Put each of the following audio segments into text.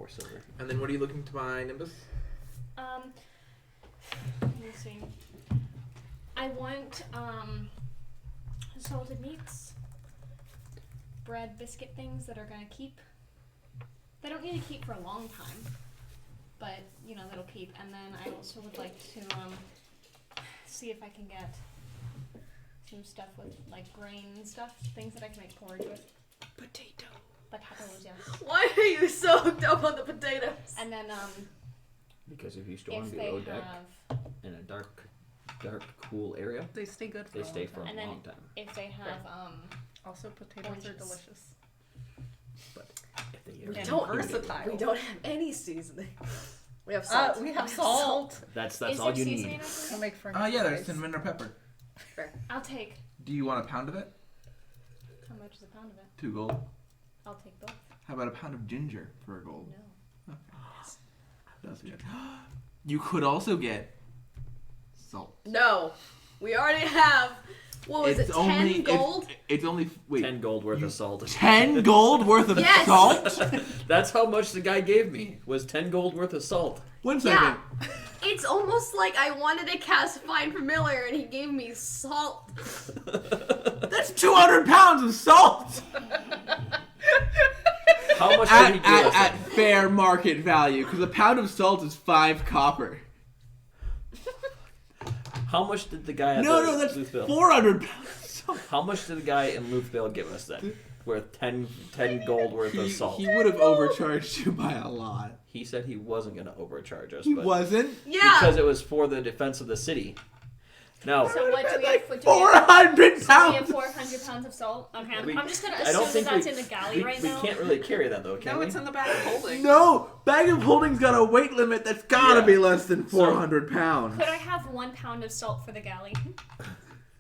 4 silver. And then what are you looking to buy, Nimbus? Let me see. I want salted meats, bread, biscuit things that are gonna keep. They don't need to keep for a long time, but you know that'll keep. And then I also would like to see if I can get some stuff with like grain and stuff, things that I can make porridge with. Potatoes, yes. Why are you so hooked up on the potatoes? And then Because if you store on if the they low deck have, in a dark, cool area, They stay good for they a stay long for a time. And then long time. if they have Also, potatoes Oranges. are delicious. But if they And don't- versatile. We don't have any seasoning. We have salt. We have salt. that's is all there you seasoning need. in it? To make for Yeah, there's cinnamon or pepper. I'll take. Do you want a pound of it? How much is a pound of it? 2 gold. I'll take both. How about a pound of ginger for a gold? No. That's good. You could also get salt. No. We already have, what was it, 10 gold? It's only, wait. 10 gold worth of salt. 10 gold worth of Yes! salt? That's how much the guy gave me. Was 10 gold worth of salt. 1 second. Yeah. It's almost like I wanted to cast Find Familiar and he gave me salt. That's 200 pounds of salt! How much did he give us? At fair market value, because a pound of salt is 5 copper. How much did the guy at No, that's Luthville? 400 pounds of salt. How much did the guy in Luthville give us then? Worth 10 gold worth of salt. He would have overcharged you by a lot. He said he wasn't going to overcharge us. He but wasn't? Yeah. Because it was for the defense of the city. No. So what do we have? Like Do we have 400 do we have pounds! 400 pounds of salt? Okay, I'm just gonna I don't assume think that that's we, in the galley we, right we now. can't really carry that though, can No, we? it's in the bag of holding. No! Bag of Holding's got a weight limit that's gotta Yeah. be less than 400 pounds. Could I have 1 pound of salt for the galley?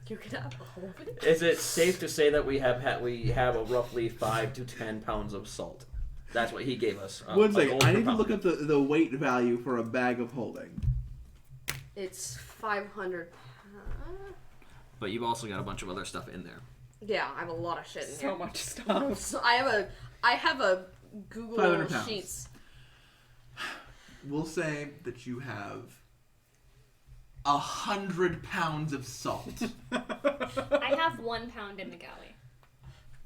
You could have a whole bit. Is it safe to say that we have a roughly 5 to 10 pounds of salt? That's what he gave us. One a second, gold I per need to pound. look up the weight value for a bag of Holding. It's 500. But you've also got a bunch of other stuff in there. Yeah, I have a lot of shit in So here. much stuff. So I have a 500 Google pounds. Sheets. We'll say that you have 100 pounds of salt. I have 1 pound in the galley.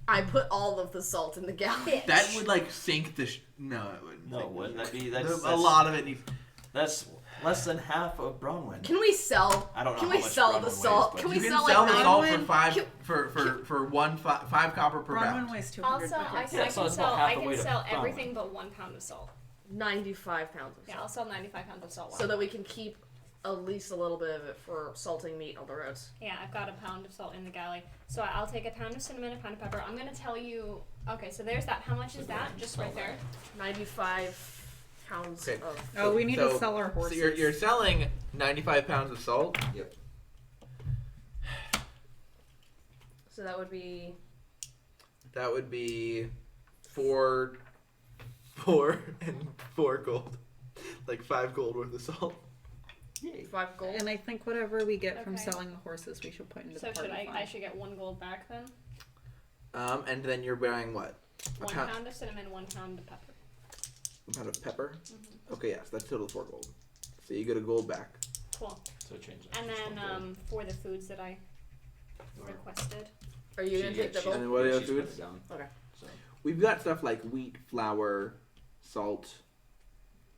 I put all of the salt in the galley. That would like sink the. No, it wouldn't. No, sink wouldn't the- that be? a lot of it needs. That's less than half of Bronwyn. Can we sell? I don't know Can how we much sell Bronwyn the weighs, salt? but Can we You can sell sell like the salt Bronwyn? for 5 copper per Bronwyn pound. weighs 200 Also, I buckets. Yeah, so it's about half the weight of sell Bronwyn. everything but 1 pound of salt. 95 pounds of Yeah, salt. I'll sell 95 pounds of salt. So that we can keep at least a little bit of it for salting meat on the roads. Yeah, I've got a pound of salt in the galley. So I'll take a pound of cinnamon, a pound of pepper. I'm gonna tell you. Okay, so there's that. How much is that? Just right there. 95 pounds Okay. of. Oh, we need to sell our So horses. you're selling 95 pounds of salt. Yep. So that would be. That would be 4 and 4 gold, like 5 gold worth of salt. 5 gold. And I think whatever we get from Okay. selling the horses, we should put into So the party should fund. I should get 1 gold back then? And then you're buying what? 1 pound- pound of cinnamon, 1 pound of pepper. 1 pound of pepper. Okay, yes, that's total 4 gold. So you get a gold back. Cool. So change that. And then for the foods that I requested. Are you gonna take the And gold? then what are the other She's put foods? it down. Okay. So. We've got stuff like wheat, flour, salt,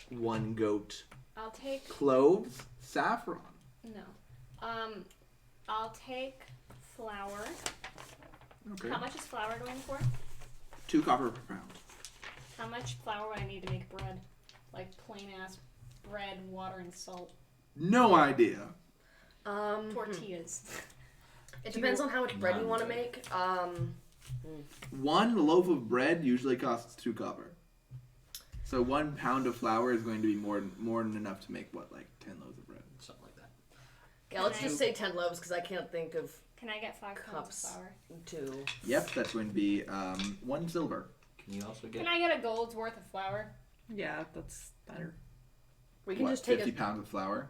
1 goat, I'll take cloves, saffron. no. I'll take flour. Okay. How much is flour going for? 2 copper per pound. How much flour would I need to make bread? Like plain ass bread, water, and salt. No idea. Tortillas. It depends on how much bread you want to make. 1 loaf of bread usually costs 2 copper. So 1 pound of flour is going to be more than enough to make what, like 10 loaves of bread. Something like that. Yeah, let's just say 10 loaves because I can't think of Can I get 5 pounds Cups. of flour? 2. Yep, that's going to be 1 silver. Can you also get? Can I get a gold's worth of flour? Yeah, that's better. We can What, just take 50 a. pounds of flour.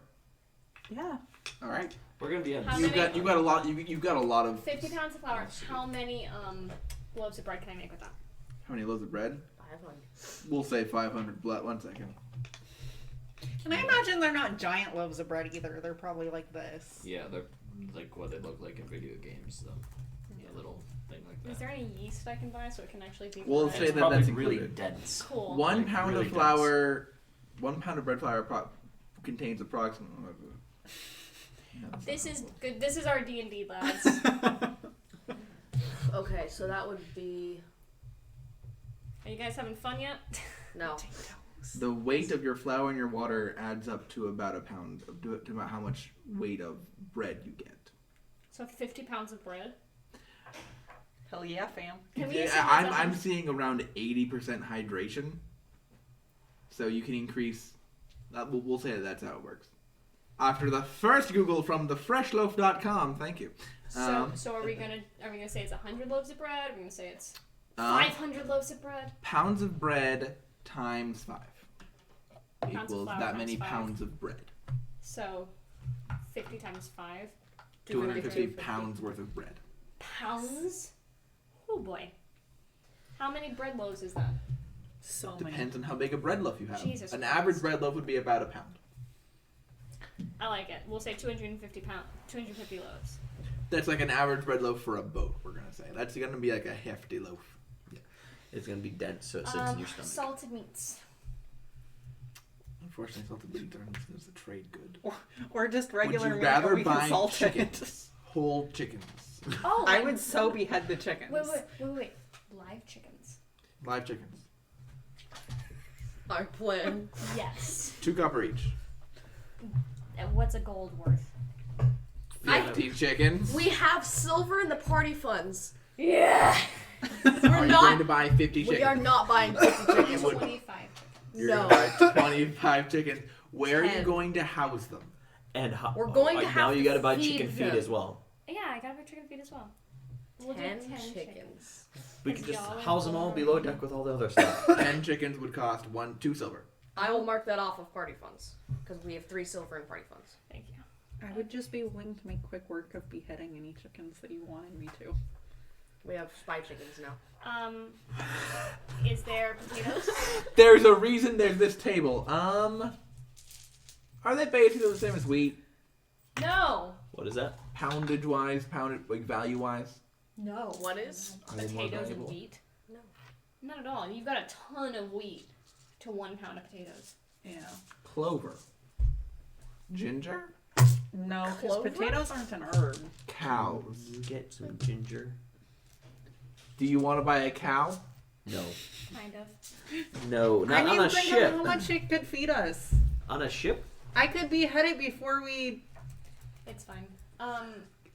Yeah. All right. We're gonna be on. How You've many- got a lot. You've got a lot of. 50 pounds of flour. How many loaves of bread can I make with that? How many loaves of bread? I 500. We'll say 500 blood. 1 second. And I imagine they're not giant loaves of bread either. They're probably like this. Yeah, they're like what they look like in video games. So, a little thing like that. Is there any yeast I can buy so it can actually be We'll bread? say It's that probably that's really included. dense. Cool. 1 Like, pound really of flour, 1 pound of bread flour contains approximately. This is good. This is our D&D, lads. Okay, so that would be Are you guys having fun yet? no. The weight of your flour and your water adds up to about a pound. To about how much weight of bread you get. So 50 pounds of bread. Hell yeah, fam. Can we Yeah, assume I'm that's I'm seeing around 80% hydration. So you can increase. We'll say that's how it works. After the first Google from thefreshloaf.com, thank you. So are we gonna say it's 100 loaves of bread? Are we gonna say it's 500 loaves of bread? Pounds of bread times 5 Pounds of equals flour that times many 5. pounds of bread. So 50 times 5 250 pounds worth of bread. pounds. Oh boy. How many bread loaves is that? So many. Depends on how big a bread loaf you have. Jesus An Christ. average bread loaf would be about a pound. I like it. We'll say 250 loaves. That's like an average bread loaf for a boat, we're going to say. That's going to be like a hefty loaf. It's gonna be dense, so it sits in your stomach. Salted meats. Unfortunately, salted meat aren't as a trade good. Or just Would regular you meat, rather or we can buy salt it. chickens? Whole chickens. Oh, I would so behead the chickens. Wait. Live chickens. Live chickens. Our plan. Yes. 2 copper each. And what's a gold worth? 50 chickens. We have silver in the party funds. Yeah. Are you going not- to buy 50 chickens? We are not buying 50 chickens. 25. You're No. going to buy 25 chickens. Where are you 10. going to house them? And We're going to now have you to gotta buy feed chicken feed them. as well. Yeah, I gotta buy chicken feed as well. We'll do 10 chickens. chickens. We could just y'all are house them all boring. below deck with all the other stuff. 10 chickens would cost 2 silver. I will mark that off of party funds because we have 3 silver in party funds. Thank you. I would just be willing to make quick work of beheading any chickens that you wanted me to. We have 5 chickens now. Is there potatoes? There's a reason there's this table. Are they basically the same as wheat? No. What is that? Poundage wise, like value wise? No. What is? Are they more Potatoes and valuable? wheat? No. Not at all. You've got a ton of wheat to 1 pound of potatoes. Yeah. Clover. Ginger? No, because Clover? potatoes aren't an herb. Cows. Get some ginger. Do you want to buy a cow? No. Kind of. No, not I mean, on a think ship. of how much it could feed us. On a ship? I could behead it before we. It's fine.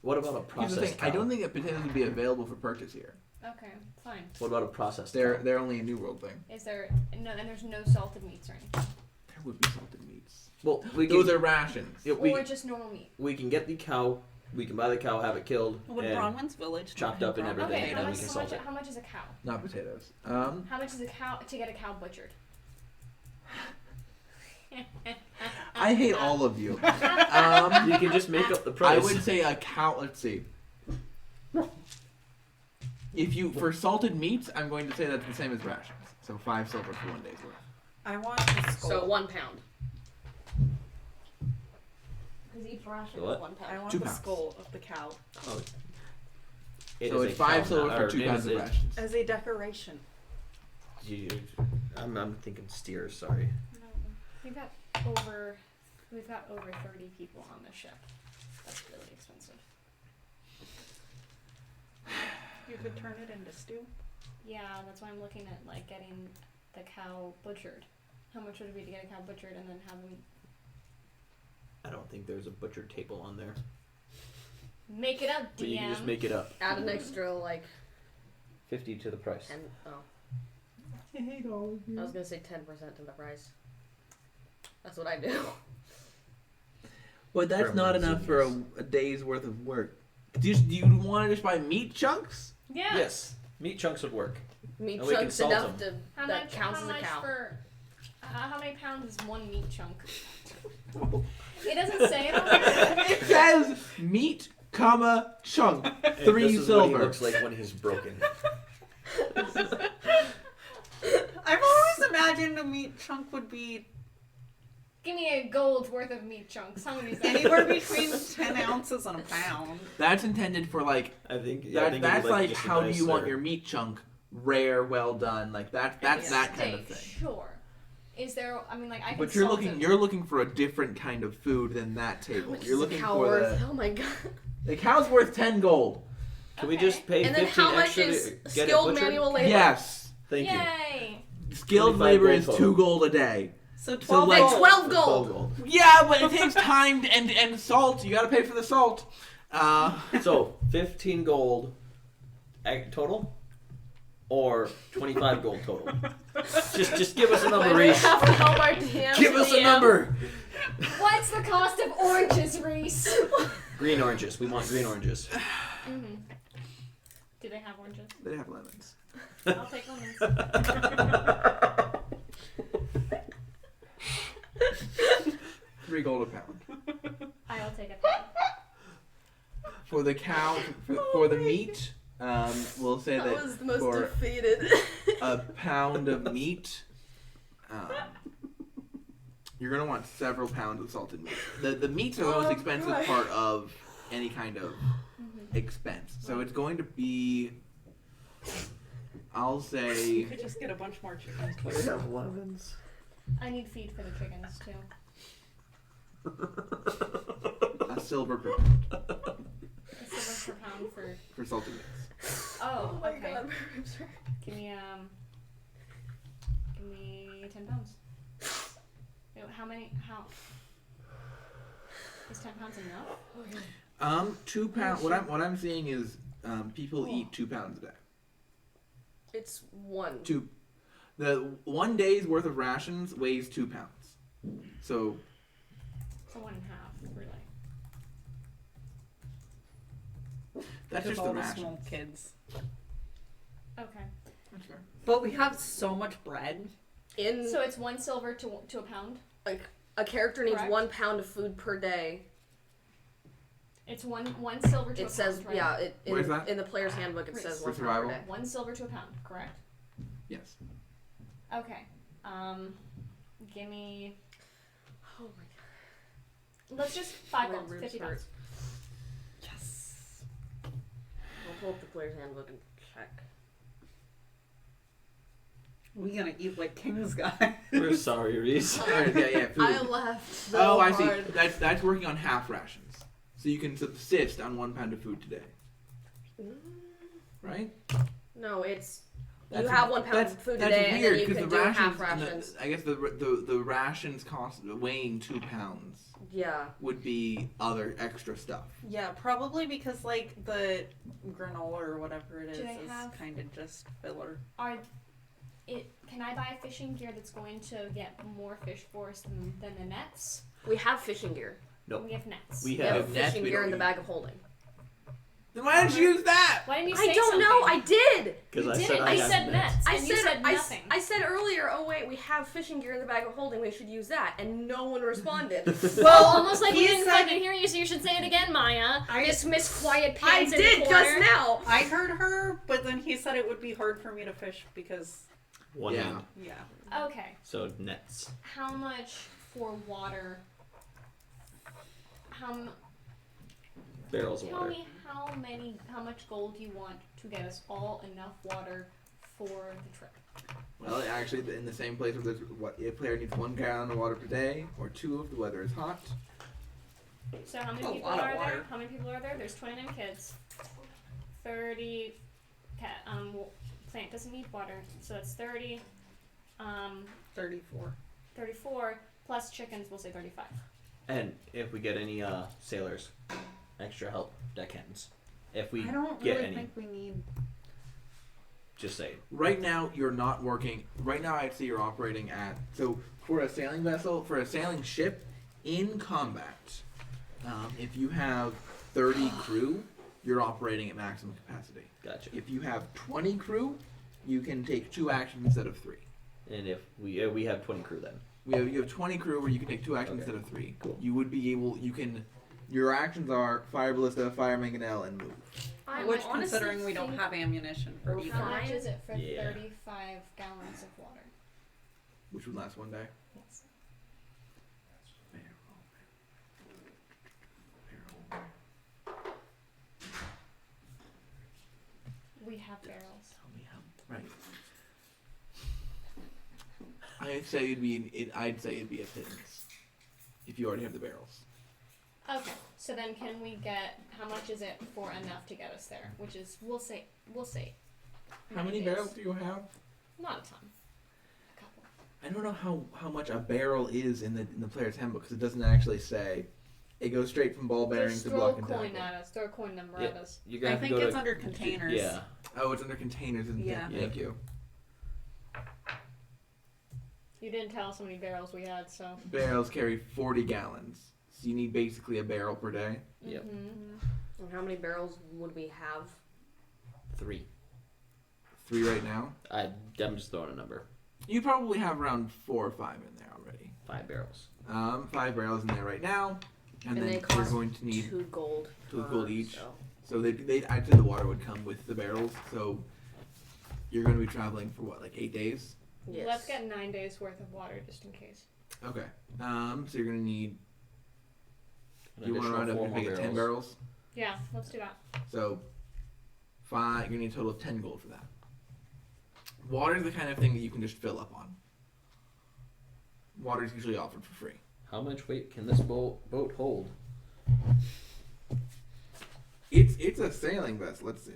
What about a Here's the processed thing. cow? I don't think that potatoes would be available for purchase here. Okay, fine. What about a processed They're cow? they're only a New World thing. Is there no? And there's no salted meats or anything, There would be salted meats. Well, we Those can, are rations. yeah, or just normal meat. we can get the cow. We can buy the cow, have it killed, Would and Bronwyn's village chopped not up and have everything, Okay, and how then much, we can how, salt much, it. how much is a cow? Not potatoes. How much is a cow to get a cow butchered? I hate all of you. You can just make up the I price. would say a cow. Let's see. If you for salted meats, I'm going to say that's the same as rations. So 5 silver for 1 day's worth. I want the skull. So 1 pound. Because each ration What? is 1 I pound. want 2 the pounds. skull of the cow Oh, it So is it's a 5 cow silver now, for or 2 it pounds is of a- rations. as a decoration. I'm thinking steers. Sorry. No, we've got over 30 people on the ship. That's really expensive. You could turn it into stew. Yeah, that's why I'm looking at like getting the cow butchered. How much would it be to get a cow butchered and then have them I don't think there's a butcher table on there. make it up, But you can just DM? make it up. Add an extra, like, 50 to the price. 10. Oh. I hate all of I was going to say 10% to the price. That's what I do. But that's For not a enough for a day's worth of work. Do you want to just buy meat chunks? Yeah. Yes, meat chunks would work. Meat And we can chunks salt enough them. to How that much? counts How as a much cow. for? How many pounds is one meat chunk? It doesn't say it on there. It says meat, comma, chunk. And 3 this is silver. what he looks like when he's broken. I imagine a meat chunk would be Give me a gold's worth of meat chunks. How many is that? anywhere between 10 ounces and a pound. That's intended for like I think. Yeah, that, I think that's it'd be like just a how do you want nicer- your meat chunk rare, well done. Like that's that kind of Steak, thing. Sure. Is there? I mean, like I can. But you're salt looking it. you're looking for a different kind of food than that How table. much You're is a looking cow for worth? the Oh my god. cow's worth 10 gold. Can we Okay. just pay And then 15 how much extra is to get it skilled butchered? manual labor? Yes. Thank you. Yay! Skilled 25 labor gold is total. 2 gold a day. So So 12 like gold. 12 That's gold. Yeah, but it takes time and salt. You gotta pay for the salt. So 15 gold total, or 25 gold total. just give us a number, Wait, we Reese. have to help our DM. Give us a DM. number. What's the cost of oranges, Reese? Green oranges. We want green oranges. Mm-hmm. Do they have oranges? They have lemons. I'll take lemons. 3 gold a pound. I'll take a pound. For the cow, for the meat, we'll say That that was the most for defeated. a pound of meat, you're gonna want several pounds of salted meat. The meats are the most expensive part of any kind of expense. So it's going to be, I'll You say, could just get a bunch more chickens. We have lemons. I need feed for the chickens too. a silver per pound A silver per pound for. for salted meats. Oh, my okay. god, my ribs hurt. Give me 10 pounds. Wait, how many? How? Is 10 pounds enough? 2 pounds. What I'm seeing is people eat 2 pounds a day. It's 1. The 1 day's worth of rations weighs 2 pounds. So So 1.5, really. that's With just all the the rations. small kids. Okay. That's fair. But we have so much bread. In So it's 1 silver to a pound. like a character needs Correct. 1 pound of food per day. It's one silver to a It says pound, right? yeah. Where's that? In the player's handbook it Chris. says For 1 pound survival? per day. 1 silver to a pound, correct? Yes. Okay. Give me. Oh my god. Let's just 5 My gold, ribs 50 hurt. pounds. Yes. I'll pull up the player's handbook and check. We gonna eat like kings, guys. We're sorry, Reese. Alright, yeah, food. I left so Oh, I see. hard. That's working on half rations. So you can subsist on 1 pound of food today, right? No, it's That's- you have 1 pound of food that's today, weird, and then you 'cause can the do half rations- rations. I guess the rations cost weighing 2 pounds Yeah. would be other extra stuff. Yeah, probably because like the granola or whatever it Do they is have- kind of just filler. Can I buy fishing gear that's going to get more fish for us than the nets? We have fishing gear. Nope. We have nets. We We have have nets fishing we gear don't in the use. bag of holding. Then why didn't you use that? Why didn't you say I don't something? know. I did. Because You I did said it. I You had said nets. nets. I and you said said I, nothing. I said earlier. Oh wait, we have fishing gear in the bag of holding. We should use that, and no one responded. Well, almost like we he didn't said- fucking hear you, so you should say it again, Maya. I- This Miss Quiet I Pants in did the corner. just now. I heard her, but then he said it would be hard for me to fish because One Yeah. hand. yeah. Okay. So nets. How much for water? Barrels of Tell water. me how much gold you want to get us all enough water for the trip. Well, actually, in the same place where there's what a player needs 1 gallon of water per day, or 2 if the weather is hot. So how many A people lot of are there? water. How many people are there? There's 29 kids. 30 plant doesn't need water, so that's 30. 34. 34 plus chickens, we'll say 35. And if we get any sailors, extra help, deckhands. If we I don't get really any, think we need. just say. Right now, you're not working. Right now, I'd say you're operating at. So, for a sailing vessel, for a sailing ship, in combat, if you have 30 crew, you're operating at maximum capacity. Gotcha. If you have 20 crew, you can take 2 actions instead of 3. And if we have 20 crew then. You have 20 crew where you can take 2 actions Okay. instead of 3. Cool. You would be able. You can. Your actions are fire ballista, fire mangonel, and move. Which, considering we don't have ammunition for we're either. How much Fine. is it for Yeah. 35 gallons of water? which would last one day. Yes. We have barrels. Tell me how. Right. I'd say it'd be a pittance if you already have the barrels. Okay, so then can we get, how much is it for enough to get us there? Which is, we'll say. How many 9 days. barrels do you have? Not a ton. A couple. I don't know how much a barrel is in the player's handbook because it doesn't actually say. It goes straight from ball bearing Just to throw block a and coin tackle. at us. Throw a coin number Yeah. at us. You're gonna I have to think go it's to, under containers. Yeah. Oh, it's under containers, isn't Yeah. it? Thank you. You didn't tell us how many barrels we had, so. Barrels carry 40 gallons, so you need basically a barrel per day. Yep. Mm-hmm. And how many barrels would we have? 3. 3 right now. I'm just throwing a number. You probably have around 4 or 5 in there already. 5 barrels. 5 barrels in there right now, and then they you're cost going to need 2 gold. 2 per, gold each. So. So I'd say the water would come with the barrels. So you're going to be traveling for what, like 8 days? Yes. Let's get 9 days worth of water just in case. Okay. So you're going to need. An Do you want to additional round up 4 and more make it 10 barrels? Yeah, let's do that. So 5. You're going to need a total of 10 gold for that. Water is the kind of thing that you can just fill up on. Water is usually offered for free. How much weight can this boat hold? It's a sailing vessel. Let's see.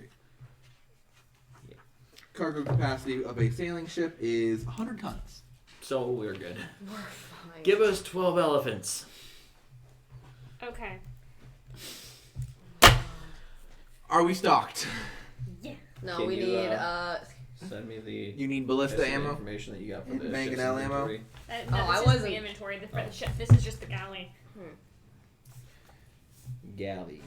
Yeah. Cargo capacity of a sailing ship is 100 tons. So we're good. We're fine. Give us 12 elephants. Okay. Are we stocked? No, Can we you, need Send me the You need ballista estimate ammo? information that you got for the Mangonel ship's ammo? inventory. No, Oh, I this is wasn't- the inventory for the ship. This is just the galley. Galley.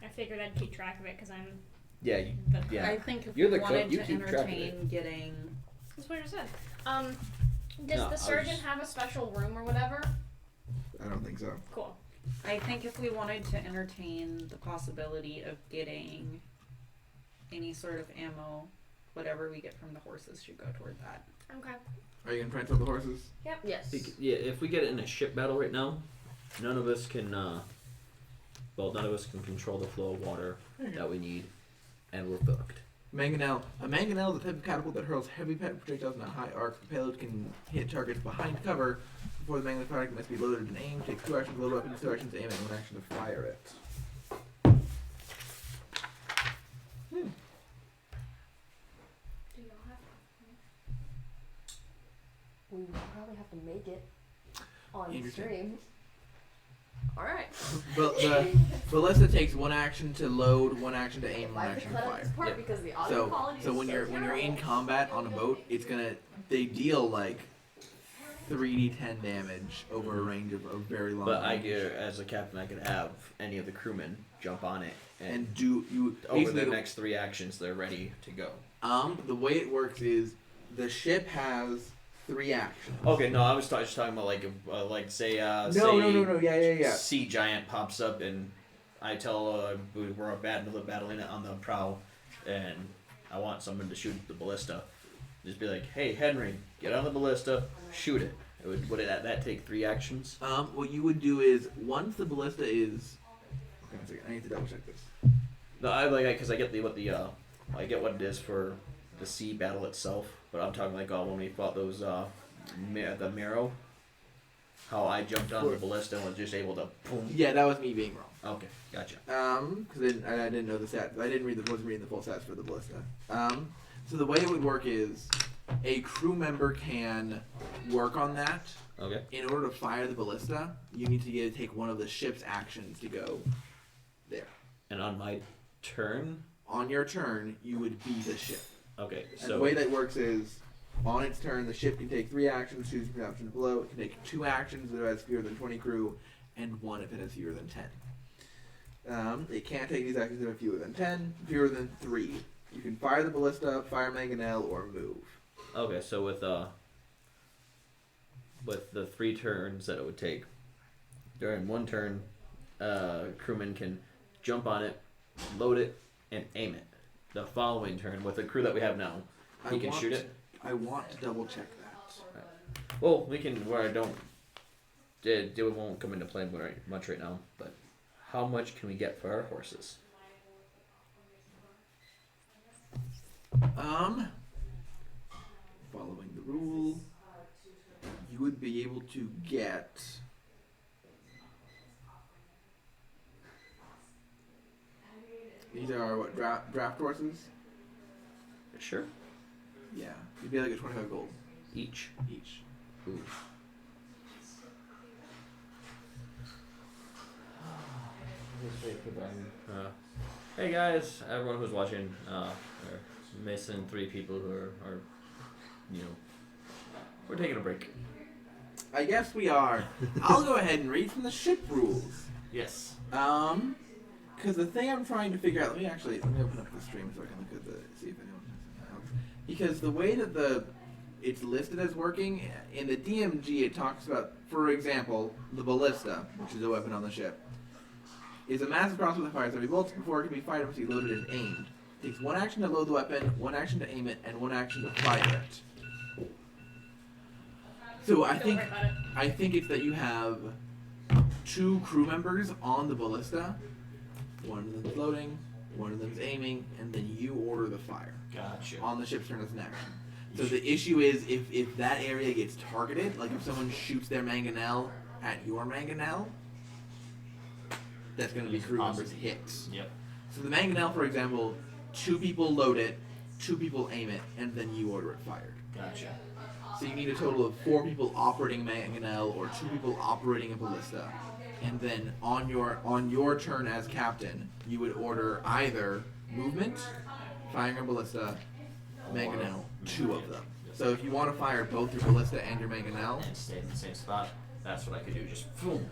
I figured I'd keep track of it because I'm Yeah, you, the yeah. I think if You're we the cook, wanted you to keep track of it. entertain getting That's what I said. Does No, I the was surgeon just- have a special room or whatever? I don't think so. Cool. I think if we wanted to entertain the possibility of getting any sort of ammo, whatever we get from the horses should go toward that. Okay. Are you going to try and sell the horses? yes. Yeah, if we get in a ship battle right now, none of us can. None of us can control the flow of water that we need, and we're fucked. Mangonel. A mangonel is a type of catapult that hurls heavy projectiles in a high arc. The payload can hit targets behind cover. Before the mangonel product must be loaded and aimed. Takes 2 actions to load weapons, 2 actions to aim it, and 1 action to fire it. Do y'all have? We would probably have to make it on Interesting. stream. Alright. But the ballista takes 1 action to load, 1 action to aim, 1 I have to action to cut out this fire. part Yep. because the audio quality So is when so you're in terrible. combat on a boat, they deal like 3d10 damage over a range of a very long But range. as a captain, I could have any of the crewmen jump on it, And do you over basically the next 3 actions, they're ready to go. the way it works is the ship has 3 actions. Okay, no, I was just talking about say No, yeah. sea giant pops up and I tell we're battling it on the prow, and I want someone to shoot the ballista. Just be like, hey Henry, get on the ballista, shoot it. Would that take 3 actions? What you would do is once the ballista is. Okay, a second. I need to double check this. No, because I get I get what it is for the sea battle itself, but I'm talking like when we fought those the Miro, how I jumped on the ballista and was just able to boom. Yeah, that was me being wrong. Okay, gotcha. Because I didn't know the stats. I wasn't reading the full stats for the ballista. So the way it would work is a crew member can work on that. Okay. In order to fire the ballista, you need to take one of the ship's actions to go there. And on my turn, On your turn, you would be the ship. okay, And so the way that works is, on its turn, the ship can take 3 actions, choose from options below. It can take 2 actions if it has fewer than 20 crew, and 1 if it has fewer than 10. It can't take these actions if it has fewer than 10, fewer than 3. You can fire the ballista, fire mangonel, or move. okay, so with the 3 turns that it would take, during 1 turn, crewman can jump on it, load it, and aim it. The following turn, with the crew that we have now, he can shoot it. I want to double check that. Well, we can. Where I don't. It won't come into play very much right now. But how much can we get for our horses? Following the rule, you would be able to get. These are what draft horses? Sure. Yeah, you'd be able to get 25 gold Each. each. Ooh. Hey guys, everyone who's watching, we're missing 3 people who are, we're taking a break. I guess we are. I'll go ahead and read from the ship rules. Yes. Because the thing I'm trying to figure out, let me open up the stream so I can look at see if anyone has anything else. Because the way that it's listed as working, in the DMG it talks about, for example, the ballista, which is a weapon on the ship, is a massive crossbow that fires 30 bolts before it can be fired must be loaded and aimed. It takes 1 action to load the weapon, 1 action to aim it, and 1 action to fire it. So I think it's that you have 2 crew members on the ballista. One of them's loading, one of them's aiming, and then you order the fire. Gotcha. On the ship's turn as an action. So the issue is if that area gets targeted, like if someone shoots their mangonel at your mangonel, that's going to be crew members' hits. Yep. So the mangonel, for example, 2 people load it, 2 people aim it, and then you order it fired. Gotcha. So you need a total of 4 people operating a mangonel or 2 people operating a ballista. And then on your turn as captain, you would order either movement, firing a ballista, mangonel, 2 of them. So if you want to fire both your ballista and your mangonel, And stay in the same spot. That's what I could do. Just boom.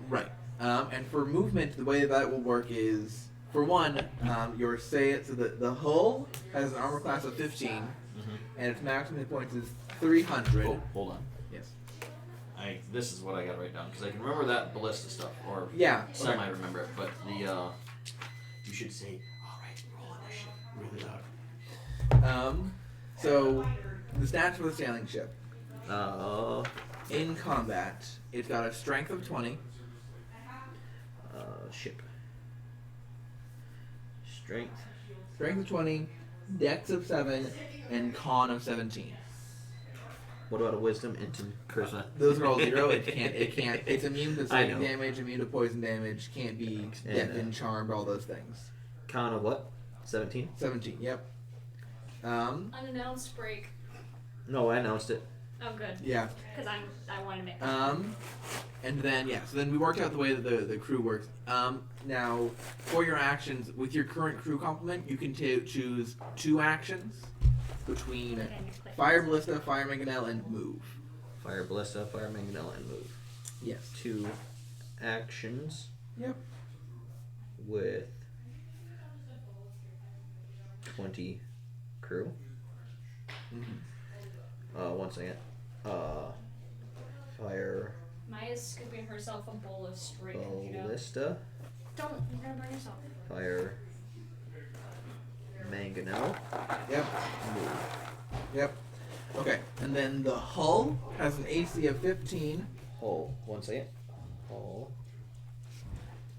right. And for movement, the way that will work is, for one, the hull has an armor class of 15, and its maximum hit points is 300. Oh, hold on. Yes. This is what I got to write down because I can remember that ballista stuff, or Yeah. some I remember it, but the you should say, all right, roll initiative really loud. So the stats for the sailing ship. Uh, In combat, it's got a strength of 20, ship. Strength. strength of 20, dex of 7, and con of 17. What about a wisdom into charisma? Those are all 0. It's immune to I psychic know. damage, immune to poison damage, can't be deafened, charmed, all those things. Con of what? 17? 17, yep. Unannounced break. No, I announced it. Oh, good. Yeah. Because I want to make. And then, so then we worked out the way that the crew works. Now, for your actions, with your current crew complement, you can choose 2 actions between Okay, misclick. fire ballista, fire mangonel, and move. Fire ballista, fire mangonel, and move. Yes. 2 actions Yep. with 20 crew. Mm-hmm. 1 second. Fire Maya's scooping herself a bowl of spring. You know. ballista, Don't. You're gonna burn yourself. fire mangonel, Yep. move. Yep. Okay. And then the hull has an AC of 15. Hull. 1 second. Hull.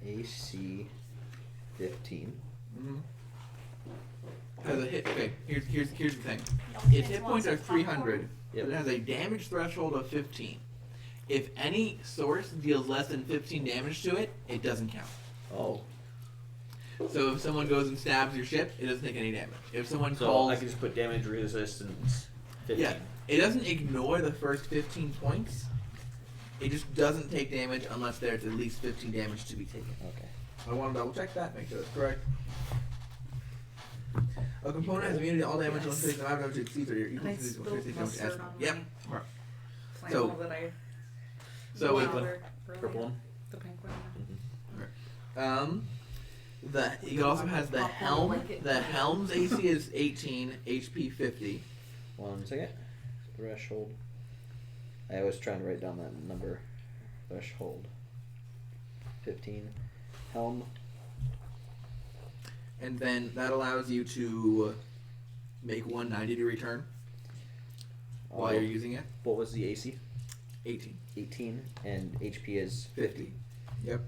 AC 15. Mm-hmm. Has a hit. Okay. Here's the thing. Don't Its kids hit want points are some popcorn? 300, Yep. but it has a damage threshold of 15. If any source deals less than 15 damage to it, it doesn't count. Oh. So if someone goes and stabs your ship, it doesn't take any damage. If someone So calls, I can just put damage resistance 15. yeah, it doesn't ignore the first 15 points. It just doesn't take damage unless there's at least 15 damage to be taken. Okay. I want to double check that, make sure that's correct. A component has immunity to all damage unless it does not exceed or equal And I to the spilled damage mustard estimate. on Yep. my So- flannel that I So wore it, earlier. Purple one. The pink one. It also has the helm. The helm's AC is 18, HP 50. 1 second. Threshold. I was trying to write down that number. Threshold. 15. Helm. And then that allows you to make 190 to return. while you're using it. What was the AC? 18. 18, and HP is 50. Yep.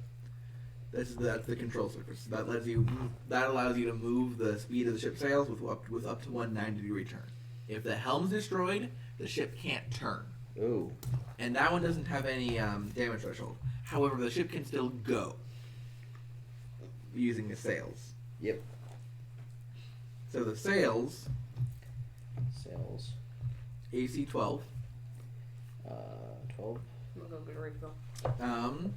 That's the control surface. That allows you to move the speed of the ship sails with up to 1 90-degree turn. If the helm's destroyed, the ship can't turn. Ooh. And that one doesn't have any damage threshold. However, the ship can still go using the sails. Yep. So the sails, Sails. AC 12. 12. I'm gonna go ready to go.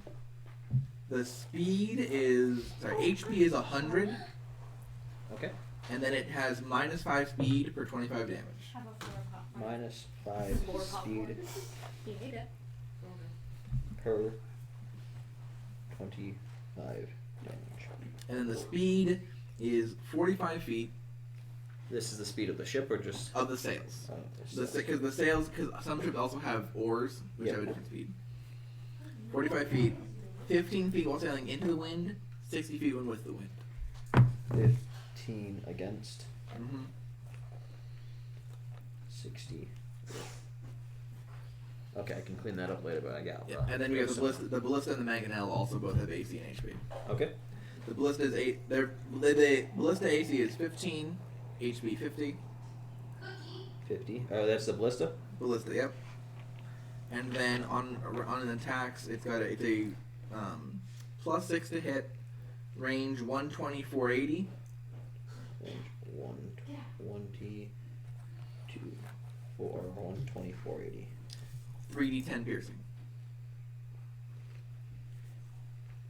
The speed is HP is 100, Okay. and then it has -5 speed per 25 damage. Have a floor popcorn. -5 More speed You ate it. per 25 damage. And then the speed is 45 feet This is the speed of the ship, or just? of the sails. There's Because the sails, because some ships also have oars, which Yep. have a different speed. 45 feet, 15 feet while sailing into the wind, 60 feet when with the wind. 15 against. Mm-hmm. 60. Okay, I can clean that up later, but I got. Yeah. And then we have the ballista and the mangonel also both have AC and HP. Okay. The ballista is the ballista AC is 15, HP 50. 50. Oh, that's the ballista. Ballista, yep. And then on an attacks, it's a +6 to hit, range 120, 480. Range 120 to 120, 480. 3d10 piercing.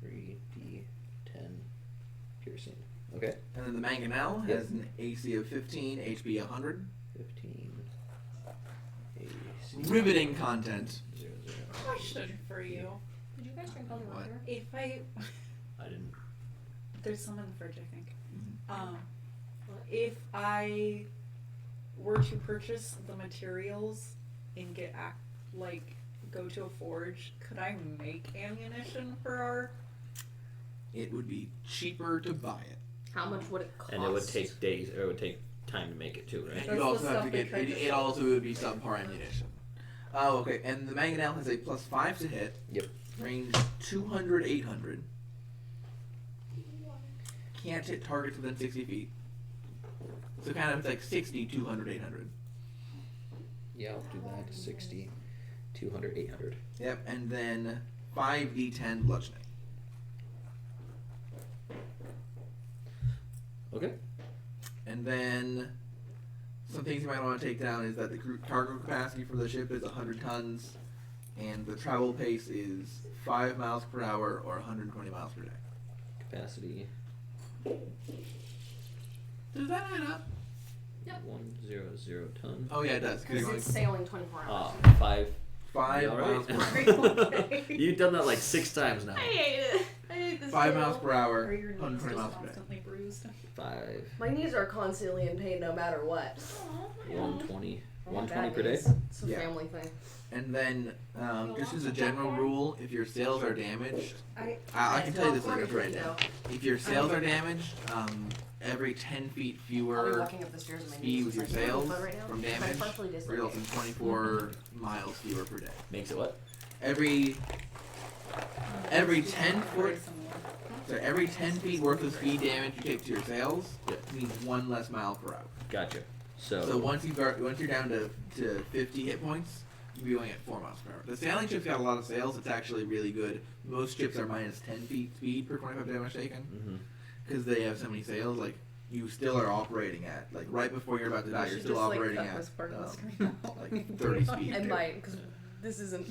3d10 piercing. Okay. And then the mangonel has an AC of 15, HP 100. 15. AC. Riveting content. 0, 0. Question for you. Did you guys drink all the What? water? If I I didn't. there's some in the fridge, I think. If I were to purchase the materials and go to a forge, could I make ammunition for our? It would be cheaper to buy it. How much would it cost? And it would take days, or it would take time to make it too, right? And That's you the also have stuff to they get tried it. to It sell. also would be subpar ammunition. Oh, okay. And the mangonel has a +5 to hit. Yep. Range 200, 800. Can't hit targets within 60 feet. So kind of it's like 60, 200, 800. Yeah, I'll do that. 60, 200, 800. Yep. And then 5d10 bludgeoning. Okay. And then some things you might want to take down is that the cargo capacity for the ship is 100 tons, and the travel pace is 5 miles per hour or 120 miles per day. Capacity Does that add up? 100 ton. Oh yeah, it does. 'Cause you're Because going it's sailing 24 hours. 5. 5 You all miles right? per hour. Okay. You've done that like 6 times now. I hate it. I hate this 5 sail. miles per hour, Or your knees 120 just miles per day. constantly bruised. 5, My knees are constantly in pain no matter what. 120. I have 120 bad per day? knees. It's a Yeah. family thing. And then, just as a general rule, if your sails are damaged, I I can tell you this California like right now. If your sails are damaged, every 10 feet I'll be fewer walking up the stairs and my speed knees with is your like, sails but right now, from I'm damage partially results in dislocated. 24 miles fewer per day. Makes it what? Every 10 foot, very similar. so every 10 feet worth of speed damage you take to your sails Yep. means 1 less mile per hour. Gotcha. So once you're down to 50 hit points, you'll be going at 4 miles per hour. The sailing ship's got a lot of sails. It's actually really good. Most ships are minus 10 feet speed per 25 damage taken Mm-hmm. because they have so many sails. Like you still are operating at like right before you're about to die, You you're should still just, operating cut at this part of the um, screen out. like 30 speed. I might, because this isn't.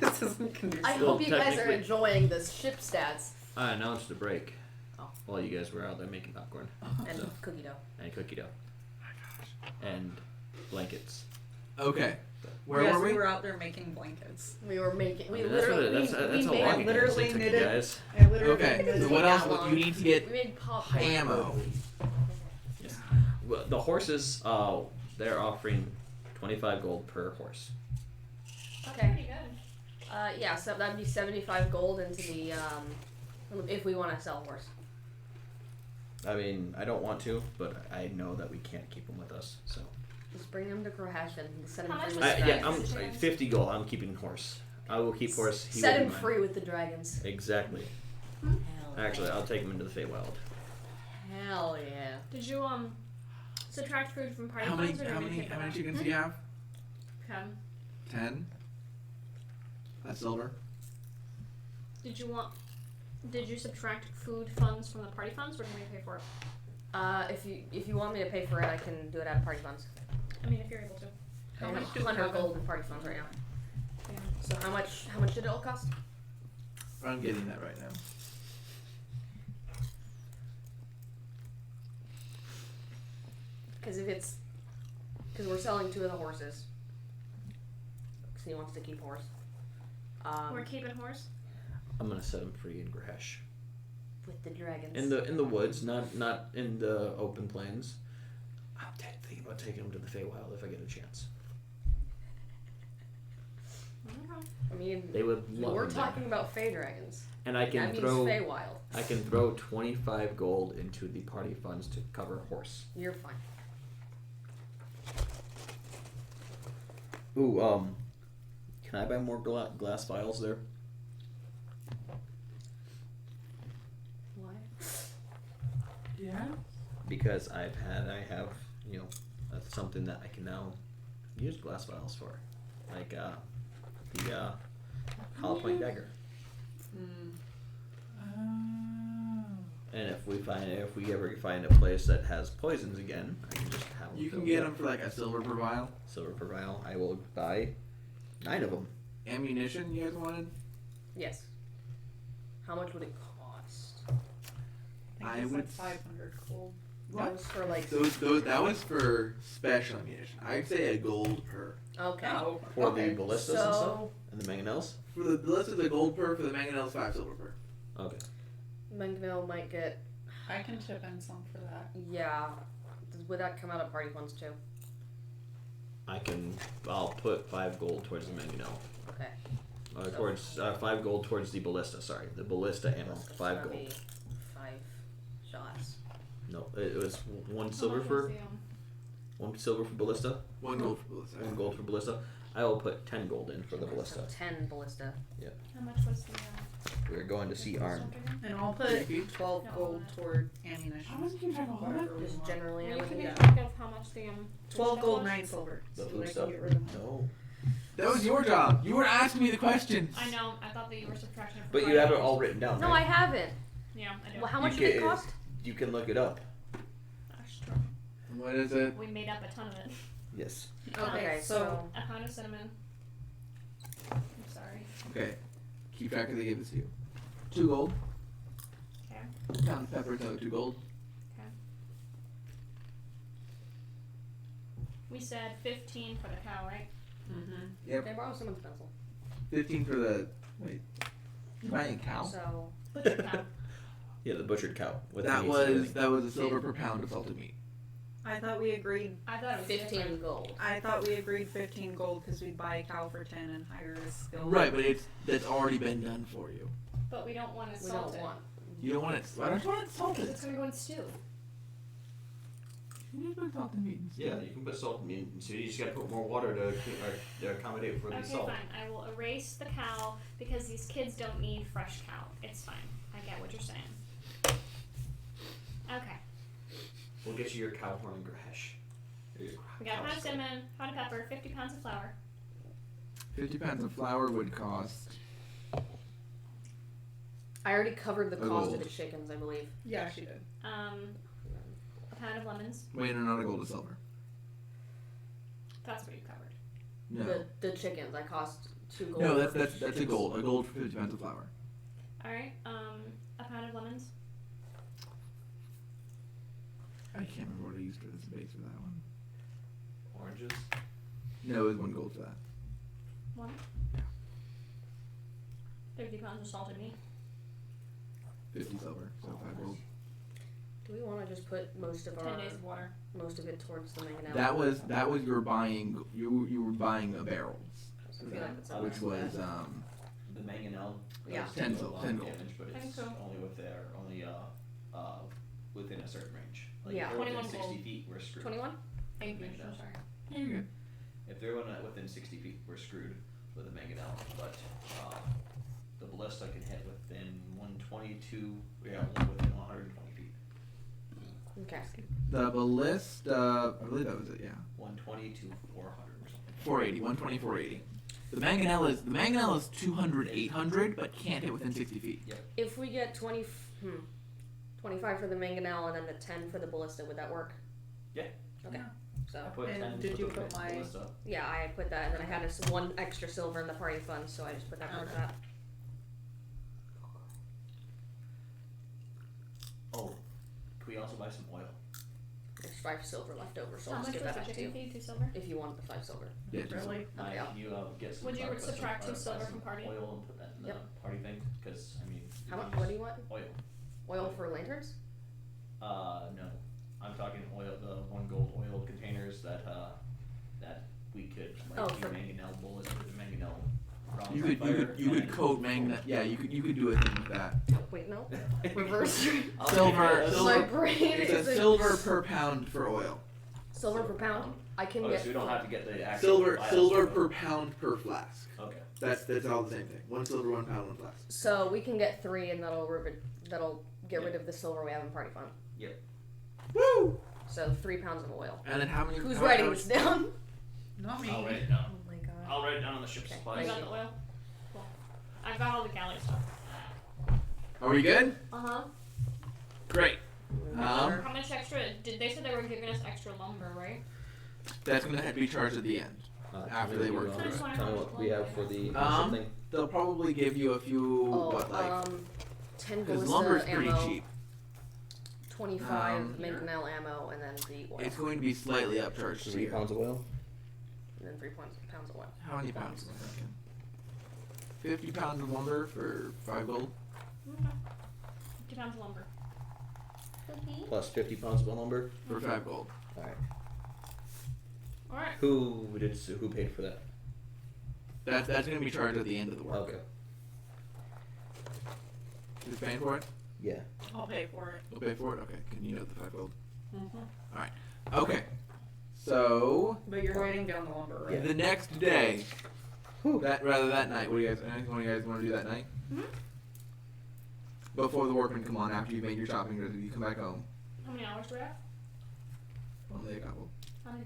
This isn't conducive. I Well, hope you guys are technically- enjoying this ship stats I announced a break Oh. while you guys were out there making popcorn and So. cookie dough. and cookie dough and blankets. Okay, where yes, were we? were out there making blankets. We were making. We I mean, that's literally. what it- that's we how made, long it literally took you knitted- guys. I literally Okay, did so it. what that else? long. You need to get We made popcorn. ammo. Well, the horses, they're offering 25 gold per horse. Okay. Pretty good. Yeah, so that'd be 75 gold into the if we want to sell a horse. I mean, I don't want to, but I know that we can't keep them with us, so. Just bring him to Grahesh and set him How free much with was the it? Yeah, dragons. I'm 50 gold. I'm keeping horse. I will keep horse. He Set will him be mine. free with the dragons. Exactly. Hell Actually, I'll take him into the Feywild. Hell yeah. Did you subtract food from party How many funds, or did you pay for that? chickens do you have? 10. 10. That's silver. Did you subtract food funds from the party funds, or did we pay for it? If you want me to pay for it, I can do it out of party funds. I mean, if you're able to. I have much do we 100 have in- gold in party funds right now. Yeah. So how much did it all cost? I'm getting that right now. Because we're selling 2 of the horses. Because he wants to keep horse. We're keeping horse. I'm gonna set him free in Grahesh. With the dragons. In the woods, not in the open plains. I'm thinking about taking him to the Feywild if I get a chance. I mean, They would love we're him there. talking about Fey dragons. And I That can means throw Feywild. I can throw 25 gold into the party funds to cover horse. You're fine. Ooh, can I buy more glass vials there? Why? Yeah. Because I have, you know, that's something that I can now use glass vials for. Like, the, Hollow Point Dagger. And if we ever find a place that has poisons again, I can just have them. You can filled get up. them for like a silver per vial. Silver per vial. I will buy 9 of them. Ammunition you guys wanted? Yes. How much would it cost? I it's would like 500 gold. That was for like. Those that was for special ammunition. I'd say a gold per. Okay. Oh, For Okay, the ballistas and stuff? And the mangonels? For the ballistas, a gold per. For the mangonels, 5 silver per. Okay. Mangonel might get. I can chip in some for that. Yeah. Would that come out of party funds too? I'll put 5 gold towards the mangonel. Okay. Towards 5 gold towards the ballista. Sorry, the ballista ammo. It's 5 gonna gold. be 5 shots. No, it was 1 silver How much for was the, 1 silver for ballista. 1 gold for ballista. 1 gold for ballista. I will put 10 gold in for the ballista. So 10 ballista. How much was the We're going to see Arn. And I'll put 12 No, gold toward ammunition. How much can you track all that? Whatever we Just want. generally, I You would can need keep track of how much the 12 stuff gold, was? 9 silver. The So food that I stuff? can get rid of them. No. That was your job. You were asking me the questions. I know. I thought that you were subtracting it from But you party have it funds. all written down, No, right? I haven't. Yeah, I do. Well, how You much did get it cost? You can look it up. That's true. What is it? We made up a ton of it. Yes. Okay, so A pound of cinnamon. I'm sorry. Okay. Keep track of they gave this to you. 2 gold. Okay. Pound of pepper, another 2 gold. We said 15 for the cow, right? Yep. Can I borrow someone's pencil? 15 for the. Wait. You're buying a cow? So, Butcher cow. Yeah, the butchered cow. With That the meats and was everything. a silver per pound of salted meat. I thought we agreed. I thought it was 15 different. gold. I thought we agreed 15 gold because we'd buy a cow for 10 and hire a skilled. Right, but that's already been done for you. But we don't want it We salted. don't want. You don't want it. Why don't you want it Because salted? it's gonna go in stew. You need to put salted meat in Yeah, you can put salt in. So you just gotta put more water to accommodate for the Okay, salt. fine. I will erase the cow because these kids don't need fresh cow. It's fine. I get what you're saying. Okay. We'll get you your cow horn and Grahesh. We got a pound of cinnamon, pound of pepper, 50 pounds of flour. 50 pounds of flour would cost. I already covered the A cost of gold. the chickens, I believe. Yeah, she did. A pound of lemons. Wait, no, not a gold, a silver. That's what you covered. No. The chickens, I cost 2 gold. No, for that's a chickens. gold. A gold for 50 pounds of flour. Alright, a pound of lemons. I can't remember what I used for this base for that one. Oranges. No, it was 1 gold for that. 1. Yeah. 50 pounds of salted meat. 50 silver, so 5 gold. Do we want to just put most of 10 days of water. most of it towards the mangonel? That was your buying. You were buying a barrels, I feel like it's which was The mangonel. Yeah. does 10 do a gold, lot 10 of gold. damage, but I think it's so. only within a certain range. Like Yeah. if we're within 21 60 gold. feet, we're screwed. 21? Thank you. Mangonels. I'm sorry. You're good. If they're within 60 feet, we're screwed with a mangonel. But the ballista can hit within 122. Yeah, within 120 feet. Okay. The ballista, I believe that was it. Yeah. 120 to 400 or something. 480, 120, 480. The mangonel is 200, 800, but can't hit within 60 feet. Yep. If we get 25 for the mangonel and then the 10 for the ballista, would that work? Yeah. Okay. Yeah. So I put And 10 did for you the put my- ballista. yeah, I put that, and then I had one extra silver in the party fund, so I just put that towards that. Oh, can we also buy some oil? There's 5 silver left over, so How I'll just much give was that the back to chicken you. feed? 2 silver? If you wanted the 5 silver. Yeah, Really? Okay. Can you get some? Would you buy some- subtract 2 buy silver some from party? Oil and put that in the Yep. party thing, because I mean. How we much? use What do you want? Oil. Oil for lanterns? No, I'm talking oil. The 1 gold oil containers that we could like Oh, do for- mangonel bullets or the mangonel rounds You on could fire. and- coat mangonel. Yeah, you could do a thing with that. Wait, no. Reverse. I'll Silver- take it. My brain It's a is silver per pound for oil. silver per pound. I can Okay, get. so we don't have to get the actual vials Silver of it. per pound per flask. Okay. That's all the same thing. 1 silver, 1 pound, 1 flask. So we can get 3, and that'll get rid of the silver we have in party fund. Woo! So 3 pounds of oil. And then how many? Who's how- writing how- this down? Not me. I'll write it down. Oh my god. I'll write it down on the ship's Okay. You supplies. got the oil? Cool. I've got all the galley stuff. Are we good? Uh-huh. Great. How much extra? They said they were giving us extra lumber, right? That's gonna have to be charged at the end. After they work I just wanna Tell know me what what we have for the Um, something. They'll probably give you a few, what, like, 10 because ballista lumber's pretty ammo, cheap. 25 mangonel ammo, and then the oil. It's going to be slightly upcharged to 3 you. pounds of oil. And then 3 pounds of oil. How many pounds am I thinking? 50 pounds of lumber for 5 gold. Okay. 50 pounds of lumber. Plus 50 pounds of lumber. For 5 gold. All right. Alright. Who paid for that? That's going to be charged at the end of the work. Okay. Who's paying for it? Yeah. I'll pay for it. We'll pay for it? Okay. Can you note the 5 gold? Mm-hmm. Alright. Okay. So, But you're writing down the lumber, right? the next day, that night, what do you guys, anything one of you guys want to do that night? Mhm. Before the workmen come on, after you've made your shopping, you come back home. How many hours do we have? Only a couple. How many?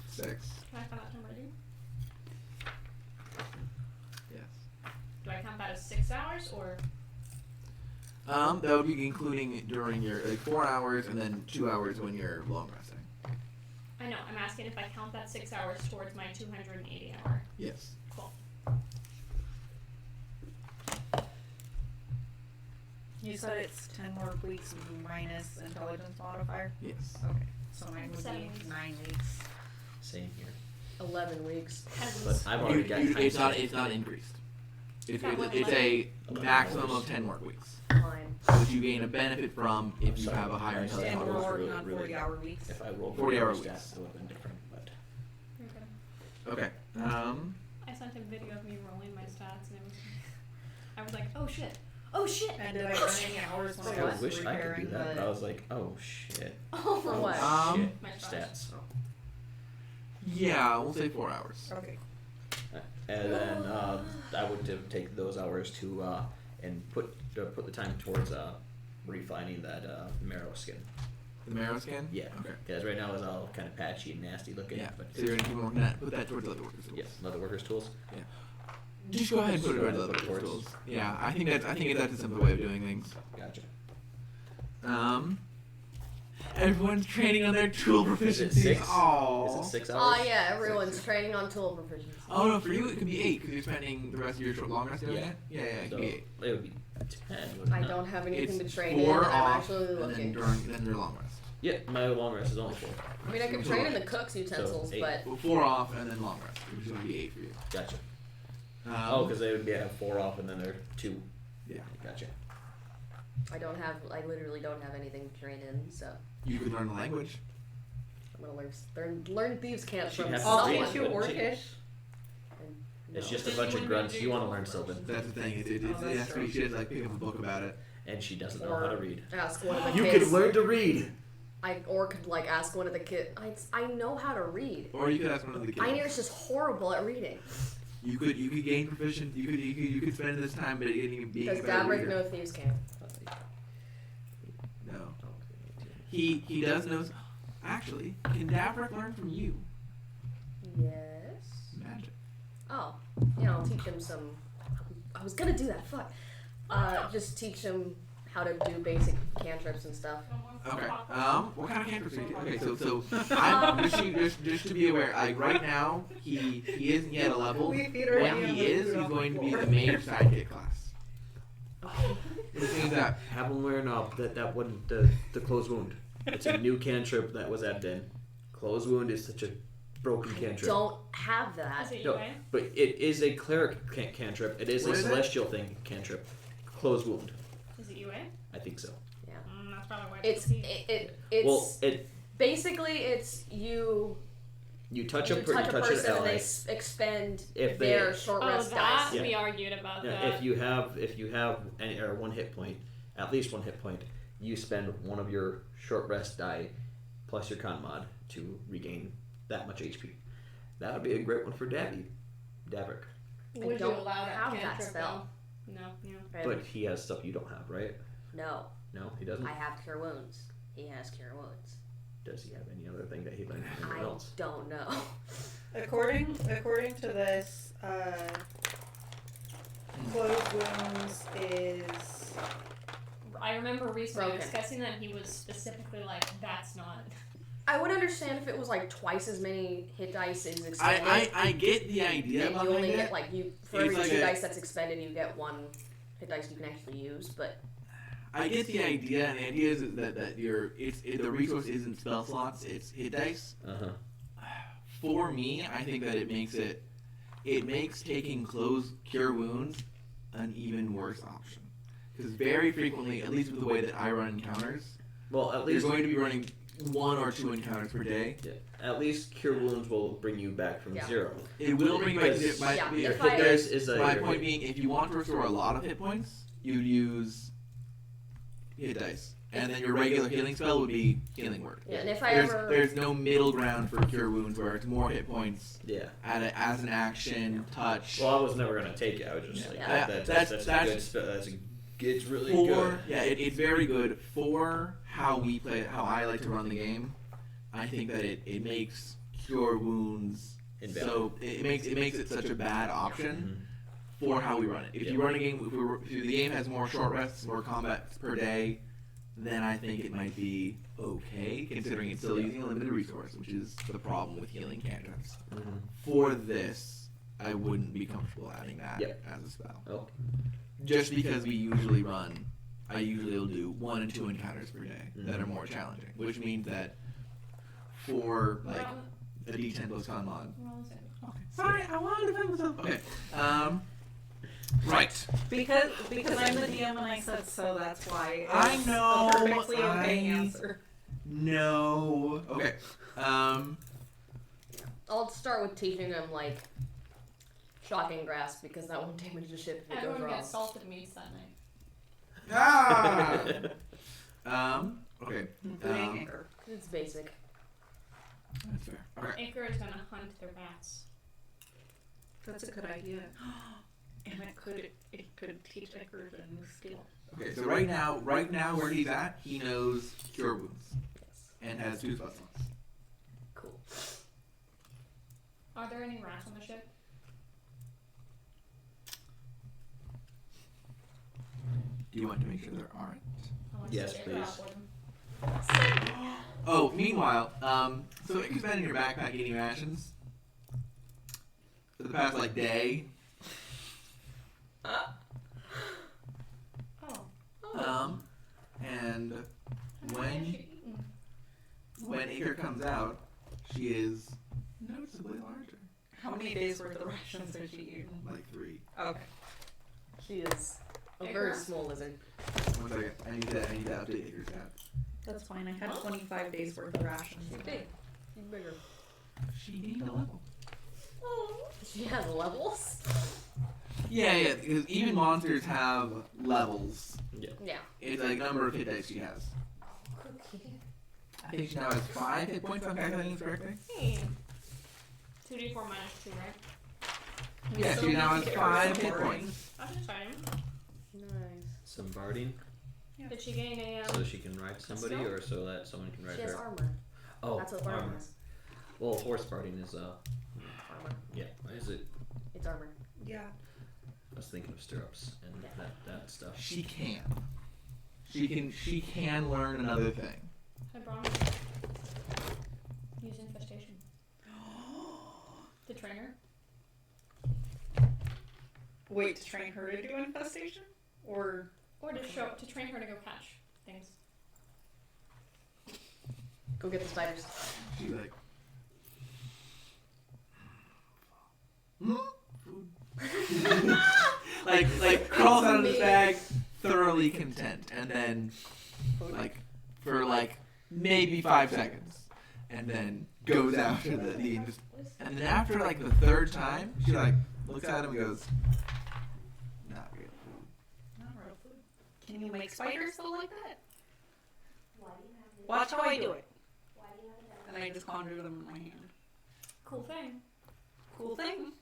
6. Can I find out how many? Yes. Do I count that as 6 hours or? That would be including during your, like, 4 hours and then 2 hours when you're long resting. I know. I'm asking if I count that 6 hours towards my 280 hour. Yes. Cool. You said it's 10 work weeks minus intelligence modifier? Yes. Okay. So mine would 7 be weeks. 9 weeks. Same here. 11 weeks. But I've already got. It's not increased. It's a maximum of 10 work weeks, Fine. which you gain a benefit from if you have a higher I'm sorry. And intelligence we're level. working on really 40-hour weeks. If I rolled 40 hour stats, weeks. it would have been different. But Okay. I sent a video of me rolling my stats and it was. I was like, oh shit. Oh shit. And did I earn any hours when For I I what? was wish I could repairing do that. the... But I was like, oh shit. Oh, For for what? Shit. My Stats. Yeah, we'll say 4 hours. Okay. And then I would take those hours to and put the time towards refining that marrow skin. The marrow skin? Yeah. Okay. Because right now it's all kind of patchy and nasty looking. Yeah. But So you're gonna keep working that. Put that towards leather workers tools. yes, leather workers tools. Just go ahead and put it towards Just leather put it workers towards- tools. Yeah, I think that's a simple way of doing things. Gotcha. Everyone's training on their tool proficiency. Is it 6? Aww. Is it 6 Oh hours? yeah, everyone's training on tool proficiency. Oh no, for you it could be 8 because you're spending the rest of your long rest doing Yeah. it. Yeah, it So could be 8. it would be 10. Wouldn't I it? don't have anything It's to train in, 4 and I'm off, actually and looking. then your long rest. Yeah, my long rest is only 4. I mean, I can train in the cook's utensils, eight. but Well, 4 off and then long rest, which is going to be 8 for you. Gotcha. Oh, because they would have 4 off and then they're 2. Yeah. Gotcha. I literally don't have anything to train in, so You could learn a language. I'm gonna learn thieves' camp She'd from have to I'll read, someone. teach you wouldn't she? Orcish. It's No. just a Then bunch you of wouldn't grunts. do You want to your learn first. Sylvan. That's the thing. It Oh, has to be. She has to like pick up a book about it. And she doesn't know how to read. Ask one of the You kids. can learn to read. or could like ask one of the kids. I know how to read. Or you could ask one of the kids. Einir's just horrible at reading. You could gain proficient. You could spend this time being Does a better Davrick reader. know thieves' camp? No. He does know. Actually, can Davrick learn from you? Yes. Magic. Oh, I'll teach him some. I was gonna do that. Fuck. Just teach him how to do basic cantrips and stuff. Okay. What kind of cantrips are you? Okay, so I'm just to be aware. Like right now, he isn't yet a level. We feed her When he is, he's going to be the mage sidekick class. Which means that Have him learn that one the closed wound. It's a new cantrip that was added in. Closed wound is such a broken cantrip. Don't have that. Is it No, UA? but it is a cleric cantrip. It is What a is it? celestial thing cantrip. Closed wound. Is it UA? I think so. That's probably why It's it's Well, it basically it's you. you touch You a touch a touch person an and they ally. expend If they- their short Oh, rest that dice. Yeah. we argued about Yeah, that. if you have any or one hit point, at least one hit point, you spend one of your short rest die plus your con mod to regain that much HP. That would be a great one for Davrick. I Would don't you allow that have that cantrip spell. though? No, yeah. But he has stuff you don't have, right? No, No, he doesn't. I have cure wounds. He has cure wounds. Does he have any other thing that he learned from I anyone else? don't know. According to this, closed wounds is I remember recently Broken. discussing that he was specifically like, that's not. I would understand if it was like twice as many hit dice is expended. I get the idea and you behind only it. get like for It's every like 2 a- dice that's expended, you get 1 hit dice you can actually use. But I get the idea, and the idea is that the resource isn't spell slots; it's hit dice. Uh-huh. For me, I think that it makes taking cure wounds an even worse option. Because very frequently, at least with the way that I run encounters, Well, at you're least going to be running 1 or 2 encounters per day. yeah, at least cure wounds will bring you back from Yeah. 0. It will bring you back to Because- my, Yeah, your if hit I- dice. is a My point being, if you want to restore a lot of hit points, you'd use hit dice. And then your regular healing spell would be healing word. yeah, and if I ever There's no middle ground for cure wounds where it's more hit points Yeah. as an action, touch. Well, I was never gonna take it. I was just Yeah. like, Yeah. that's a good spell. It's really good. Yeah, it's very good for how we play, how I like to run the game. I think that it makes cure wounds so it makes it such a bad option for how we run it. If you run a game, if the game has more short rests, more combat per day, then I think it might be okay, considering it's still using a limited resource, which is the problem with healing cantrips. Mhm. For this, I wouldn't be comfortable adding that Yep. as a spell. Oh. Just because I usually will do 1 and 2 encounters per day that are more challenging, which means that for like a D10 plus con mod. Okay. Sorry, I wanted to defend myself. Okay. Right. because I'm the DM and I said so. That's why. I It's know, a perfectly okay I- answer. No. Okay. I'll start with teaching them like shocking grasp because that won't damage the ship if it goes Everyone wrong. gets salted meats that night. Okay. Including Anchor. It's basic. That's fair. Okay. Anchor is gonna hunt the rats. That's a good idea. And it could teach Anchor a new skill. Okay. So right now where he's at, he knows cure wounds Yes. and has 2 spell slots. Cool. Are there any rats on the ship? Do you want to make sure there aren't? I want Yes, to please. Oh, meanwhile, so Ika's been in your backpack eating rations for the past like day. Oh. And How many has when she eaten? Iker comes out, she is noticeably larger, How many days worth of rations has she eaten? like 3. Okay. She is a Bigger? very small lizard. 1 second, I need to update Iker's stats. That's fine. I had 25 days worth of rations. She's big. She's bigger. She gained a level. She has levels. Yeah, because even monsters have levels. Yeah. It's like number of hit dice she has. Cookie. I think she now has 5 hit points, if I'm calculating this correctly. Hey. 2d4 minus 2, right? Yeah, So she now has get 5 hit restoring. points. That's exciting. Nice. Some barding, Did she gain a so she can ride somebody, skill? or so that someone can ride She has her. armor. Oh, That's what armor armor. is. Well, horse barding is Armor. yeah. What is it? It's armor. Yeah. I was thinking of stirrups and that stuff. She can. She can learn another thing. I brought use infestation. To train her? Wait, to train her to do infestation? Or Or to train her to go catch things. Go get the spiders. She's like, food. like crawls out of his bag, thoroughly content, and then like for like maybe 5 seconds, and then goes after the and then after like the 3rd time, she like looks at him and goes, "Not real food." not real food. Can you make spiders though like that? Watch how I do it. And I just conjure them in my hand. Cool thing. Cool thing.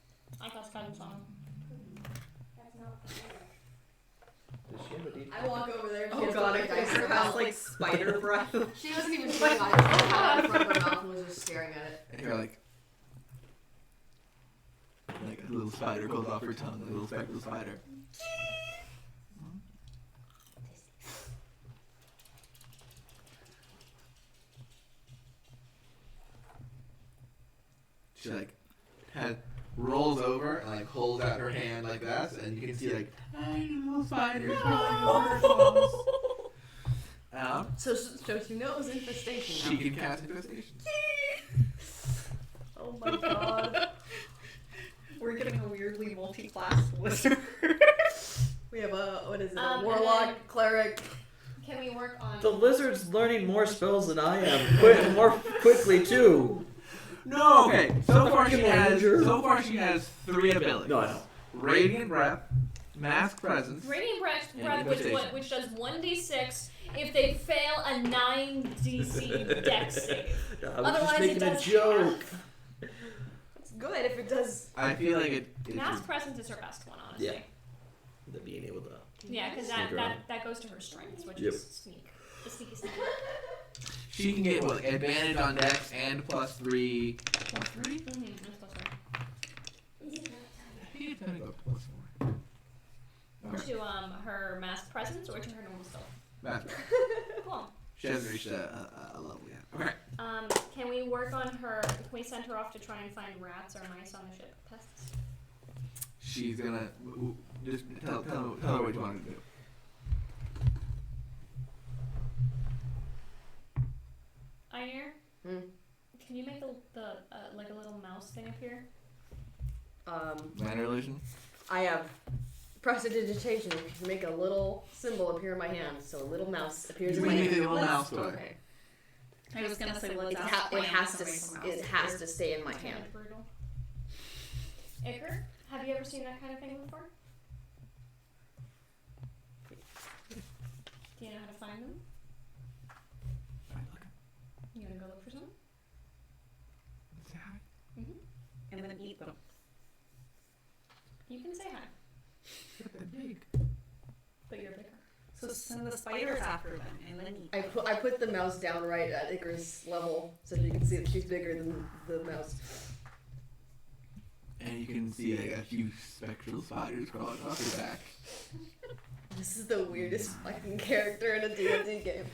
I cast guidance on him. Does she have a D? I walk over there. Oh god, I picture has like spider breath. She wasn't even sitting on it. She just had it in front of her mouth and was just staring at it. And you're like a little spider goes off her tongue, a little speckled spider. She like rolls over and like holds out her hand like that, and you can see like tiny little spiders crawling over her claws. So she knows infestation. She can cast infestation. Oh my god. We're getting a weirdly multi-class wizard. We have a, what is it, a And warlock, then- cleric. Can we work on The lizard's learning more spells than I am, more quickly too. No, okay. So far Fucking ranger. she has 3 abilities. No, I know. Radiant breath, mask presence. Radiant breath, And which infestation. which does 1d6 if they fail a 9 DC Dex save. I was Otherwise, just it making a does joke. It's good if it does. I feel like it Mass presence is her best one, honestly. Yeah. The being able to. Yeah, because Sneak around. that goes to her strengths, which Yep. is sneak. The sneaky sneak. she can get what, advantage on dex and +3. +3? Mm-hmm. That's plus one. I think it's gonna go +4. Okay. To her mask presence or to her normal stealth. Mask. Cool. She hasn't reached a level yet. Okay. Can we work on her? Can we send her off to try and find rats or mice on the ship? Pests. She's gonna just tell her what you want to do. Iyer, Hmm. can you make the like a little mouse thing appear? Minor illusion. I have prestidigitation. You can make a little symbol appear in my hand, so a little mouse appears in We my need hand. a little Let's- mouse toy. Okay. I was gonna say let's It, ask it has somebody to. from It Mouse has here. to stay in my Kind hand. of brutal. Iker, have you ever seen that kind of thing before? Do you know how to find them? You wanna go look for some? And then eat them. You can say hi, but you're bigger. So send the spiders after them and then eat. I put the mouse down right at Icarus' level so you can see that she's bigger than the mouse. And you can see like a few spectral spiders crawling off her back. This is the weirdest fucking character in a D&D game.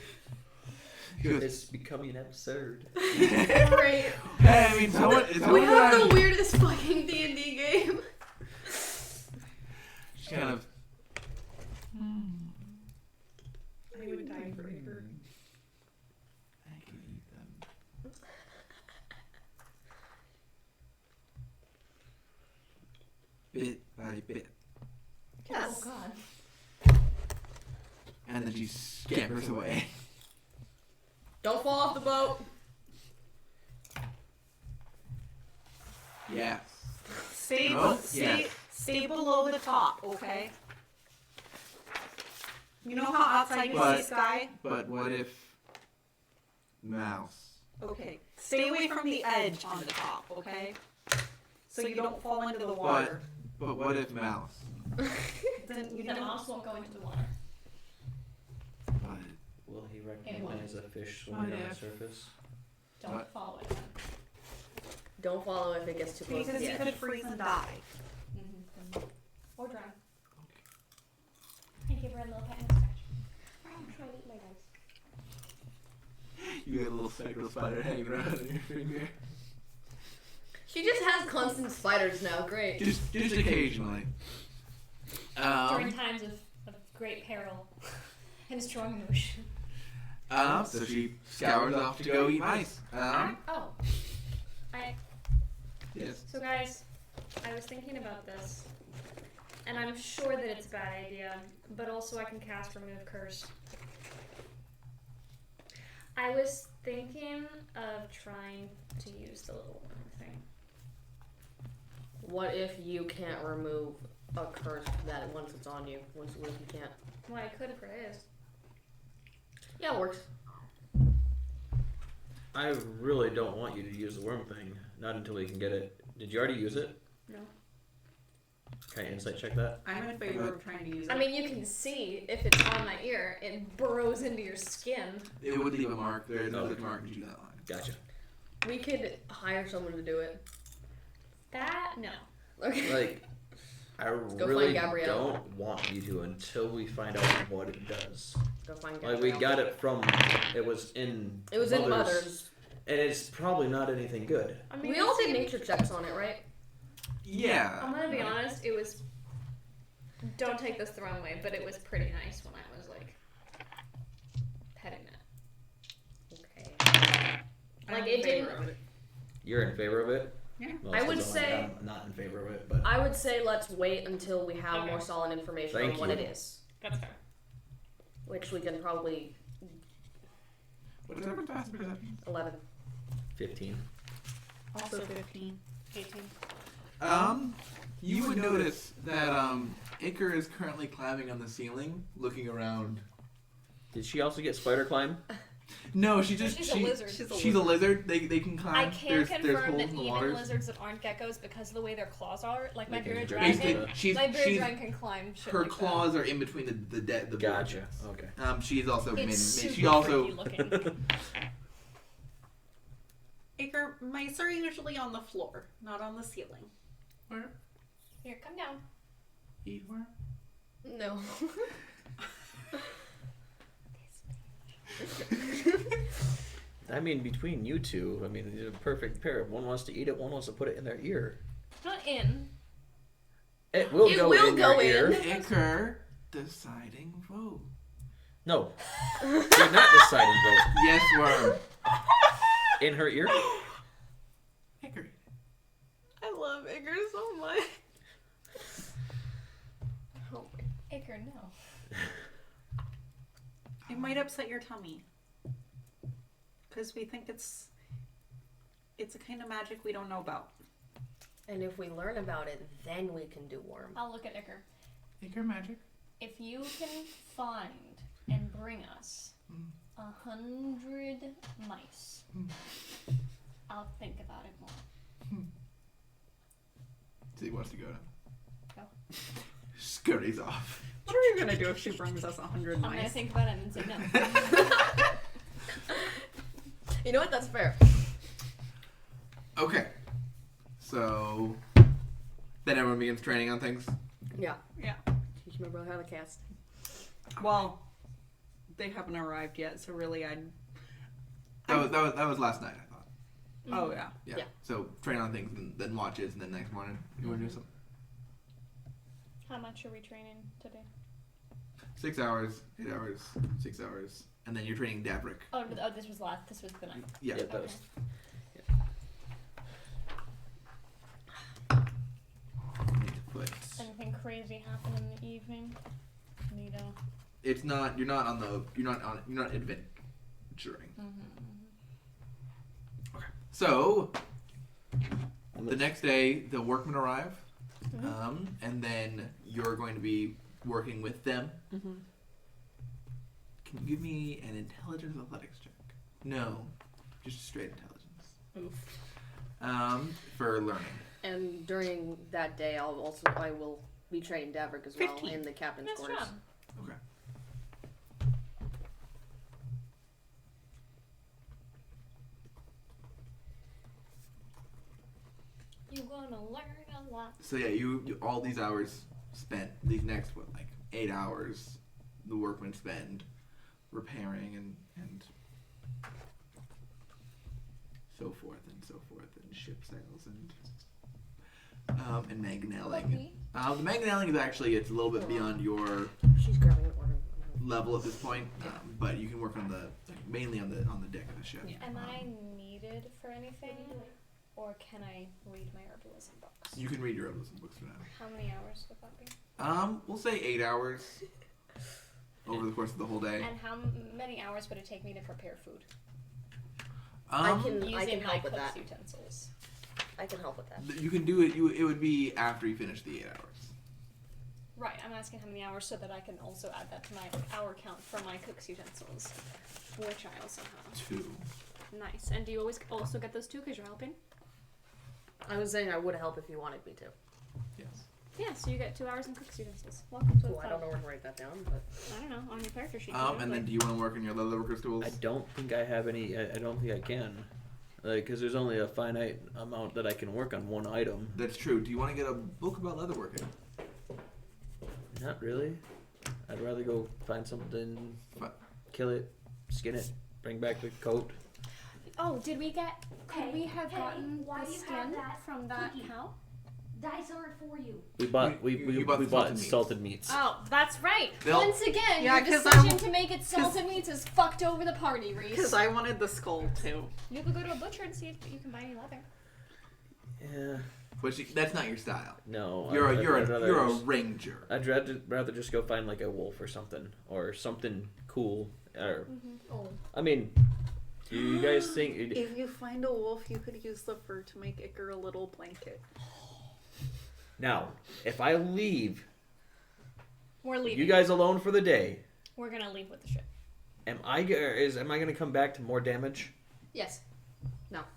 She goes, It's becoming absurd. Great. hey, I mean, someone We have the weirdest fucking D&D game. She kind of. I would die for Iker. I can eat them. Bit by bit. Yes. Oh god. And then she scampers away. Don't fall off the boat. Yes. Stay, No? stay, Yeah. stay below the top, okay? You know how outside you But- see sky? But what if Mouse. Okay. Stay away from the edge on the top, okay? So you don't fall into the water. But what if mouse? Then you The don't. mouse won't go into the water. But Will he won't. recognize a fish swimming What on the if- surface? Don't What? follow it. Don't follow if it gets too close to Because the you edge. could freeze and die. Or drown. And give her a little pet and a scratch. I'm trying to eat my dice. you got a little spectral spider hanging around on your finger. She just has constant spiders now. Great. Just occasionally. During times of great peril and strong emotion. So she scours off to go eat mice. Oh. Yes. So guys, I was thinking about this, and I'm sure that it's a bad idea, but also I can cast Remove Curse. I was thinking of trying to use the little worm thing. What if you can't remove a curse that once it's on you? What if you can't? Well, I could if it is. Yeah, it works. I really don't want you to use the worm thing. Not until we can get it. Did you already use it? No. Can I insight check that? I'm in favor of trying to use it. I mean, you can see if it's on my ear, it burrows into your skin. It would leave a mark. There's no Okay. such mark to that line. Gotcha. We could hire someone to do it. That, no. Okay. Like, I go really find Gabrielle. don't want you to until we find out what it does. Go find Like, we Gabrielle. got it from, it was in It was in Mother's. And it's probably not anything good. I mean, We all did nature checks on it, right? Yeah. I'm gonna be honest, it was. Don't take this the wrong way, but it was pretty nice when I was like petting it. Okay. I'm Like, in it favor didn't- of it. You're in favor of it? Yeah. Well, I it's would still only say- I'm not in favor of it, but I would say let's wait until we have Okay. more solid information Thank on what you. it is, That's fair. which we can probably What is everyone's passive perception? 11. 15. Also 15. 18. You would notice that Iker is currently climbing on the ceiling, looking around. Did she also get spider climb? No, she's a lizard. She's a lizard. They can climb. I can there's confirm holes that in the even waters. lizards that aren't geckos, because of the way their claws are, like my They can bearded drag Basically, dragon, she's my bearded she's dragon can climb shit her like claws are in between the Gotcha. boards. Okay. She's also that. It's super she also freaky looking. Acre, mice are usually on the floor, not on the ceiling. Here, come down. eat worm. No. I mean, between you two, I mean, they're a perfect pair. One wants to eat it, one wants to put it in their ear. Not in. It will It go will in go your in. ear. Iker deciding vote. No. You're not deciding vote. Yes, worm. In her ear? Iker. I love Iker so much. Oh, Iker, no. It might upset your tummy. Because we think it's a kind of magic we don't know about. And if we learn about it, then we can do worm. I'll look at Iker. Iker magic. If you can find and bring us 100 mice, I'll think about it more. So he wants to go now. Go. Scurries off. What are you gonna do if she brings us 100 I'm gonna mice? think about it and say no. You know what? That's fair. Okay. So then everyone begins training on things. Yeah. Yeah. Teach my brother how to cast. Well, they haven't arrived yet, so really That was last night, I thought. Oh yeah. Yeah. Yeah. So train on things and then watches and then next morning you want to do something. How much are we training today? 6 hours, 8 hours, 6 hours, and then you're training Davrik. Oh, this was the night. Yeah. Yeah, that was. Need to put. Anything crazy happen in the evening? Need a. It's not. You're not adventuring. Okay. So the next day, the workmen arrive, and then you're going to be working with them. Mm-hmm. Can you give me an intelligence athletics check? No, just straight intelligence. Oof. For learning. And during that day, I will be training Davrick as well 15. in the captain's Nice quarters. job. Okay. You're gonna learn a lot. So yeah, you all these hours spent, these next 8 hours, the workmen spend repairing and so forth and ship sails and mangonelling. The mangonelling is actually it's a little bit beyond your She's grabbing an order. level at this point, but you can work on mainly on the deck of the ship. Yeah. Am I needed for anything, or can I read my herbalism books? You can read your herbalism books for now. How many hours would that be? We'll say 8 hours over the course of the whole day. And how many hours would it take me to prepare food? I can Using my help with cook's that. utensils. I can help with that. You can do it. It would be after you finish the 8 hours. Right, I'm asking how many hours so that I can also add that to my hour count for my cook's utensils, which I also have. 2. Nice. And do you always also get those 2 because you're helping? I was saying I would help if you wanted me to. Yes. Yeah, so you get 2 hours in cook's utensils. Welcome to the Cool. I club. don't know where to write that down, but I don't know, on your character sheet. And then do you want to work on your leather crystals? I don't think I have any. I don't think I can. Because there's only a finite amount that I can work on one item. That's true. Do you want to get a book about leatherworking? Not really. I'd rather go find something, What? kill it, skin it, bring back the coat. Oh, did we get? Could Hey, we have hey, gotten why the do you have skin that from that cookie? cow? Dice aren't for you. We bought You bought we the bought salted meats. salted meats. Oh, that's right. They'll- Once again, Yeah, your 'cause decision to make it salted meats has fucked over the party, Reese. Because I wanted the skull too. You could go to a butcher and see if you can buy any leather. Yeah. But that's not your style. No. You're I'd rather a just- ranger. I'd rather just go find like a wolf or something cool. Or oh, I mean, do you guys think? If you find a wolf, you could use the fur to make Iker a little blanket. Now, if I leave We're leaving. you guys alone for the day, We're gonna leave with the ship. am I gonna come back to more damage? yes.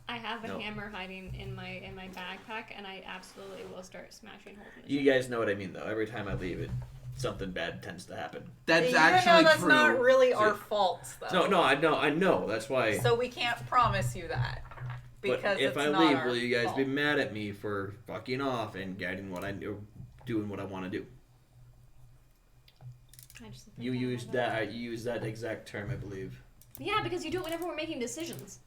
I have a No. hammer hiding in my backpack, and I absolutely will start smashing holes in the You ship. guys know what I mean, though. Every time I leave it, something bad tends to happen. That's you actually know that's true. not really So- our faults, though. No, I know. That's why. So we can't promise you that. Because But if it's I not leave, our will you guys be fault. mad at me for fucking off and guiding what I do, doing what I want to do? I just think You I used have that. You used that exact term, I believe. Yeah, because you do it whenever we're making decisions.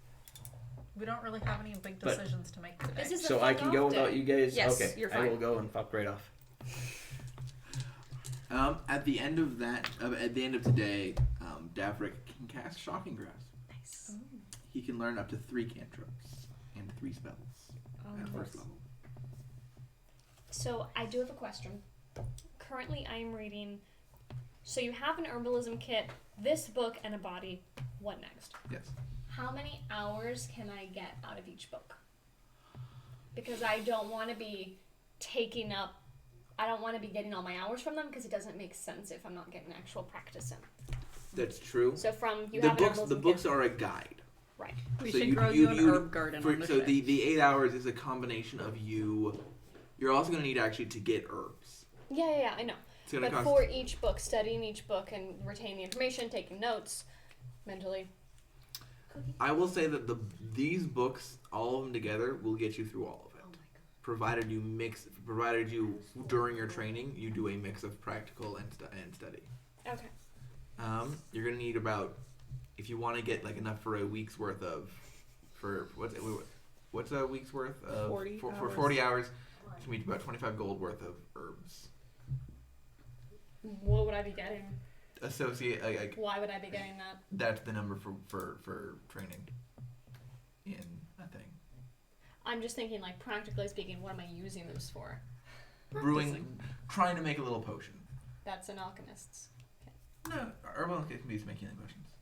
We don't really have any big But- decisions to make today. This is So the I fuck can go off without day. you guys. Yes, okay, you're I fine. will go and fuck right off. At the end of today, Davrick can cast Shocking Grasp. Nice. He can learn up to 3 cantrips and 3 spells at first level. So I do have a question. Currently, I am reading. So you have an herbalism kit, this book, and a body. What next? Yes. How many hours can I get out of each book? Because I don't want to be taking up. I don't want to be getting all my hours from them because it doesn't make sense if I'm not getting actual practice in. That's true. So from you The have books an the herbalism books kit. are a guide. Right. we so should you- grow you- you, you- an herb garden on the So ship. the 8 hours is a combination of you. You're also going to need actually to get herbs. Yeah, I know. It's going to But cost. for each book, studying each book and retaining the information, taking notes mentally. I will say that these books, all of them together, will get you through all of it. Oh my god. Provided you during your training you do a mix of practical and study. Okay. You're gonna need about, if you want to get like enough for a week's worth of, what's a week's worth of 40 for hours. 40 hours. It's gonna be about 25 gold worth of herbs. What would I be getting? Why would I be getting that? That's the number for training in a thing. I'm just thinking, like, practically speaking, what am I using those for? Brewing, trying to make a little potion. That's an alchemist's. No, herbal can be used to make healing potions.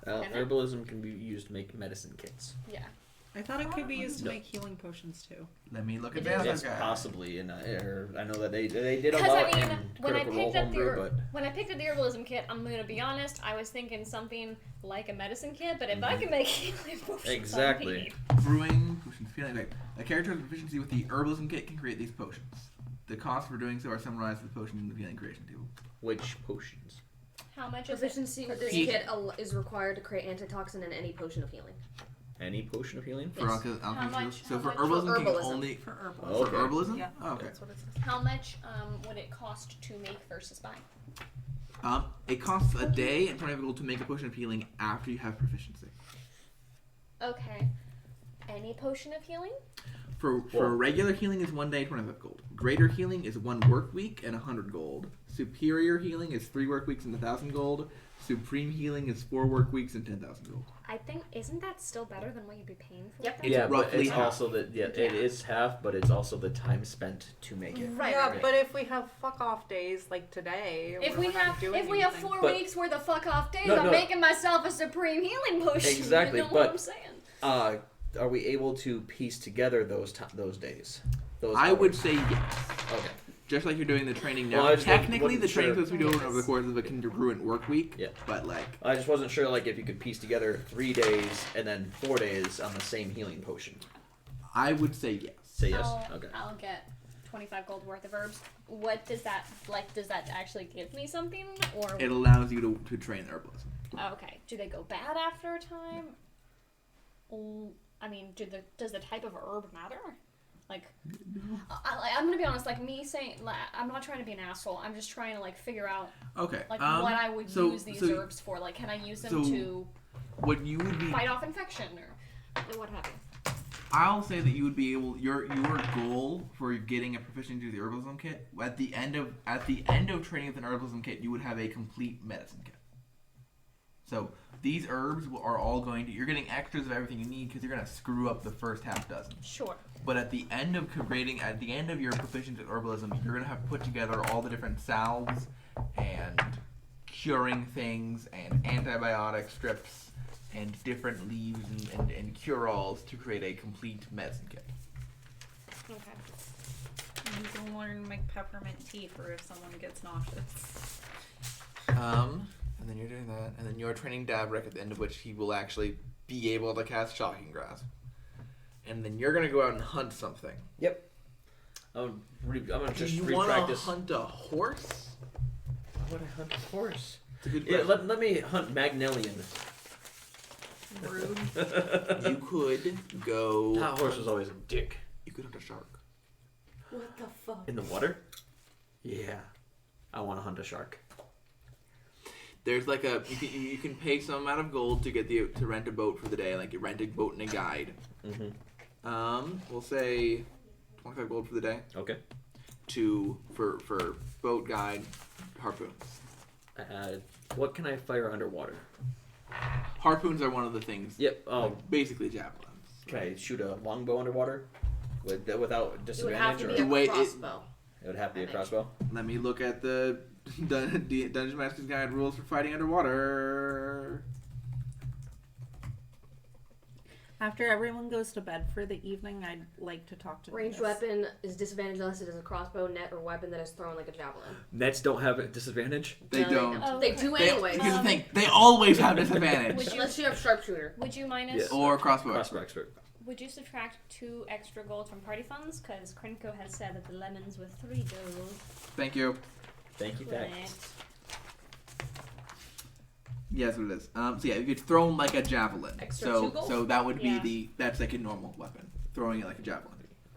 Can it? Herbalism can be used to make medicine kits. Yeah. I thought it could be used to make healing potions too. Let me look at It is. that. Yes, possibly. And I know that they did Because allow I it mean, in when I Critical Role picked up homebrew, but when I picked up the herbalism kit, I'm gonna be honest. I was thinking something like a medicine kit, but if I can make healing potions, Exactly. Brewing potions. Feeling like a character with proficiency with the herbalism kit can create these potions. The costs for doing so are summarized in the potion in the healing creation table. which potions? How much is Proficiency it? with this kit is required to create antitoxin and any potion of healing. Any potion of healing? For Yes. alchemy. So how for much- herbalism, For can you herbalism. only For herbal. Oh, for okay. herbalism? Yeah. Oh, okay. That's what it says. How much would it cost to make versus buy? It costs a day and 25 gold to make a potion of healing after you have proficiency. Okay. Any potion of healing? For regular healing is 1 day, 25 gold. Greater healing is 1 work week and 100 gold. Superior healing is 3 work weeks and 1,000 gold. Supreme healing is 4 work weeks and 10,000 gold. I think isn't that still better than what you'd be paying for? Yep. that? It's Yeah, but roughly it's half. also it is half, but it's also the time spent to make it. Right. Yeah, right. but if we have fuck off days like today, If where we we're not have doing 4 But- weeks worth of fuck off days, No, I'm no. making myself a supreme healing potion. Exactly, You know but- what I'm saying? Are we able to piece together those days? Those I would hours? say yes. Okay. Just like you're doing the training now. Well, I just Technically, wasn't the training's sure. supposed to be doing over the course of a congruent work week. Yeah. But, like, I just wasn't sure, like, if you could piece together 3 days and then 4 days on the same healing potion. I would say yes. Say yes. Okay. I'll get 25 gold worth of herbs. What does that like? Does that actually give me something, or It allows you to train herbalism. oh, okay? Do they go bad after a time? I mean, does the type of herb matter? Like, I'm gonna be honest. Like me saying, like, I'm not trying to be an asshole. I'm just trying to like figure out Okay. like what I would so- use these so herbs for. Like, can I use them so- to What you would be... fight off infection or what have you? I'll say that you would be able your goal for getting a proficiency with the herbalism kit at the end of training with an herbalism kit, you would have a complete medicine kit. So these herbs are all you're getting extras of everything you need because you're gonna screw up the first half dozen. Sure. But at the end of your proficiency with herbalism, you're gonna have put together all the different salves and curing things and antibiotic strips and different leaves and cure-alls to create a complete medicine kit. Okay. You can learn to make peppermint tea for if someone gets nauseous. And then you're doing that, and then you're training Davrik at the end of which he will actually be able to cast Shocking Grasp. And then you're gonna go out and hunt something. Yep. I'm gonna Do just you want to re-practice. hunt a horse? Why would I hunt a horse? It's a good Yeah, question. let me hunt Magnelian. Rude. You could go. That horse was always a dick. You could hunt a shark. What the fuck? In the water? Yeah. I want to hunt a shark. There's like you can pay some amount of gold to get to rent a boat for the day, like you rent a boat and a guide. Mm-hmm. We'll say 25 gold for the day. Okay. For boat guide, harpoons. What can I fire underwater? Harpoons are one of the things. Yep. Like, basically javelins. Can I shoot a longbow underwater? Without It would have disadvantage? to Or be The a way crossbow. it would have to be a crossbow? Let me look at the Dungeon Master's Guide rules for fighting underwater. After everyone goes to bed for the evening, I'd like to talk to Ranged Miss. weapon is disadvantaged unless it is a crossbow, net, or weapon that is thrown like a javelin. Nets don't have a disadvantage? They No, don't. Oh, They okay. do They, anyways. here's the thing. They always have disadvantage. Would you- Unless you have sharpshooter. Would you minus? Yes. Or crossbow. Crossbow expert. Would you subtract 2 extra gold from party funds? Because Krenko has said that the lemons were 3 gold. Thank you. Thank you, thanks. Correct. Yeah, that's what it is. So yeah, if it's thrown like a javelin. Extra so 2 gold? so that would be Yeah. that's like a normal weapon. Throwing it like a javelin.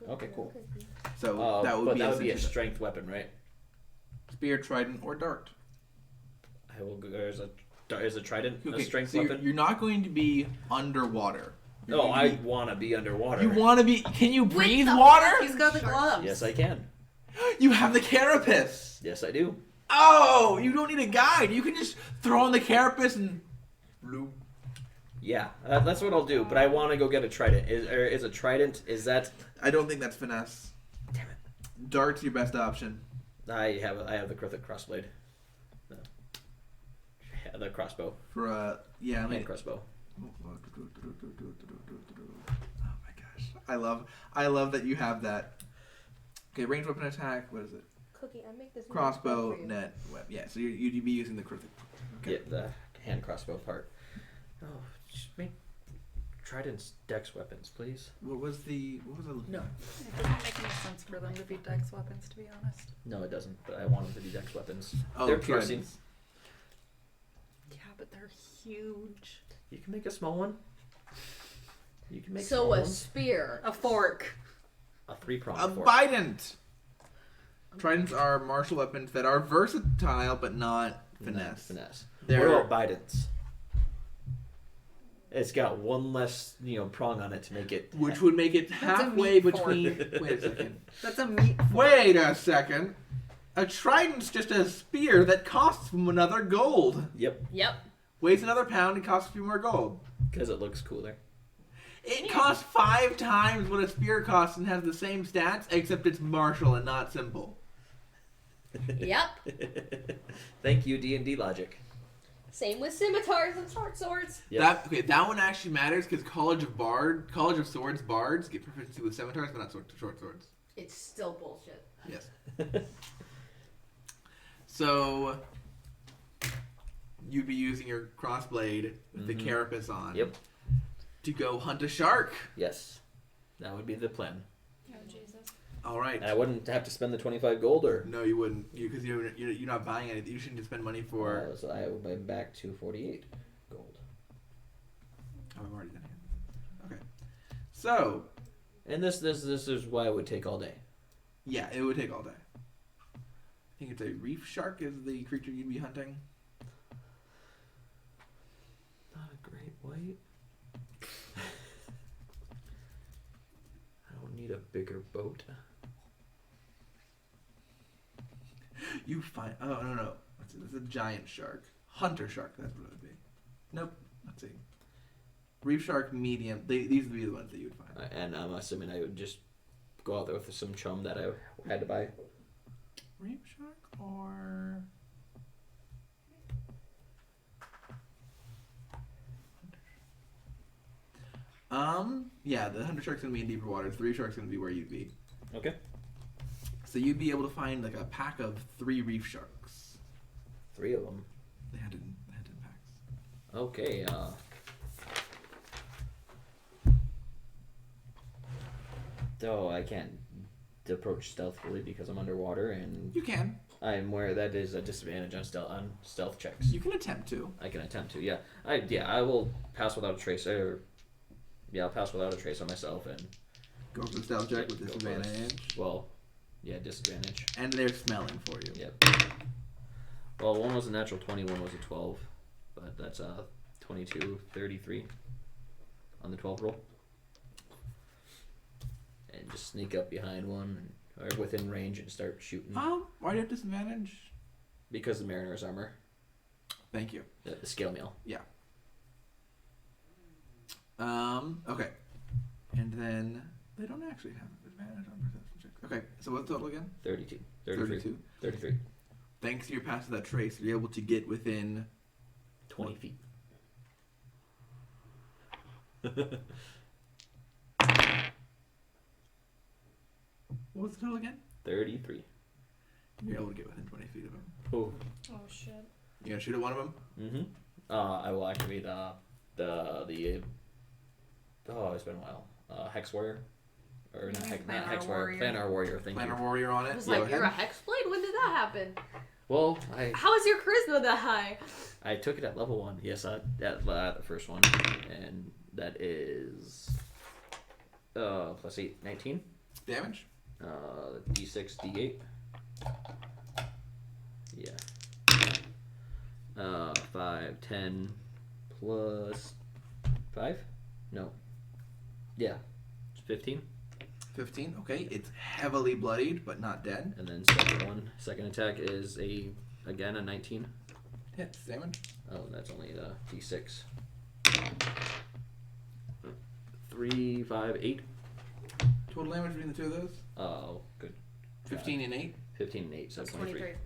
Okay, cool. So that would but be that would be a essentially strength weapon, right? spear, trident, or dart. I will go. There's a trident, a Okay, strength so weapon. you're not going to be underwater. You're No, going I to be- want to be underwater. You want to be? Can you breathe the water? He's got the gloves. Yes, I can. You have the carapace. Yes, I do. Oh, you don't need a guide. You can just throw on the carapace and. Bloop. Yeah, that's what I'll do. But I want to go get a trident. Is a trident? Is that? I don't think that's finesse. Damn it! Dart's your best option. I have the crossblade. Yeah, the crossbow. For yeah, I mean, Hand crossbow. I love that you have that. Okay, ranged weapon attack. What is it? Cookie, I make this Crossbow, for you. net, web. Yeah, so you'd be using the Yeah, the hand crossbow part. Oh, just make Trident's dex weapons, please. What was the? No. It doesn't make any sense for them to be dex weapons, to be honest. No, it doesn't. But I want them to be dex weapons. Oh, They're piercing. tridents. Yeah, but they're huge. You can make a small one. You can make So small a ones. spear. A fork. A 3-pronged A fork. bident. Tridents are martial weapons that are versatile but not finesse. Finesse. They're What about Bidens? It's got one less, prong on it to make it. which would make it a halfway meat between. Wait a second. That's a meat fork. Wait a second. A trident's just a spear that costs another gold. Yep, Yep. Weighs another pound and costs a few more gold. because it looks cooler. It costs 5 times what a spear costs and has the same stats, except it's martial and not simple. Yep. Thank you, D&D logic. Same with scimitars and short swords. Yep. That one actually matters because College of Swords bards get proficiency with scimitars, but not short swords. It's still bullshit. Yes. So you'd be using your crossblade with the carapace on. Yep. To go hunt a shark. Yes, that would be the plan. Oh Jesus. All right. And I wouldn't have to spend the 25 gold, or No, you wouldn't. Because you're not buying anything. You shouldn't just spend money for. so I would buy back to 48 gold. Oh, I've already done it. Okay. So And this is why it would take all day. yeah, it would take all day. I think it's a reef shark is the creature you'd be hunting. Not a great white. I don't need a bigger boat. You find no. It's a giant shark. Hunter shark, that's what it would be. Nope. Let's see. Reef shark, medium. These would be the ones that you would find. And I'm assuming I would just go out there with some chum that I had to buy. Reef shark or yeah, the hunter shark's gonna be in deeper waters. The reef shark's gonna be where you'd be. Okay. So you'd be able to find like a pack of 3 reef sharks. 3 of them. They had in packs. Okay. So I can't approach stealthily because I'm underwater, and You can. I'm where that is a disadvantage on stealth checks. You can attempt to. I can attempt to. Yeah. I will pass without a trace. I'll pass without a trace on myself and Go for the stealth check with go for disadvantage. Well, yeah, disadvantage. And they're smelling for you. Yep. Well, one was a natural 20, one was a 12, but that's 22, 33 on the 12 roll. And just sneak up behind one or within range and start shooting Why do you have disadvantage? because the mariner's armor, Thank you. the scale mail. Okay. And then they don't actually have advantage on perception checks. Okay, so what's the total again? 32, 33, 32. 33, Thanks to your pass of that trace, you're able to get within 20 feet. what was the total again? 33. You're able to get within 20 feet of him. Oh. Oh shit. You gonna shoot at one of them? Mm-hmm. I will activate it's been a while. Hex Warrior. Or not, Planar Hex Warrior. Warrior. Planar Warrior, thank Planar you. warrior on it. I was Go like, ahead. you're a hexblade? When did that happen? Well, How is your charisma that high? I took it at level 1. Yes, at the first one. And that is plus 8, 19. Damage? D6, D8. Yeah. 5, 10 plus 5? No. Yeah. 15. 15. Okay, it's heavily bloodied, but not dead. And then second attack is again a 19. Hits. Damage? Oh, that's only the D6. 3, 5, 8. Total damage between the two of those? Oh, good. 15 and 8. 15 and 8, so That's 23. 23.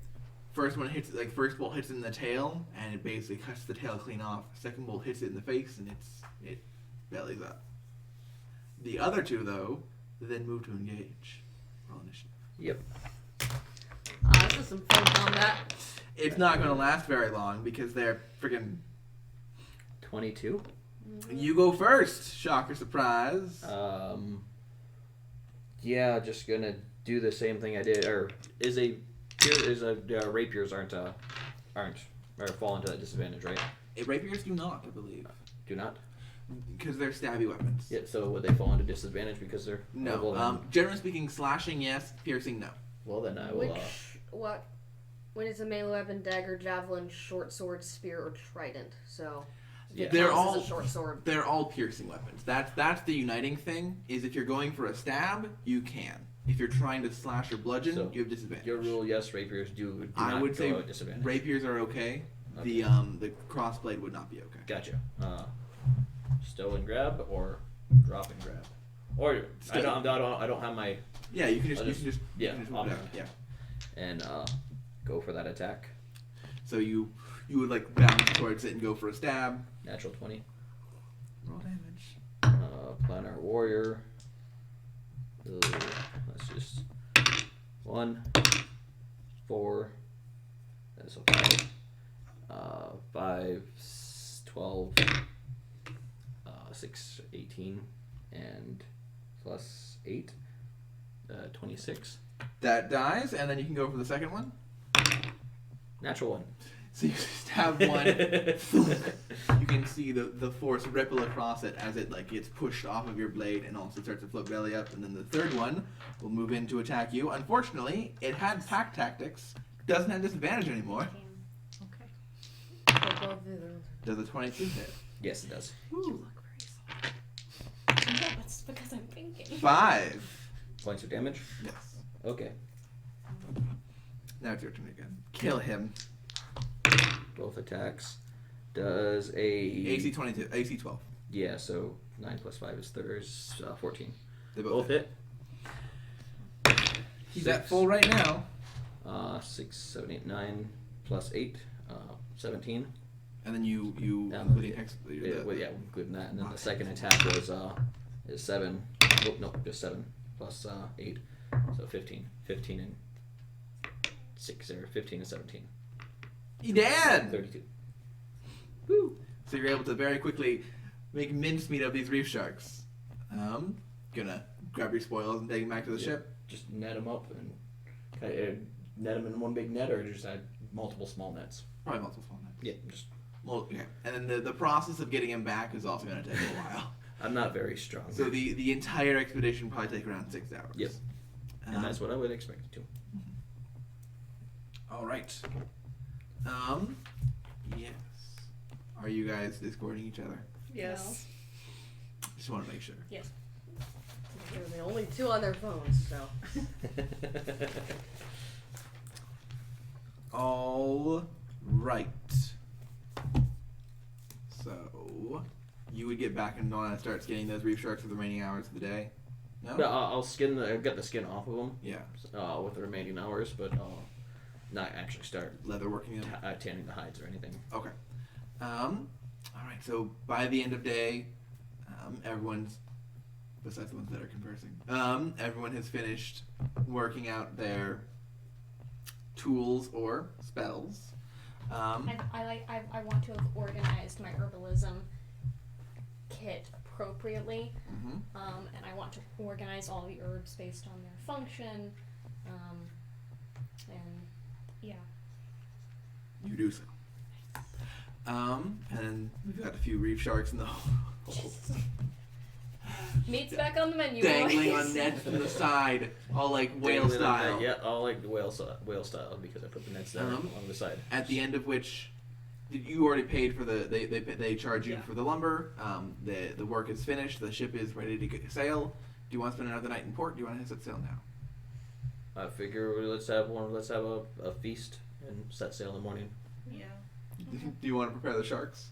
First one hits, first bolt hits it in the tail, and it basically cuts the tail clean off. Second bolt hits it in the face, and it bellies up. The other two, though, then move to engage. Roll initiative. Yep. This is some fun combat. It's not going to last very long because they're freaking. 22. You go first. Shocker, surprise. Yeah, just gonna do the same thing I did. Or rapiers aren't or fall into that disadvantage, right? Rapiers do not, I believe, Do not. because they're stabby weapons. Yeah. So would they fall into disadvantage because they're No. well, then, Generally speaking, slashing yes, piercing no. well then I will. When it's a melee weapon, dagger, javelin, short sword, spear, or trident. So Yeah. They're counts as all a short sword. They're all piercing weapons. That's the uniting thing. Is if you're going for a stab, you can. If you're trying to slash or bludgeon, So, you have disadvantage. Your rule, yes, rapiers do I not would go say at disadvantage. rapiers are okay. Okay. The crossblade would not be okay. Gotcha. Stow and grab or drop and grab, or I don't have my Yeah, you can just I'll you just- can just yeah, you can just whip it out. option. Yeah. and go for that attack. So you would like bounce towards it and go for a stab. Natural 20. Roll damage. Planar warrior. Let's just 1, 4. That's a 5. 5, 12, 6, 18, and plus 8, 26. That dies, and then you can go for the second one. Natural 1. So you stab one. You can see the force ripple across it as it like gets pushed off of your blade and also starts to float belly up. And then the third one will move in to attack you. Unfortunately, it had pack tactics. Doesn't have disadvantage anymore. Okay. Does the 22 hit? Yes, it does. You look very sorry. No, it's because I'm thinking. 5. Points of damage? Yes. Okay. Now it's your turn again. Kill him. Both attacks. Does a... AC 22. AC 12. Yeah, so 9 plus 5 is 14. They Both hit. He's at full right now. 6, 7, 8, 9 plus 8, 17. And then you Including the- including that. And then the second attack was is 7. Oh, no, just 7 plus 8, so 15. 15 and 6 or 15 and 17. He dead. 32. Woo. So you're able to very quickly make mincemeat of these reef sharks. Gonna grab your spoils and take them back to the Yeah. ship. Just net them up and net them in one big net, or just add multiple small nets. Probably multiple small nets. Yeah, just. Well, yeah. And then the process of getting him back is also gonna take a while. I'm not very strong. So the entire expedition will probably take around 6 hours. Yep. And that's what I would expect it to. All right. Yes. Are you guys discording each other? Yes. Just want to make sure. Yes. They're the only two on their phones, so. All right. So you would get back in dawn and start skinning those reef sharks for the remaining hours of the day. No. No, I'll skin. I'll get the skin off of them. Yeah. With the remaining hours, but I'll not actually start Leather working them. tanning the hides or anything. Okay. All right. So by the end of day, everyone's, besides the ones that are conversing, everyone has finished working out their tools or spells. I want to have organized my herbalism kit appropriately, Mhm. and I want to organize all the herbs based on their function, and yeah. You do so. And we've got a few reef sharks in the hole. Meat's back on the menu. Dangling boys. on nets from the side, all like whale Dangling on style. that, yeah, all like the whale style because I put the nets there on the side. At the end of which, you already paid for they charge you Yeah. for the lumber. The work is finished. The ship is ready to sail. Do you want to spend another night in port? Do you want to set sail now? I figure let's have a feast and set sail in the morning. Yeah. Do you want to prepare the sharks?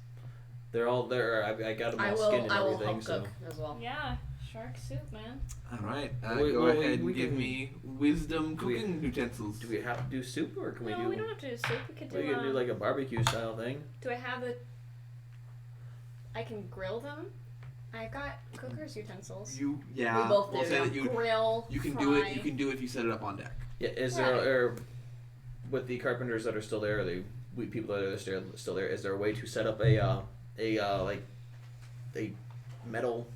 They're all there. I got them all skinned and I will everything. help So cook as well. Yeah, shark soup, man. All right. We- Go we- ahead we and give can- me wisdom do we- cooking utensils. do we have to do soup or can No, we we do? don't have to do soup. We could do. We can do like a barbecue style thing. Do I have the? I can grill them. I've got cooker's utensils. We We both both we'll do. say that Grill. you can fry. do it. You can do it if you set it up on deck. Yeah, is Right. there with the carpenters that are still there, people that are still there? Is there a way to set up a metal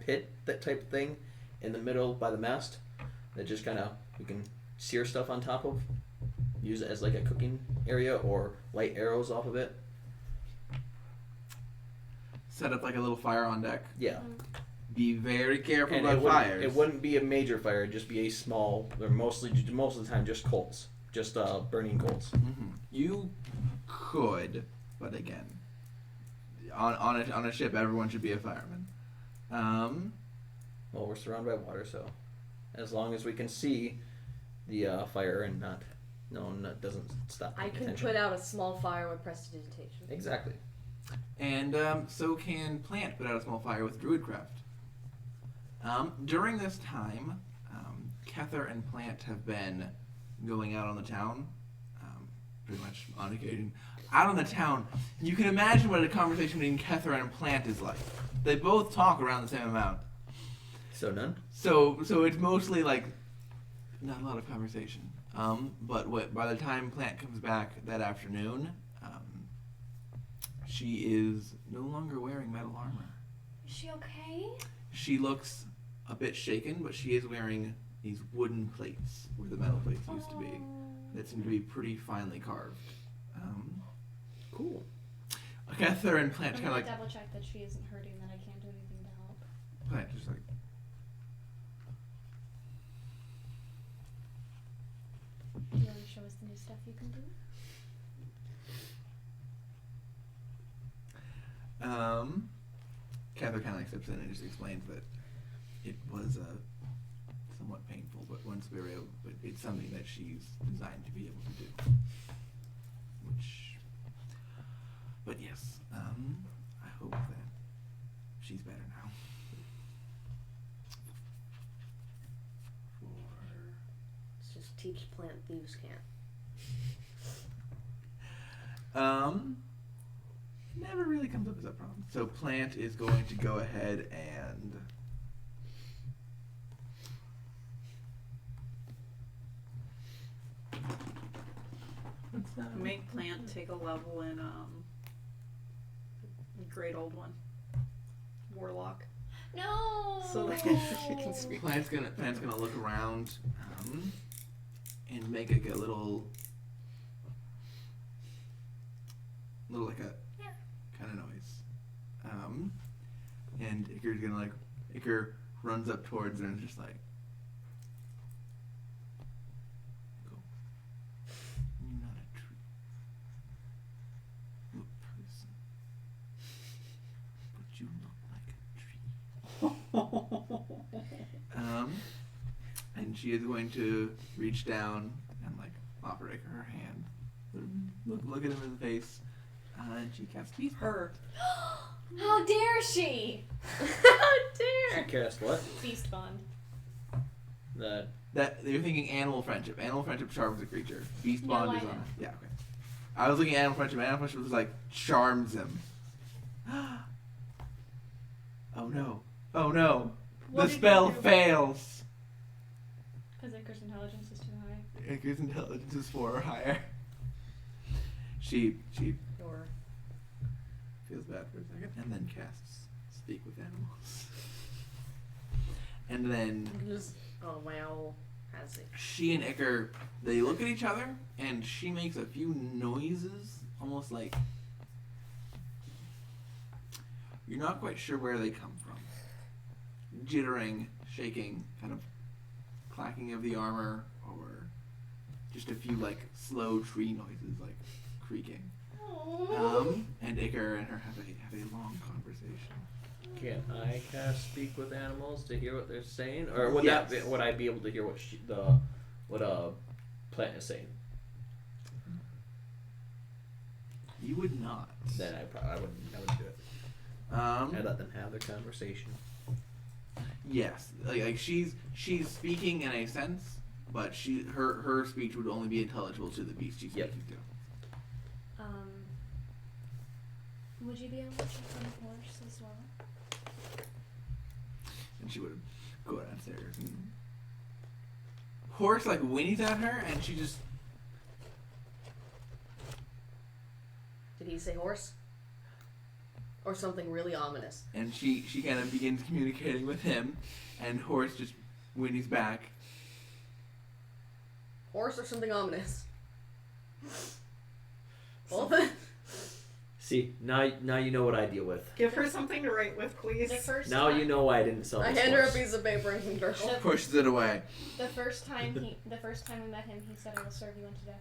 pit, that type of thing, in the middle by the mast that just kind of we can sear stuff on top of, use it as like a cooking area, or light arrows off of it? Set up like a little fire on deck. Yeah. Be very careful And about fires. it wouldn't be a major fire; it'd just be a small. They're most of the time just coals, just burning coals. You could, but again, on a ship, everyone should be a fireman. Well, we're surrounded by water, so as long as we can see the fire and doesn't stop. I paying can attention. put out a small fire with prestidigitation. Exactly. And so can Plant put out a small fire with Druidcraft. During this time, Kether and Plant have been going out on the town, pretty much on occasion. Out on the town, you can imagine what a conversation between Kether and Plant is like. They both talk around the same amount. So none. So it's mostly like not a lot of conversation. But by the time Plant comes back that afternoon, she is no longer wearing metal armor. Is she okay? She looks a bit shaken, but she is wearing these wooden plates where the metal plates used to be. That seem to be pretty finely carved. Cool. Kether and Plant I'm kind of gonna like double check that she isn't hurting, that I can't do anything to help. Plant just like. Do you want to show us the new stuff you can do? Cather kind of steps in and just explains that it was somewhat painful, but but it's something that she's designed to be able to do. But yes, I hope that she's better now. Let's just teach Plant thieves can't. Never really comes up as a problem. So Plant is going to go ahead and what's that? Make Plant take a level in Great Old One. Warlock. No! So that she can speak. Plant's gonna look around and make like a little like a kind of noise. And Icar's gonna Icar runs up towards her and is just like, go. You're not a tree. You're a person. But you look like a tree. And she is going to reach down and offer Icar her hand. Look at him in the face. And she casts Beast. Her. How dare she? How She dare! cast what? Beast bond. That. That you're thinking animal friendship. Animal friendship charms a creature. Beast No, bond I is know. on. Yeah, okay. I was looking at animal friendship. Animal friendship was charms him. Oh no! Oh no! What The did you spell do? fails. Because Icar's intelligence is too high. Icar's intelligence is 4 or higher. She Or feels bad for a second, and then casts Speak with Animals. And then just wow, has it? she and Icar, they look at each other, and she makes a few noises, almost like you're not quite sure where they come from. Jittering, shaking, kind of clacking of the armor, or just a few slow tree noises, creaking. And Icar and her have a long conversation. Can I cast Speak with Animals to hear what they're saying, or would Yes. would I be able to hear what Plant is saying? You would not. Then I wouldn't do it. I let them have their conversation. Yes, she's speaking in a sense, but her speech would only be intelligible to the beast she's Yep. speaking to. Would you be able to check on the horse as well? And she would go downstairs and horse like whinnies at her, and she just Did he say horse? Or something really ominous? and she kind of begins communicating with him, and horse just whinnies back. Horse or something ominous? Both? See, now you know what I deal with. Give her something to write with, please. The first Now time, you know why I didn't sell I this hand her a horse. piece of paper and circle. Pushes it away. the first time we met him, he said, "I will serve you unto death."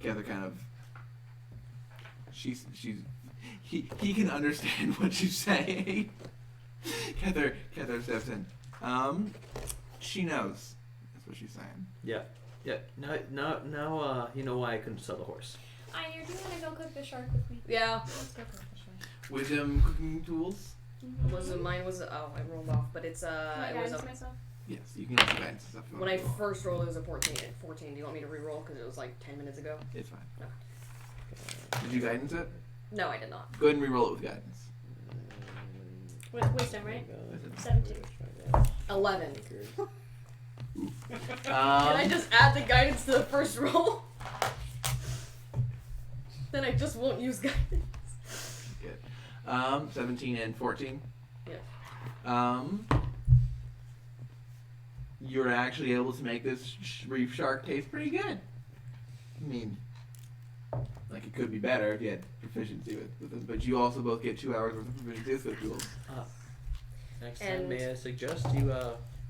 Gather kind of. He can understand what she's saying. Gather steps in. She knows. That's what she's saying. Yeah. Now you know why I couldn't sell the horse. Anya, do you want to go cook the shark with me? Yeah. Let's go cook the shark. Wisdom cooking tools. Mine was I rolled off, but it's Can I it was guidance a, myself? Yes, you can also guidance and stuff. if you when want I to roll. first rolled it was a 14. Do you want me to re-roll because it was like 10 minutes ago? It's fine. No. Did you guidance it? No, I did not. Go ahead and re-roll it with guidance. With wisdom, right? Wisdom. 17. 11. Can I Um, just add the guidance to the first roll? Then I just won't use guidance. good. 17 and 14. Yeah. You're actually able to make this reef shark taste pretty good. I mean, like it could be better if you had proficiency with it, but you also both get 2 hours worth of proficiency with food tools. Next And- time, may I suggest you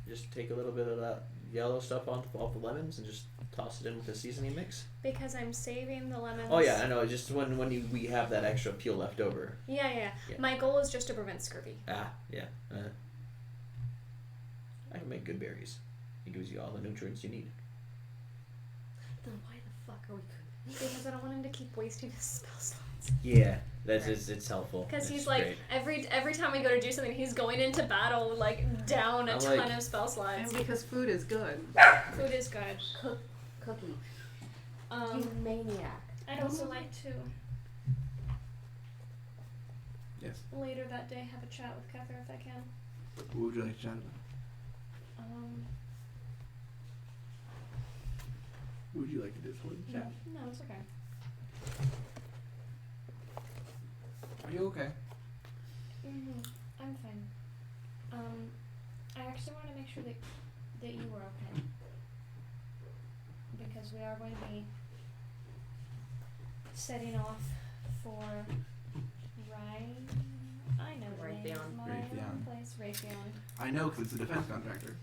just take a little bit of that yellow stuff off the lemons and just toss it in with the seasoning mix? Because I'm saving the lemons. Oh yeah, I know. Just when we have that extra peel left over. Yeah. Yeah. My goal is just to prevent scurvy. Yeah. I can make good berries. It gives you all the nutrients you need. Then why the fuck are we cooking? Because I don't want him to keep wasting his spell slots. Yeah, it's helpful. Because It's he's like great. every time we go to do something, he's going into battle like down a I'm ton like- of spell And slots. because food is good. Food is good. Cookie. Um, You maniac. I'd also like to Yes. later that day have a chat with Cather if I can. What would you like to chat about? What would you like to do? Chat. No, it's okay. Are you okay? I'm fine. I actually want to make sure that you were okay. Because we are going to be setting off for I know the name of Raytheon. my Raytheon. place. Raytheon. I know, because it's a defense contractor.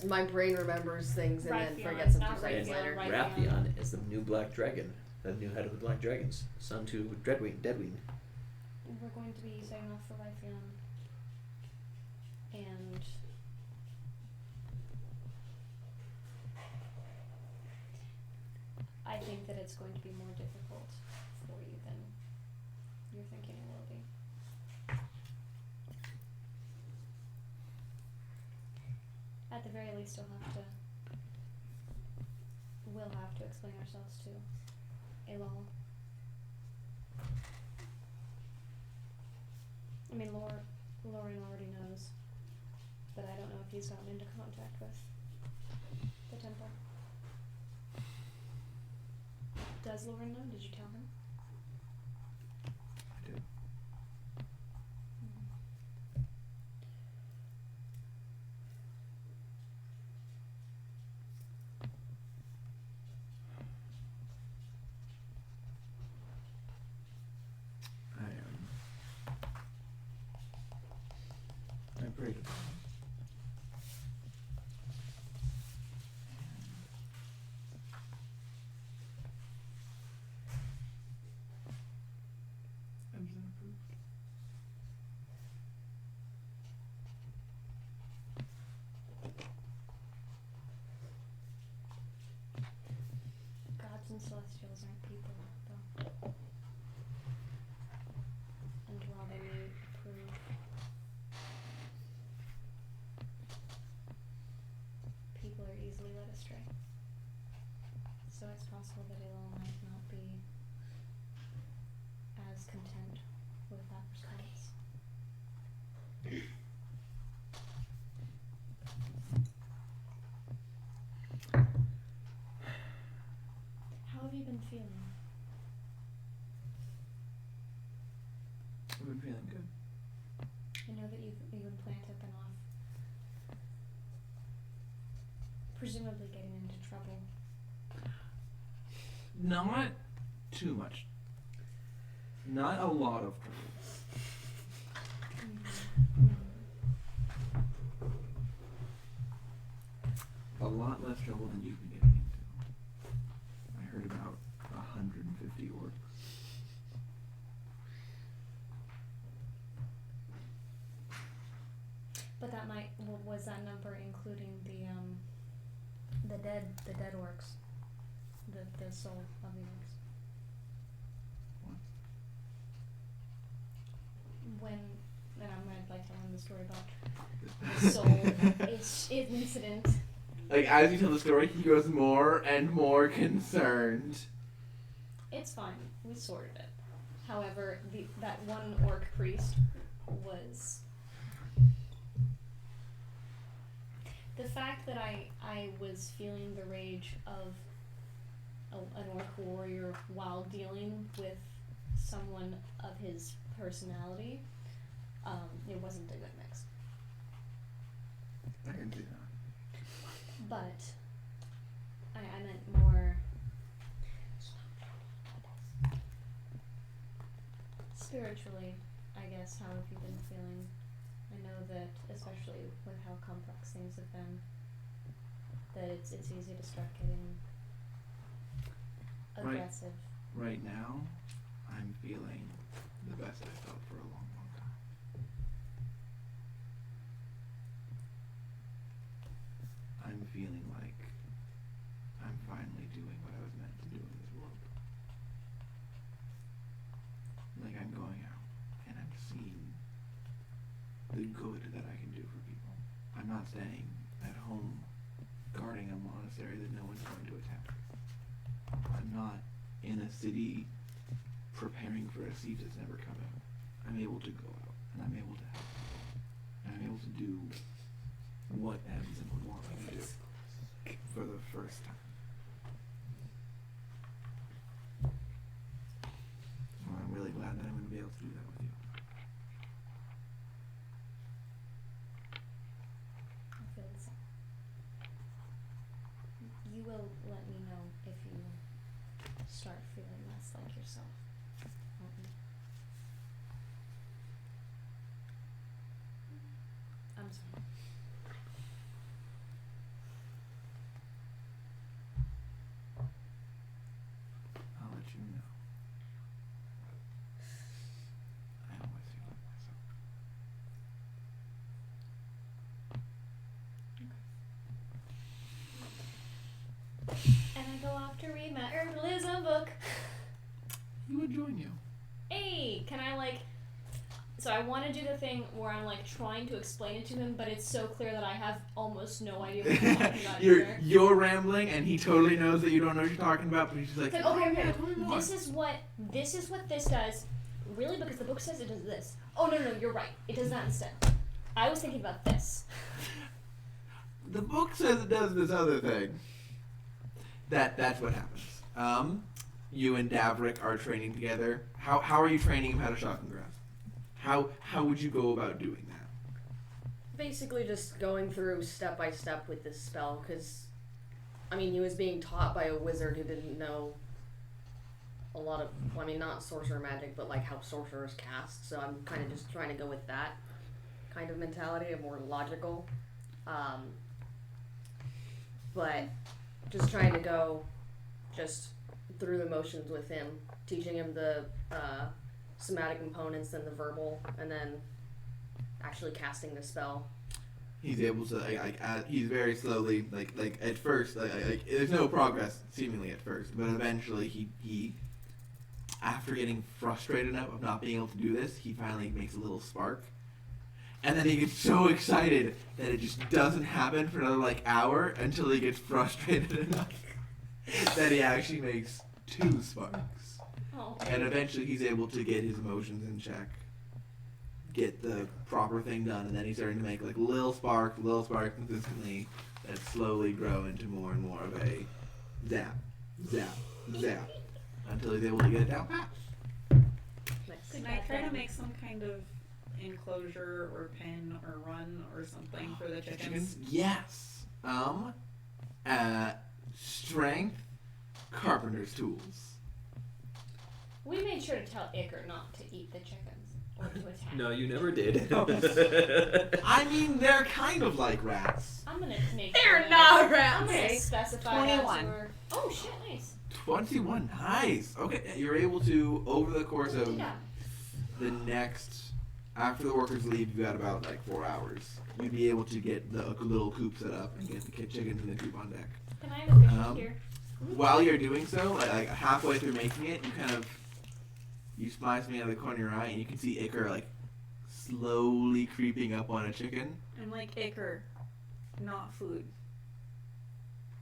My brain remembers things and then Raytheon, forgets them not 2 seconds Raytheon, later. Raytheon. Raytheon is the new black dragon, the new head of the black dragons, son to Deadwing. We're going to be setting off for Raytheon. And I think that it's going to be more difficult for you than you're thinking it will be. At the very least, we'll have to explain ourselves to Elal. I mean, Lauren already knows, but I don't know if he's gotten into contact with the temple. Does Lauren know? Did you tell him? I did. I prayed about it. Everything approved. Gods and celestials aren't people, though. And while they may approve, people are easily led astray. So so it's possible that Elon might not be as content with that response. How have you been feeling? I've been feeling good. I know that you and Plant have been off, presumably getting into trouble. Not too much. Not a lot of trouble. A lot less trouble than you've been getting into. I heard about 150 orcs. But that might, was that number including the dead orcs? The soul of the orcs? What? When, and I'd like to learn the story about the soul incident. Like, as you tell the story, he grows more and more concerned. It's fine, we sorted it. However, that one orc priest was... The fact that I was feeling the rage of an orc warrior while dealing with someone of his personality, it wasn't a good mix. I can see that. But I meant more spiritually, I guess. How have you been feeling? I know that, especially with how complex things have been, that it's easy to start getting aggressive. Right now, I'm feeling the best I've felt for a long, long time. I'm feeling like I'm finally doing what I was meant to do in this world. Like I'm going out and I'm seeing the good that I can do for people. I'm not staying at home guarding a monastery that no one's going to attack. I'm not in a city preparing for a siege that's never coming. I'm able to go out and I'm able to help. And I'm able to do what Emerson would want me to do for the first time. Well, I'm really glad that I'm going to be able to do that with you. I feel the same. You will let me know if you start feeling less like yourself, won't you? I'm sorry. I'll let you know. I always feel like myself. And I go off to read my herbalism book. He would join you. Hey, can I so I want to do the thing where I'm trying to explain it to him, but it's so clear that I have almost no idea what I'm talking about either. You're rambling, and he totally knows that you don't know what you're talking about, but he's just like, Okay, yeah, tell me more. this is what this does. Really? Because the book says it does this. Oh, no, you're right. It does that instead. I was thinking about this. The book says it does this other thing. That's what happens. You and Davrick are training together. How are you training him how to shotgun grass? How would you go about doing that? Basically just going through step by step with this spell, because, I mean, he was being taught by a wizard who didn't know a lot of, well, I mean, not sorcerer magic, but like how sorcerers cast, so I'm kind of just trying to go with that kind of mentality, a more logical, but just trying to go just through the motions with him, teaching him the somatic components, then the verbal, and then actually casting the spell. He's able to, he's very slowly, at first, there's no progress, seemingly at first, but eventually he, after getting frustrated enough of not being able to do this, he finally makes a little spark. And then he gets so excited that it just doesn't happen for another, hour until he gets frustrated enough that he actually makes 2 sparks. Oh. And eventually he's able to get his emotions in check, get the proper thing done, and then he's starting to make like little sparks consistently that slowly grow into more and more of a zap, zap, zap, until he's able to get it down pat. Can I try to make some kind of enclosure or pen or run or something for the chickens? Yes. Strength, carpenter's tools. We made sure to tell Iker not to eat the chickens or to attack. No, you never did. I mean, they're kind of like rats. I'm gonna make They're sure not I'm rats. gonna specify 21. that to her. Oh shit, nice. 21, nice. Okay, you're able to, over the course of Yeah. the next, after the workers leave, you've got about like 4 hours. You'd be able to get the little coop set up and get the chickens in the coop on deck. Can I have a fish here? While you're doing so, like halfway through making it, you spy something out of the corner of your eye, and you can see Iker like slowly creeping up on a chicken. I'm like, Iker, not food.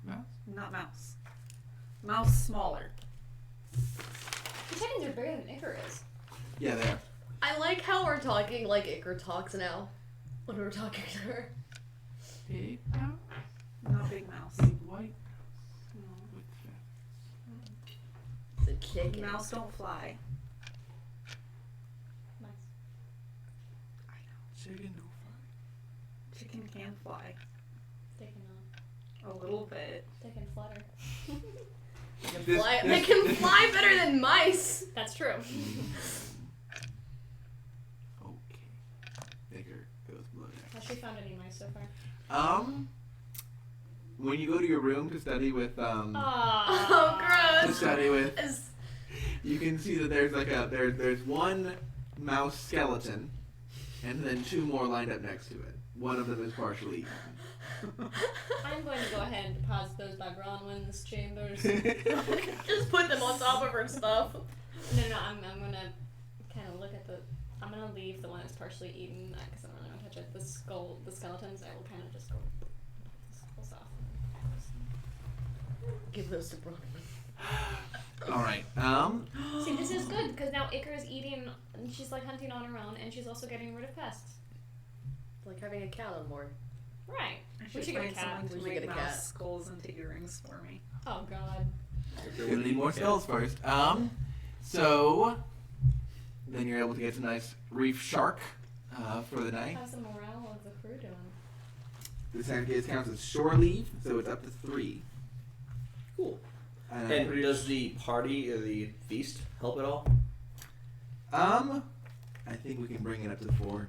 Mouse? Not mouse. Mouse smaller. The chickens are bigger than Iker is. Yeah, there. I like how we're talking like Iker talks now. When we're talking to her. Big mouse, Not big mouse. big white No. with feathers. It's a chicken. Mouse don't fly. Nice. Chicken don't fly. Chicken can fly. They can A little bit. they can flutter. They can fly better than mice. That's true. Okay. Iker goes below deck. Has she found any mice so far? When you go to your room to study with Oh, to gross. study with, It's- you can see that there's like there's one mouse skeleton, and then 2 more lined up next to it. One of them is partially eaten. I'm going to go ahead and deposit those by Bronwyn's chambers. Just put them on top of her stuff. No, I'm gonna kind of look at I'm gonna leave the one that's partially eaten because I don't really want to touch it. The skeletons, I will kind of just go the skulls off. Give those to Bronwyn. All right. See, this is good because now Iker is eating. And she's like hunting on her own, and she's also getting rid of pests. Like having a cat on board. Right. I We should should get a find cat. someone to We should make get a mouse cat. skulls into earrings for me. Oh God. We're gonna need more skulls first. So then you're able to get some nice reef shark for the night. How's the morale of the crew doing? This counts as shore leave, so it's up to 3. Cool. And And does the party or the feast help at all? I think we can bring it up to 4.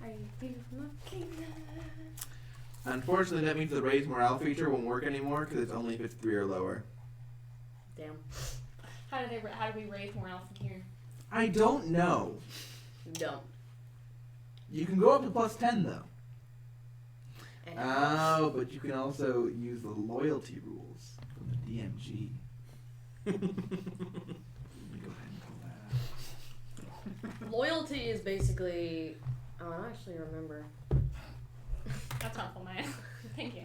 Are you looking at? Unfortunately, that means the raise morale feature won't work anymore because it's only if it's 3 or lower. Damn. How do we raise morale from here? I don't know. Don't. You can go up to +10 though. And Oh, but you can also use the loyalty rules from the DMG. Let me go ahead and pull that up. loyalty is basically. Oh, I don't actually remember. That's helpful, Maya. Thank you.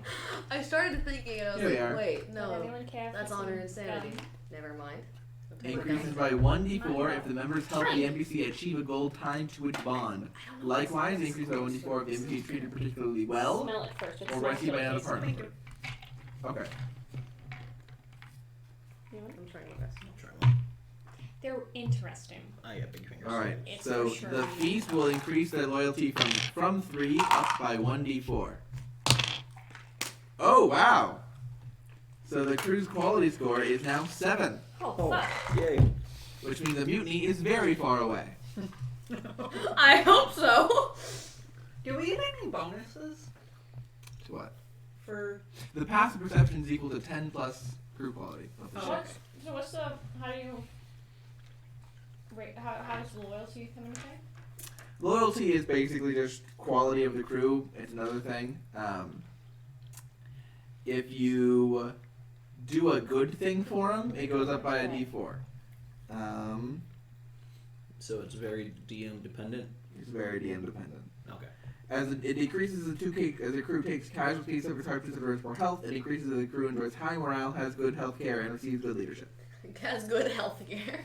I started thinking and I was Here we like, are. wait, Does no. anyone care? That's for honor some and sanity. gum? Never mind. Increases by 1d4 if the members help the NPC achieve a goal tied to its bond. Likewise, increases by 1d4 if the NPC is treated particularly well Smell it first. It's or not rescued by another still party tasty. member. Okay. You want- I'm trying my best. I'll try one. They're interesting. I got big fingers. Alright, It's so for sure. the feast will increase their loyalty from 3 up by 1d4. Oh, wow! So the crew's quality score is now 7, Oh, Oh, fuck. yay. which means the mutiny is very far away. I hope so. Do we get any bonuses To what? for? The passive perception is equal to 10 plus crew quality. Oh, So what's the, how do you, rate, how does loyalty come into play? Loyalty is basically just quality of the crew. It's another thing. If you do a good thing for them, it goes up by a d4. So it's very DM dependent. It's very DM dependent. Okay. As it decreases as the crew takes casualties, suffers hardships, and endures more health, it increases as the crew endures high morale, has good health care, and receives good leadership. Has good health care.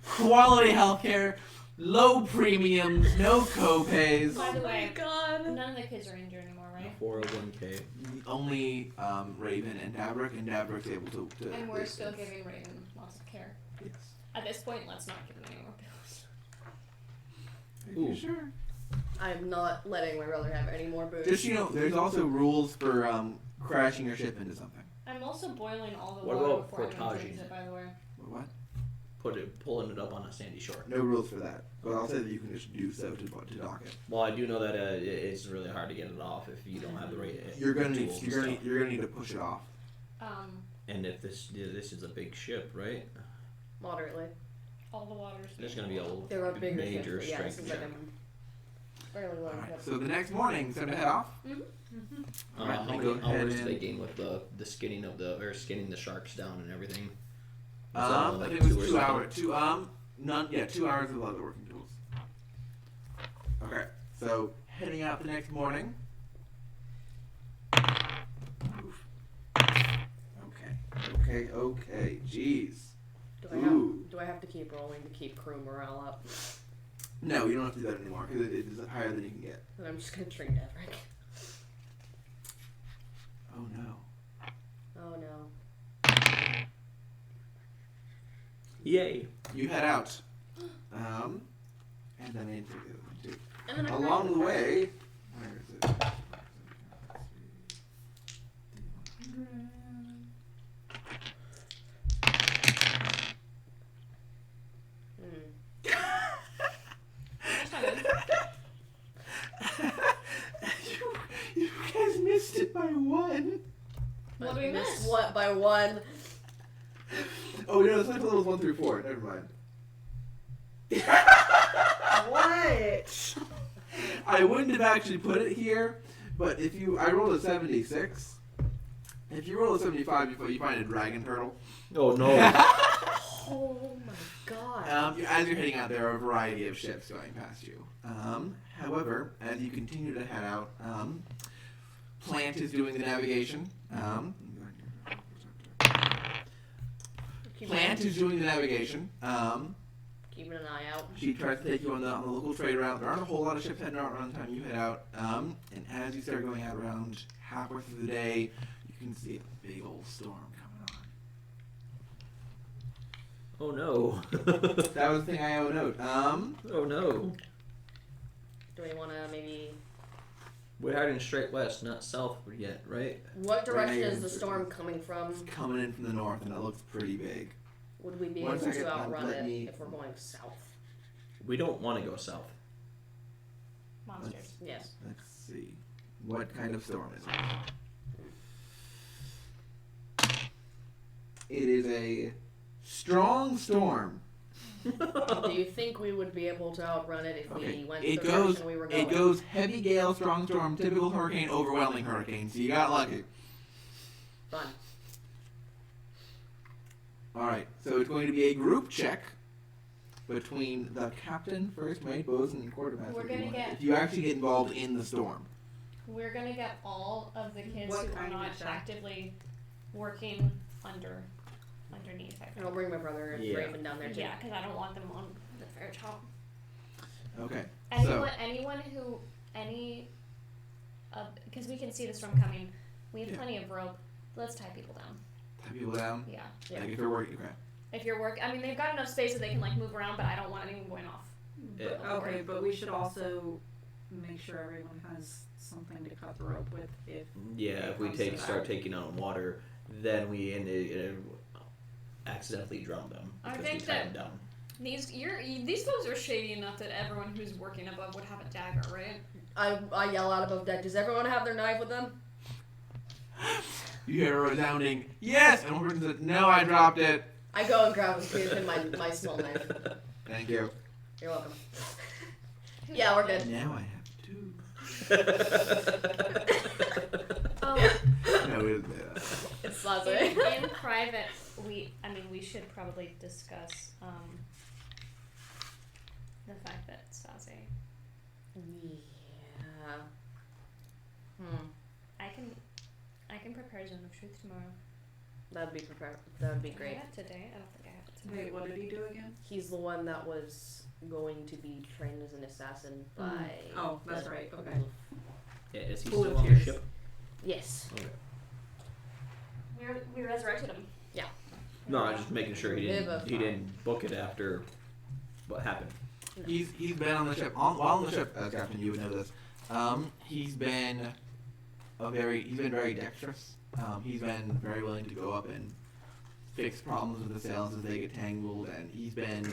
Quality health care, low premiums, no co-pays. By the way, God. none of the kids are injured anymore, right? 401k. Only Raven and Davrick's able to And we're still giving Raven lots of care. Yes. At this point, let's not give them any more pills. Are you Ooh. sure? I'm not letting my brother have any more booze. Just there's also rules for crashing your ship into something. I'm also boiling all the What water about before anyone portaging drinks it, by the way. What? Pulling it up on a sandy shore. No rules for that. But I'll say that you can just do so to dock it. Well, I do know that it's really hard to get it off if you don't have the right You're gonna need tools and stuff. you're gonna need to push it off. And if this is a big ship, right? Moderately. All the water's There's gonna be a There are bigger major ships, but yeah, this strength is like check. a fairly low Alright. ship. So the next morning, it's time to head off. Alright, How let me many go ahead hours do and- they gain with the skinning of skinning the sharks down and everything? I like think it was 2 or 2 something? hours. 2 hours of leather working tools. Okay, so heading out the next morning. Oof. Okay. Jeez. Do I have to keep rolling to keep crew morale up? No, you don't have to do that anymore because it is higher than you can get. Then I'm just gonna drink Devrick. Oh no. Oh no. Yay! You head out. And then into the other one too. And then I Along the way, where is it? That's not good. You guys missed it by 1. What do we missed miss? what by 1? Oh no, it's like levels 1 through 4. Never mind. What? I wouldn't have actually put it here, but I rolled a 76. If you roll a 75, you find a dragon turtle. Oh no! Oh my god. As you're heading out, there are a variety of ships going past you. However, as you continue to head out, Plant is doing the navigation. Plant is doing the navigation. Keeping an eye out. She tries to take you on the local trade route. There aren't a whole lot of ships heading out around the time you head out. And as you start going out around halfway through the day, you can see a big old storm coming on. Oh no! That was the thing I owe note. Oh no! Do we want to maybe... We're heading straight west, not south yet, right? What direction Right. is the storm coming from? It's coming in from the north, and it looks pretty big. Would we be One able second, to outrun let it me- if we're going south? We don't want to go south. Monsters. Yes. Let's see. What kind of storm is it? It is a strong storm. Do you think we would be able to outrun it if Okay. we went It the goes. direction we were going? It goes heavy gale, strong storm, typical hurricane, overwhelming hurricane. So you got lucky. Fun. All right. So it's going to be a group check between the captain, first mate, bosun, and quartermaster. We're gonna get- if you actually get involved in the storm. We're gonna get all of the kids What who are kind of not check? actively working underneath. I And think. I'll bring my brother and Yeah. Raven down there too. Yeah, because I don't want them on the fair top. Okay. Anyone who because we can see the storm coming. We have Yeah. plenty of rope. Let's tie people down. Tie people down. Yeah. Yeah. Like if they're working. Okay. If you're they've got enough space that they can like move around, but I don't want anyone going off. Yeah. Okay, but we should also make sure everyone has something to cut the rope with if Yeah, if we comes to start that. taking on water, then we accidentally drown them I because we think tie that- them down. These folks are shady enough that everyone who's working above would have a dagger, right? I yell out above deck. Does everyone have their knife with them? You hear a resounding yes, and one person says, "No, I dropped it." I go and grab my small knife. Thank you. You're welcome. Yeah, we're good. Now I have 2. Oh, No, it isn't that. It's Saze. in private, we should probably discuss the fact that Saze Yeah. Fire Zone of Truth tomorrow. That'd be prepared. That would be I great. have it today. I don't think I have it today. Wait, what did he do again? He's the one that was going to be trained as an assassin by. Oh, that's the right, people okay. of- Yeah, is he Full still of on the tears. ship? Yes. Okay. We resurrected him. No, I was just making sure he Live didn't. He didn't book it after what happened. He's been on the ship. While on the ship, as Captain, you would know this. He's been very dexterous. He's been very willing to go up and fix problems with the sails as they get tangled, and he's been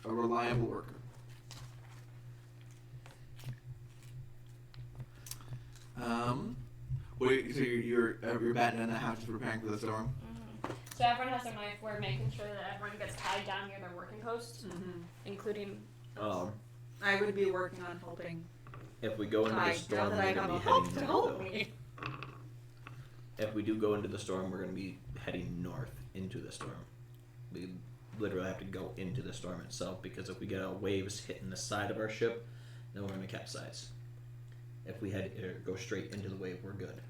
a reliable worker. So you're batting in the house, just preparing for the storm. So everyone has their knife. We're making sure that everyone gets tied down near their working post, including. I would be working on helping. If we go into the Now storm, that we're I gonna have be a help heading to north. help Though. me. If we do go into the storm, we're gonna be heading north into the storm. We literally have to go into the storm itself because if we get waves hitting the side of our ship, then we're gonna capsize. If we go straight into the wave, we're good.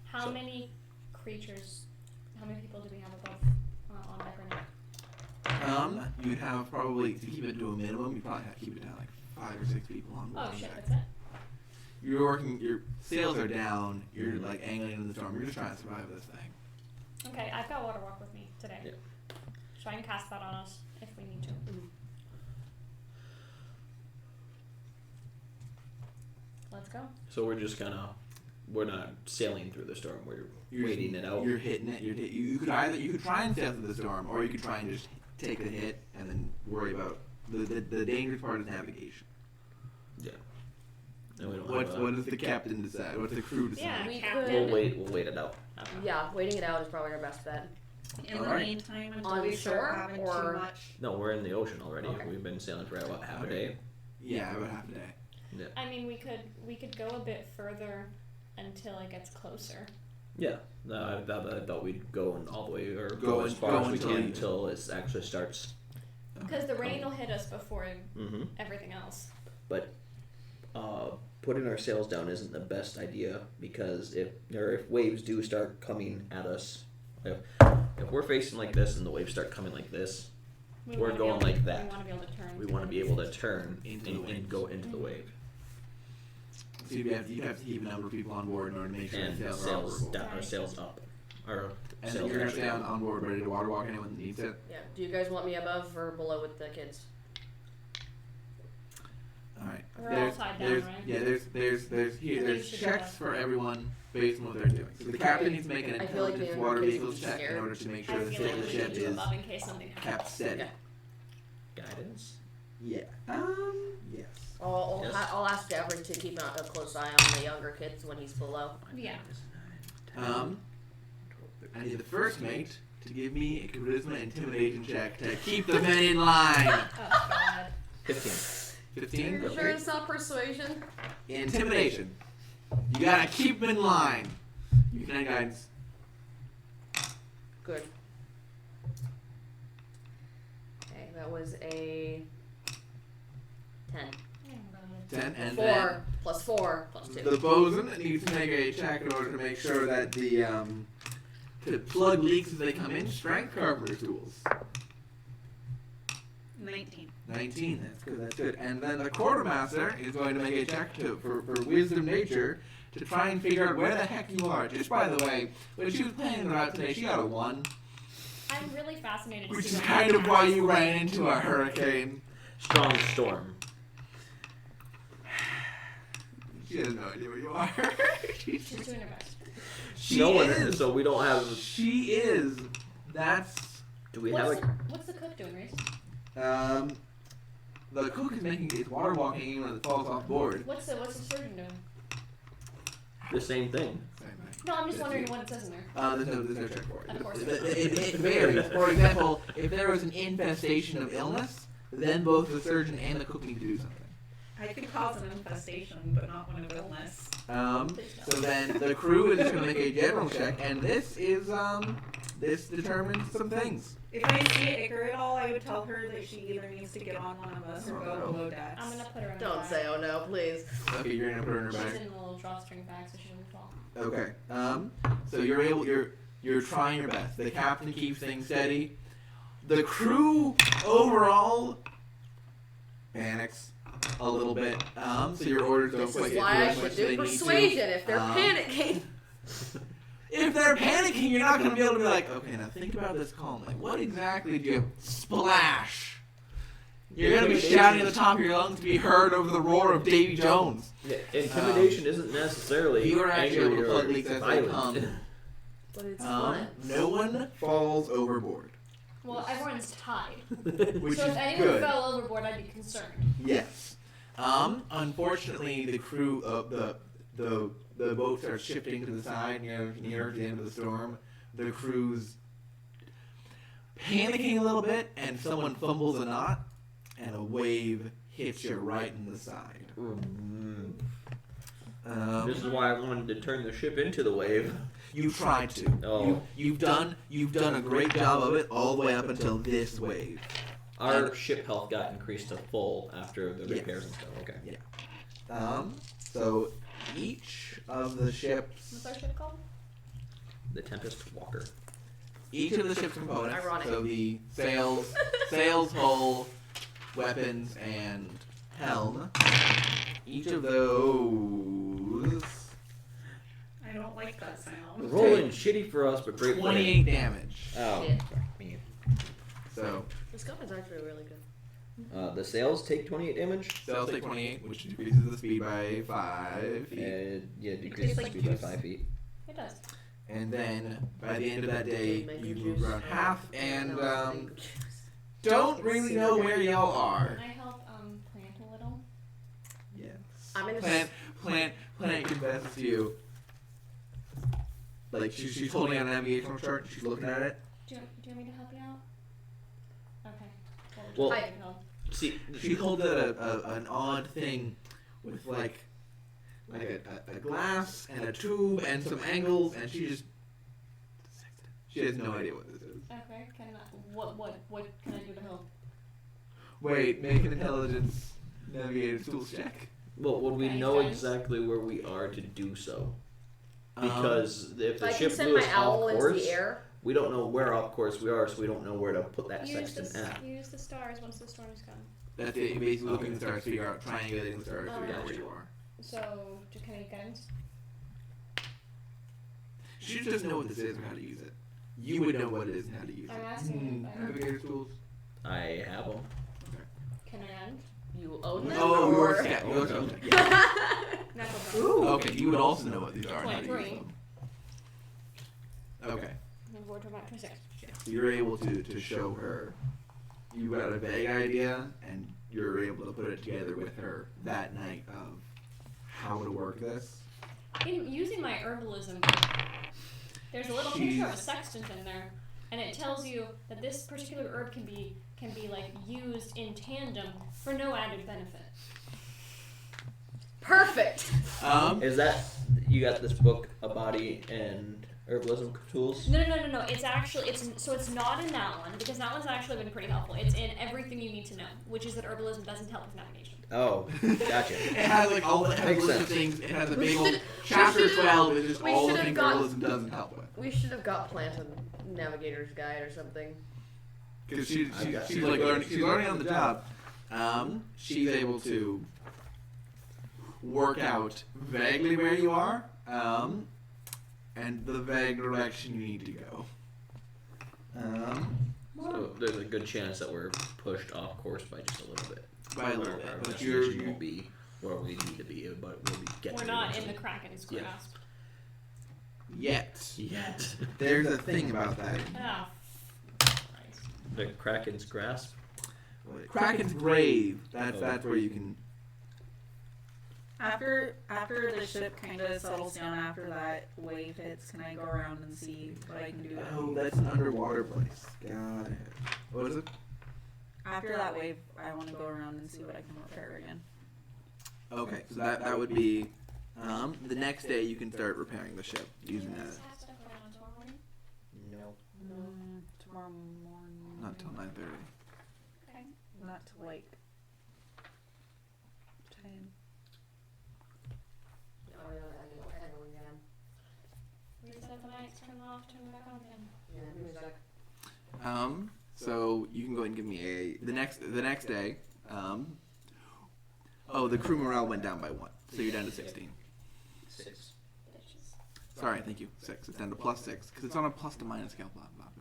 How So- many creatures? How many people do we have above on deck right now? You'd have probably, to keep it to a minimum, you'd probably have to keep it down like 5 or 6 people on board. Oh shit, that's it. You're working, your sails are down, you're like angling into the storm, you're just trying to survive this thing. Okay, I've got Water Walk with me today. Yeah. So I can cast that on us if we need to. Let's go. So we're not sailing through the storm. We're You're waiting it out. You're hitting it, you could try and sail through the storm, or you could try and just take the hit and then worry about, the dangerous part is navigation. Yeah. And we don't What have does the captain decide? What's the crew decide? Yeah, We Captain. could- We'll wait it out. Yeah, waiting it out is probably our best bet. In the Alright. meantime, until On we shore, start having or- too much. No, we're in the ocean already. Okay. We've been sailing for about half a Okay. day. Yeah, about half a day. I mean, we could go a bit further until it gets closer. Yeah. No, I thought we'd go all the way or Go go as far go as we until can you- until it actually starts. Because the rain will hit us before Mm-hmm. everything else. But putting our sails down isn't the best idea because if waves do start coming at us, if we're facing like this and the waves start coming like this, We We're wanna be going able to- like that. We want to be able to turn. we want to be able to turn Into the and waves. go into the wave. So you'd have to keep a number of people on board in order to make sure And the sails are sails operable. down, or sails up, or And then sails you're gonna actually stay down. on board ready to water walk anyone that needs it. Yeah. Do you guys want me above or below with the kids? Alright. We're all tied down, there's, right? Yeah, there's should checks go. for everyone based on what they're doing. So the captain needs to make an I feel like the intelligence younger water kids vehicles would be check in scared. order to make I sure the feel like we ship need to is above in case something happens. kept steady. Okay. Guidance. Yeah. Yes. Yes. I'll ask Everett to keep a close eye on the younger kids when he's below. Yeah. I need the first mate to give me a charisma intimidation check to keep the men in line. Oh god. 15. 15? Are you sure it's not persuasion? Intimidation. You gotta keep them in line. You can add guidance. Good. Okay, that was a 10. 10 and 4 plus 4 plus 2. then the bosun needs to make a check in order to make sure that the to plug leaks as they come in. Strength carpenter tools. 19. 19. That's good. That's good. And then the quartermaster is going to make a check for wisdom nature to try and figure out where the heck you are. Just by the way, when she was playing about today, she got a 1, I'm really fascinated to which see is what kind of why happens. you ran into a hurricane. Strong storm. She has no idea where you are. She's doing her best. She No one is. so we don't have. She is. That's Do we have What's the cook doing, Reese? the cook is making is water walking anyone that falls off board. What's the surgeon doing? the same thing? No, I'm just wondering what it says in there. There's no check for it. Of course. It varies. For example, if there was an infestation of illness, then both the surgeon and the cook need to do something. I could cause an infestation, but not one of illness. So then the crew is just going to make a general check, and this is this determines some things. If I see Icar at all, I would tell her that she either needs to get on one of us or go below decks. I'm gonna put her in her Don't bag. say, oh no, please. Okay, you're gonna put her in her She's bag. in the little drawstring bag, so she doesn't fall. Okay. So you're trying your best. The captain keeps things steady. The crew overall panics a little bit. So your orders don't This quite is get why through I as much should as do they need to. persuasion if they're panicking. If they're panicking, you're not going to be able to be like, okay, now think about this calmly. What exactly do you splash? You're going to be shouting at the top of your lungs to be heard over the roar of Davy Jones. Yeah, intimidation isn't necessarily You are actually angry able to or plug leaks as they violent. come. But it's fun. No one falls overboard, Well, everyone's tied. which So is if anyone good. fell overboard, I'd be concerned. Yes. Unfortunately, the crew of the boat starts shifting to the side near the end of the storm. The crew's panicking a little bit, and someone fumbles a knot, and a wave hits you right in the side. This is why I wanted to turn the ship into the wave. You tried to. Oh. You've done a great job of it all the way up until this wave. Our ship health got increased to full after the Yes. repairs and stuff. Okay. Yeah. So each of the ships, What's our ship called? The Tempest Walker. each of the ship's components, Ironic. so the sails, hull, weapons, and helm, each of those I don't like that sound. Rolling shitty for us, but great for 28 damage. Oh, Shit. fuck me. So This gun is actually really good. The sails take 28 damage. sails take 28, which decreases the speed by 5 feet. Yeah, decreases the like speed by juice. 5 feet. It does. And then by the end of that day, Mango you juice. move around half, and No, mango juice. don't really know where y'all are. Can I help plant a little? Yes. I'm gonna Plant confesses to you. Like she's holding out a navigational chart. She's looking at it. Do you want me to help you out? Okay. Well, I can help. See, She holds out an odd thing with like a glass and a tube and some angles, and she has no idea what this is. Okay. Can I? What can I do to help? Wait, make an intelligence navigator tools check. well, would we Okay, know guys. exactly where we are to do so? Because if the I can ship send blew my us owl off into course, the air. we don't know where off course we are, so we don't know where to put that Use sextant at. use the stars once the storm's gone. That's it. You're basically looking at the stars, figure out, triangulating the stars, figure out where you are. So, just kind of guidance. She just doesn't know what this is or how to use it. You would know what it is and how to use it. I'm asking if I- Navigator tools. I have them. Can I end? You own them? Oh, or... yours, yeah, yours, okay. Yeah. Natural Ooh. Okay, you would also know what these are and how to use 23. them. Okay, I'm going to about 26. so you're able to show her. You got a vague idea, and you're able to put it together with her that night of how to work this. In using my herbalism, there's a little picture of a sextant in there, and it tells you that this particular herb can be like used in tandem for no added benefit. Perfect. Is that you got this book, A Body and Herbalism Tools? No. It's actually it's not in that one because that one's actually been pretty helpful. It's in everything you need to know, which is that herbalism doesn't help with navigation. Oh, gotcha. It has like all the Makes list of sense. things. It has a We big old should- chapter we should- 12 is just we all the should have things got- herbalism doesn't help with. We should have got Plant a Navigator's Guide or something. Because I've got she's some like ideas. she's learning on the job. She's able to work out vaguely where you are, and the vague direction you need to go. So there's a good chance that we're pushed off course by just a little bit. By a little bit, Our but destination won't be where we need to be, but we'll be getting. We're there not in eventually. the Kraken's Yeah. grasp. Yet. There's a thing about that. Ah, Christ. The Kraken's grasp. Kraken's grave. That's where you can. After the ship kind of settles down after that wave hits, can I go around and see what I can do? Oh, that's an underwater place. Got it. What is it? After that wave, I want to go around and see what I can repair again. Okay, so that would be the next day you can start repairing the ship using that. No. Tomorrow morning. Not till 9:30. Okay. Not till like 10. No, I know again. Reset the mics, turn them off, turn them back on again. Yeah, music. So you can go ahead and give me the next day. The crew morale went down by 1, so you're down to 16. 6. Bitches. Sorry, thank you. 6. It's down to +6 because it's on a plus to minus scale. Blah blah blah.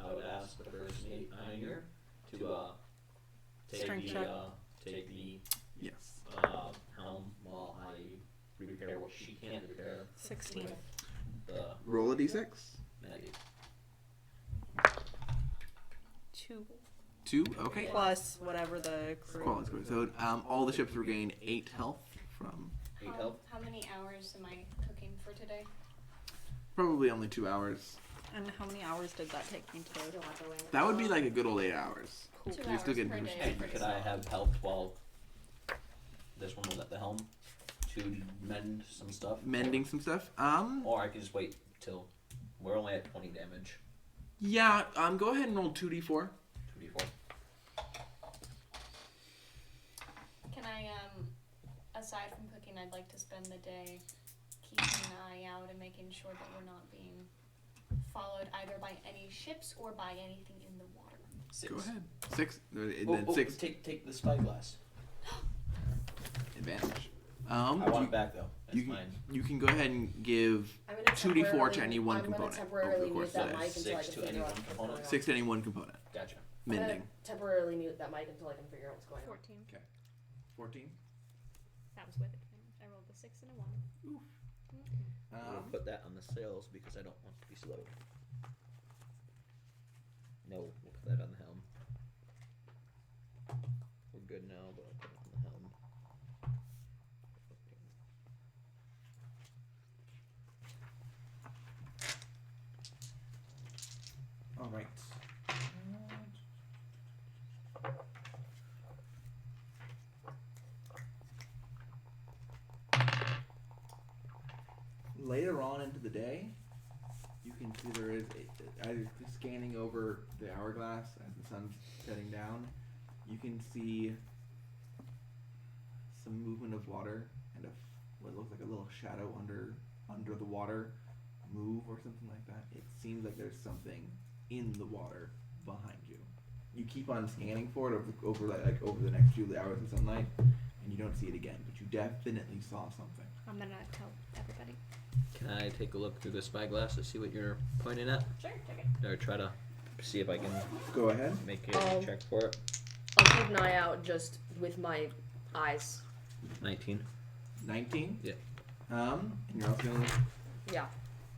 I would ask the person in here to take Strength the check. take the Yes. helm while I repair what she can repair. 16. With the Roll a d6. negative. 2. 2. Okay. Plus whatever the crew. Quality score. So all the ships regain 8 health from 8 health. How many hours am I cooking for today? probably only 2 hours. And how many hours did that take me to? Still have to wait. That would be like a good old 8 hours. Cool. 2 You're hours still getting per pretty day. Hey, is pretty could I solid. have helped while this one was at the helm to mend some stuff? Mending some stuff. Or I could just wait till we're only at 20 damage. Yeah. Go ahead and roll 2d4. 2d4. Can I, aside from cooking, I'd like to spend the day keeping an eye out and making sure that we're not being followed either by any ships or by anything in the water. 6. Go ahead. 6. Oh, Then 6 Take the spyglass. advantage. I want it back though. That's you can mine. you can go ahead and give I'm gonna 2d4 to temporarily- any one I'm component gonna over temporarily the course mute that of the day. mic until I 6 can to figure any out one what's component? going on. 6 to any one component. Gotcha. I'm gonna Mending. temporarily mute that mic until I can figure out what's going on. 14. 14. That was with advantage. I rolled a 6 and a 1. Oof. I'm gonna put that on the sails because I don't want to be slowed. No, we'll put that on the helm. We're good now, but I'll put it on the helm. All right. Later on into the day, you can see there is either scanning over the hourglass as the sun's setting down. You can see some movement of water and what looks like a little shadow under the water move or something like that. It seems like there's something in the water behind you. You keep on scanning for it over the next few hours of sunlight, and you don't see it again. But you definitely saw something. I'm gonna tell everybody. Can I take a look through the spyglass to see what you're pointing at? Sure, check it. Or try to see if I can Go ahead. make a check for it? I'll keep an eye out just with my eyes. 19. 19. Yeah. And you're also gonna Yeah.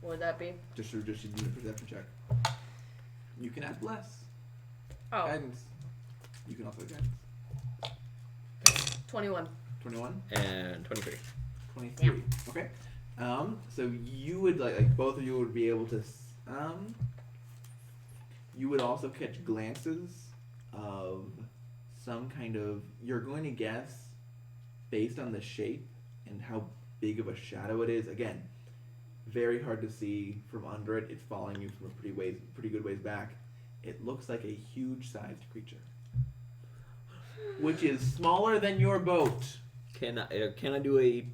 What would that be? just need a perception check. You can add bless. Oh, Guidance. You can also guidance. 21. 21. And 23. 23. Okay. So you would like both of you would be able to you would also catch glances of some kind of, you're going to guess based on the shape and how big of a shadow it is. Again, very hard to see from under it. It's following you from a pretty good ways back. It looks like a huge sized creature, which is smaller than your boat. Can I do a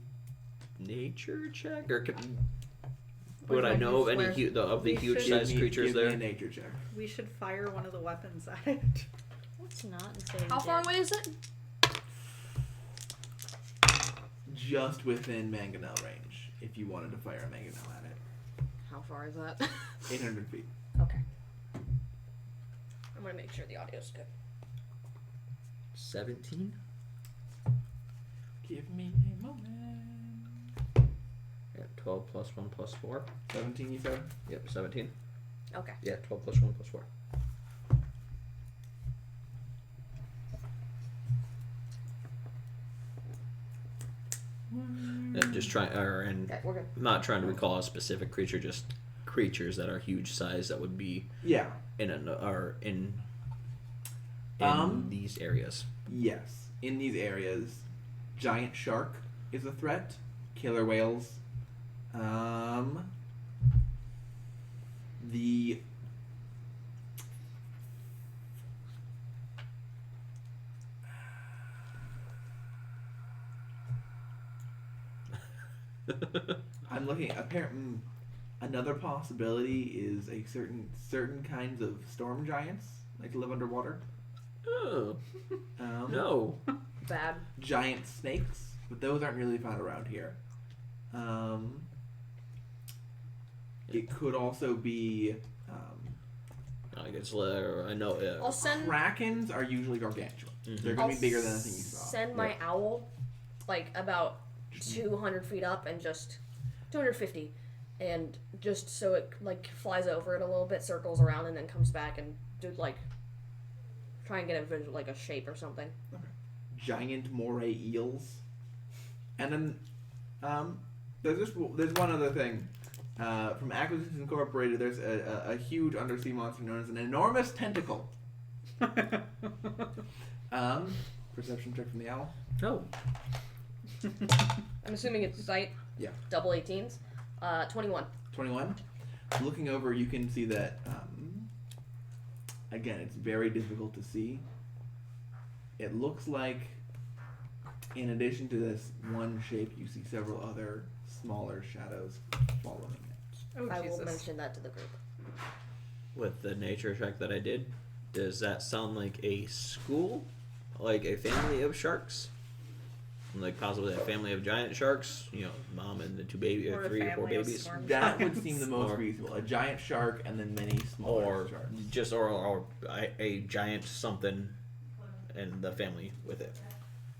nature check, or would I one know of you any swear? of the We huge should- sized creatures give me a there? nature check. We should fire one of the weapons at it. Let's not say How far away is it? Just within mangonel range, if you wanted to fire a mangonel at it. How far is that? 800 feet. Okay. I'm gonna make sure the audio's good. 17. Give me a moment. Yeah, 12 plus 1 plus 4. 17, you said? Yep, 17. Okay. Yeah, 12 plus 1 plus 4. Just try, and Okay, we're good. I'm not trying to recall a specific creature, just creatures that are huge size that would be Yeah. in Um, these areas. Yes. In these areas, giant shark is a threat. Killer whales. The I'm looking. Another possibility is a certain kinds of storm giants like to live underwater. Oh, Um, no. Bad. Giant snakes, but those aren't really found around here. It could also be I guess I know. I'll send krakens are usually gargantuan. Mhm. They're gonna I'll be bigger than anything you saw. send my owl like about 200 feet up and just 250, and just so it like flies over it a little bit, circles around, and then comes back and do like try and get a visual, like a shape or something. Giant moray eels, and then there's one other thing. From Acquisitions Incorporated, there's a huge undersea monster known as an enormous tentacle. Perception check from the owl. No. I'm assuming it's sight. Yeah. Double 18s. 21. 21. Looking over, you can see that. Again, it's very difficult to see. It looks like, in addition to this one shape, you see several other smaller shadows following it. Oh, I Jesus. will mention that to the group. With the nature check that I did, does that sound like a school? Like a family of sharks? Like possibly a family of giant sharks? You know, mom and the two babies, Or a 3 or 4 family of babies? storm That would giants. seem the most Or- reasonable. A giant shark and then many smaller Or sharks. just or a giant something and the family with it.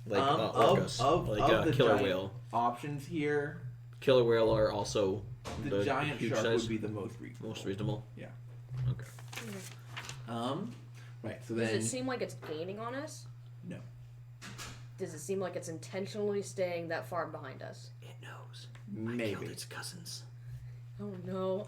Like orcas. Like of a the killer giant whale. options here, Killer whale are also the giant huge shark size, would be the most reasonable. most reasonable. Yeah. Okay. Right. So Does then it seem like it's gaining on us? no. Does it seem like it's intentionally staying that far behind us? It knows. Maybe. Killed its cousins. Oh no.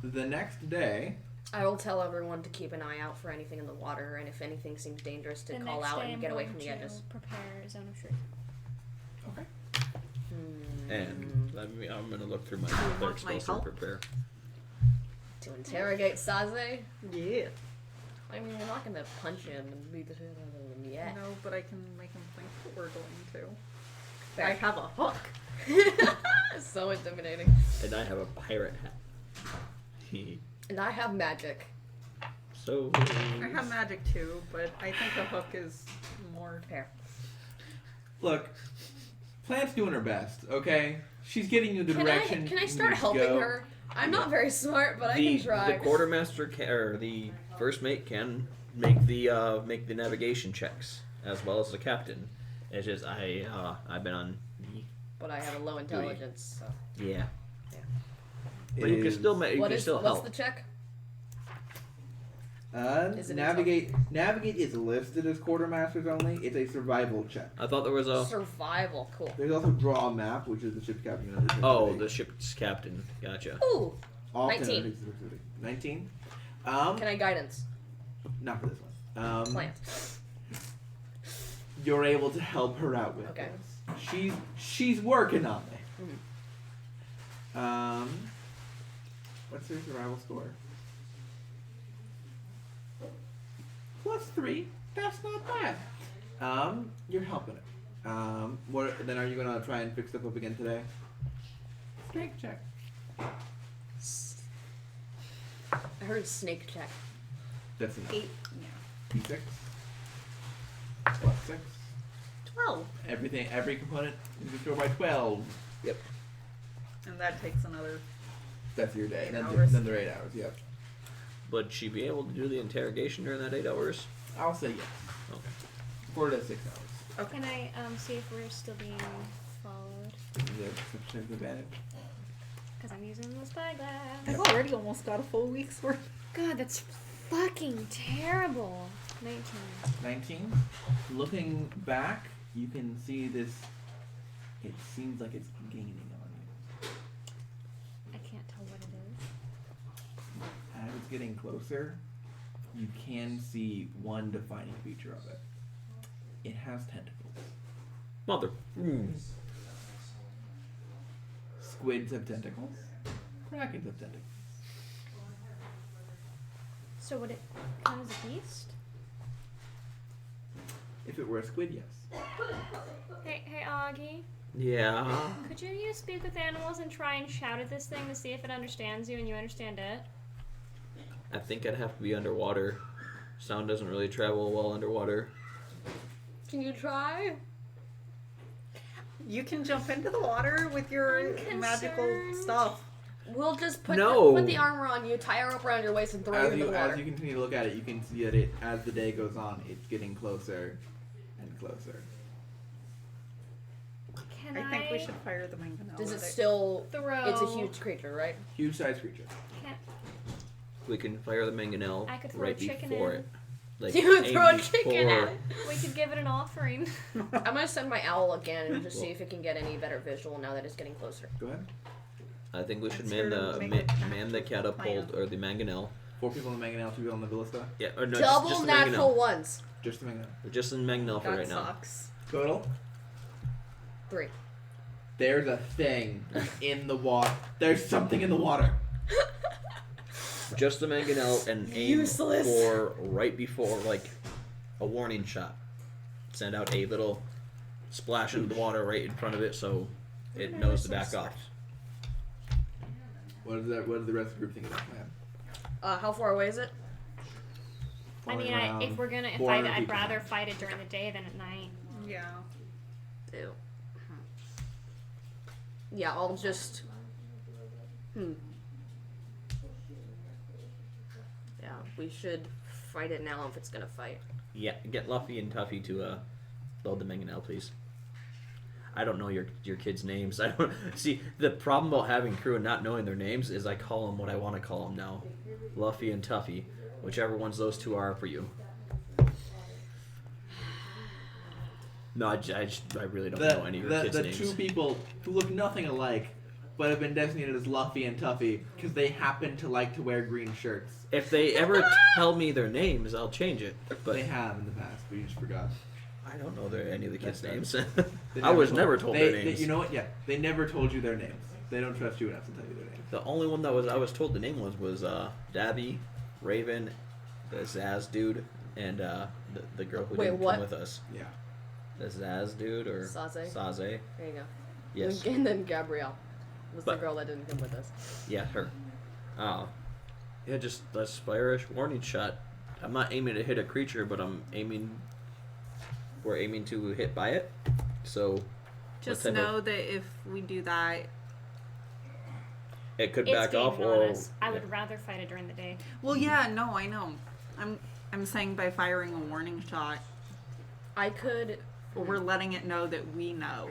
The next day, I will tell everyone to keep an eye out for anything in the water, and if anything seems dangerous, to The call next out day and I'm get away going from the to edges. Prepare a zone of truth. And I'm gonna look through my want cleric's my spells to help? prepare. To interrogate Saze? Yeah. I mean, you're not gonna punch him and beat the shit out of him yet. No, but I can make him think that we're going to. Fair. I have a hook. So intimidating. And I have a pirate hat. And I have magic. So I have magic too, but I think a hook is more. Fair. look, Plant's doing her best. Okay, she's getting you the direction. Can I you start need to helping go. her? I'm not very smart, but I the can try. the quartermaster or the first mate can make the navigation checks as well as the captain. It's just I've been on But I have a low intelligence, so. yeah. It But you can is- still you can still What's help. the check? Is it navigate. Navigate is listed as quartermasters only. It's a survival check. I thought there was a Survival. Cool. There's also draw a map, which is the ship's captain. undertakes oh today. the ship's captain. Gotcha. Ooh. Often 19. undertakes this activity. 19. Can I guidance? Not for this one. Plant. You're able to help her out with Okay. this. She's working on it. What's her survival score? +3. That's not bad. You're helping it. What then? Are you gonna try and fix stuff up again today? Strength check. I heard snake check. That's enough. 8. D6. +6. 12. Everything. Every component is destroyed by 12. And that takes another. That's your day. 8 Then hours. Then they're 8 hours. Yep. Would she be able to do the interrogation during that 8 hours? I'll say yes. Okay. 4 to 6 hours. Can I see if we're still being followed? Is it perception advantage? Because I'm using the spyglass. I've already almost got a full week's worth. God, that's fucking terrible. 19. 19. Looking back, you can see this. It seems like it's gaining on you. I can't tell what it is. As it's getting closer, you can see one defining feature of it. It has tentacles. Mother. Squids have tentacles. Krakens have tentacles. So would it count as a beast? If it were a squid, yes. Hey, Augie. Yeah. Could you speak with animals and try and shout at this thing to see if it understands you and you understand it? I think I'd have to be underwater. Sound doesn't really travel well underwater. Can you try? You can jump into the water with your I'm magical concerned. stuff. We'll just put No. put the armor on you, tie her up around your waist, and throw you As into you the water. as you continue to look at it, you can see that it as the day goes on, it's getting closer and closer. Can I think we should fire the mangonel. Does it with still? throw? It's a huge creature, right? Huge sized creature. Can, We can fire the mangonel I could throw right a chicken before in. it. Like, You would aim throw a chicken before- at it. we could give it an offering. I'm gonna send my owl again and just see if it can get any better visual now that it's getting closer. Go ahead. I think we should Let's man hear the them make a man the catapult or the mangonel. 4 people on the mangonel, 2 people on the ballista. Yeah, or no, Double just the natural mangonel. ones. Just the mangonel. Just the mangonel for that right now. sucks. Total. 3. There's a thing in the water. There's something in the water. Just the mangonel and aim Useless. for right before, like a warning shot. Send out a little splash into the water right in front of it so it knows to back off. What does the rest of the group think of that plan? How far away is it? I mean, Flying if we're gonna fight 400 it, I'd feet. rather fight it during the day than at night. Yeah. Ew. Yeah, I'll just. Yeah, we should fight it now if it's gonna fight. Yeah, get Luffy and Tuffy to load the mangonel, please. I don't know your kids' names. I don't see the problem about having crew and not knowing their names is I call them what I want to call them now, Luffy and Tuffy, whichever ones those two are for you. No, I really don't know any of your kids' the names. 2 people who look nothing alike, but have been designated as Luffy and Tuffy because they happen to like to wear green shirts. If they ever tell me their names, I'll change it. But They have in the past, but you just forgot. I don't know any of the kids' That's names. They I was never told their names. you know what? Yeah, they never told you their names. They don't trust you enough to tell you their names. The only one that I was told the name was Dabby, Raven, the Zaz dude, and the girl who Wait, didn't what? come with us. Yeah. The Zaz dude or Saze? Saze. There you go. Yes. And then Gabrielle was the But- girl that didn't come with us. Yeah, her. Yeah, just a Spirish warning shot. I'm not aiming to hit a creature, but we're aiming to hit by it. So Just type of- know that if we do that, it could It's back off gaining or on us. I would rather fight it during the day. well, yeah, no, I know. I'm saying by firing a warning shot, I could, we're letting it know that we know.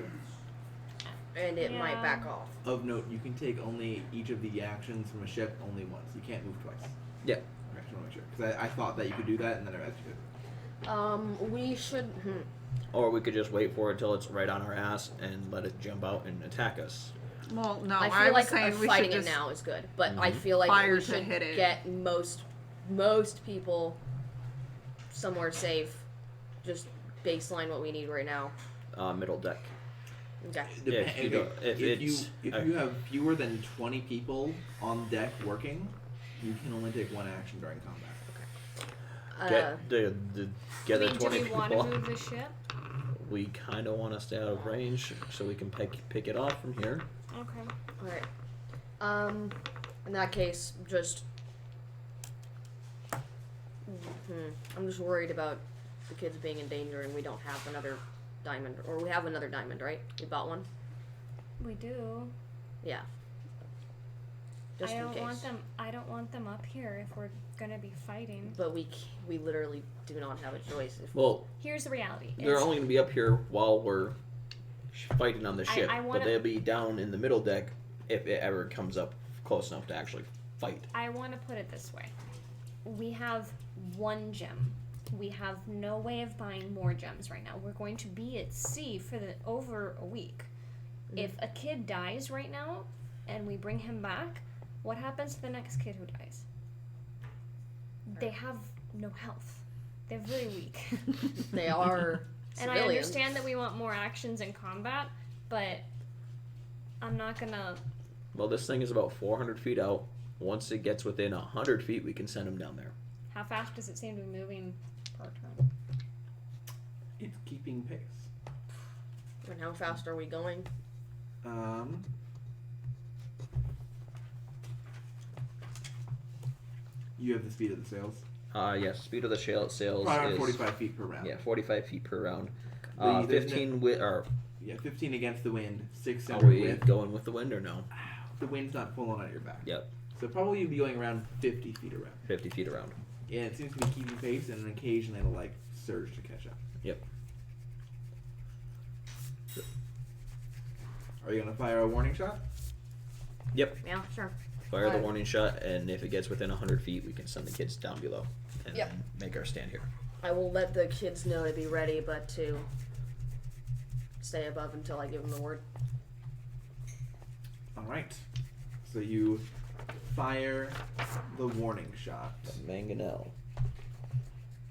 and it might Yeah. back off. Of note, you can take only each of the actions from a ship only once. You can't move twice. yeah. Okay, just want to make sure. Because I thought that you could do that, and then I realized you could. We should. Or we could just wait for it until it's right on our ass and let it jump out and attack us. Well, no, I I feel was like saying we fighting should it just now is good, but I feel like Fire we to should hit it. get most people somewhere safe. Just baseline what we need right now. Middle deck. Okay. Yeah, if you don't- if it's- you have fewer than 20 people on deck working, you can only take one action during combat. Get the I mean, 20 do we want people. to move the ship? We kind of want to stay out of range so we can pick it off from here. Okay. All right. In that case, just. I'm just worried about the kids being in danger, and we don't have another diamond, or we have another diamond, right? We bought one. We do. Yeah. Just I in don't case. want them. I don't want them up here if we're gonna be fighting. But we literally do not have a choice. If Well, Here's the reality. they're is- only going to be up here while we're fighting on the I ship, wanna- but they'll be down in the middle deck if it ever comes up close enough to actually fight. I want to put it this way. We have one gem. We have no way of buying more gems right now. We're going to be at sea for over a week. If a kid dies right now and we bring him back, what happens to the next kid who dies? They have no health. They're very weak. they are And I civilians. understand that we want more actions in combat, but I'm not gonna Well, this thing is about 400 feet out. Once it gets within 100 feet, we can send him down there. How fast does it seem to be moving per turn? It's keeping pace. And how fast are we going? You have the speed of the sails. Yes, speed of the sails Probably is 45 feet per round. Yeah, 45 feet per round. There's 15 width. Or Yeah, 15 against the wind, 6 are center we width. going with the wind or no? The wind's not full on at your back. Yep, So probably you'd be going around 50 feet around. 50 feet around. Yeah, it seems to be keeping pace, and then occasionally it'll like surge to catch up. Yep. Are you gonna fire a warning shot? Yep. Yeah, sure. Fire the Alright. warning shot, and if it gets within 100 feet, we can send the kids down below and Yep. then make our stand here. I will let the kids know to be ready, but to stay above until I give them the word. All right. So you fire the warning shot. Mangonel.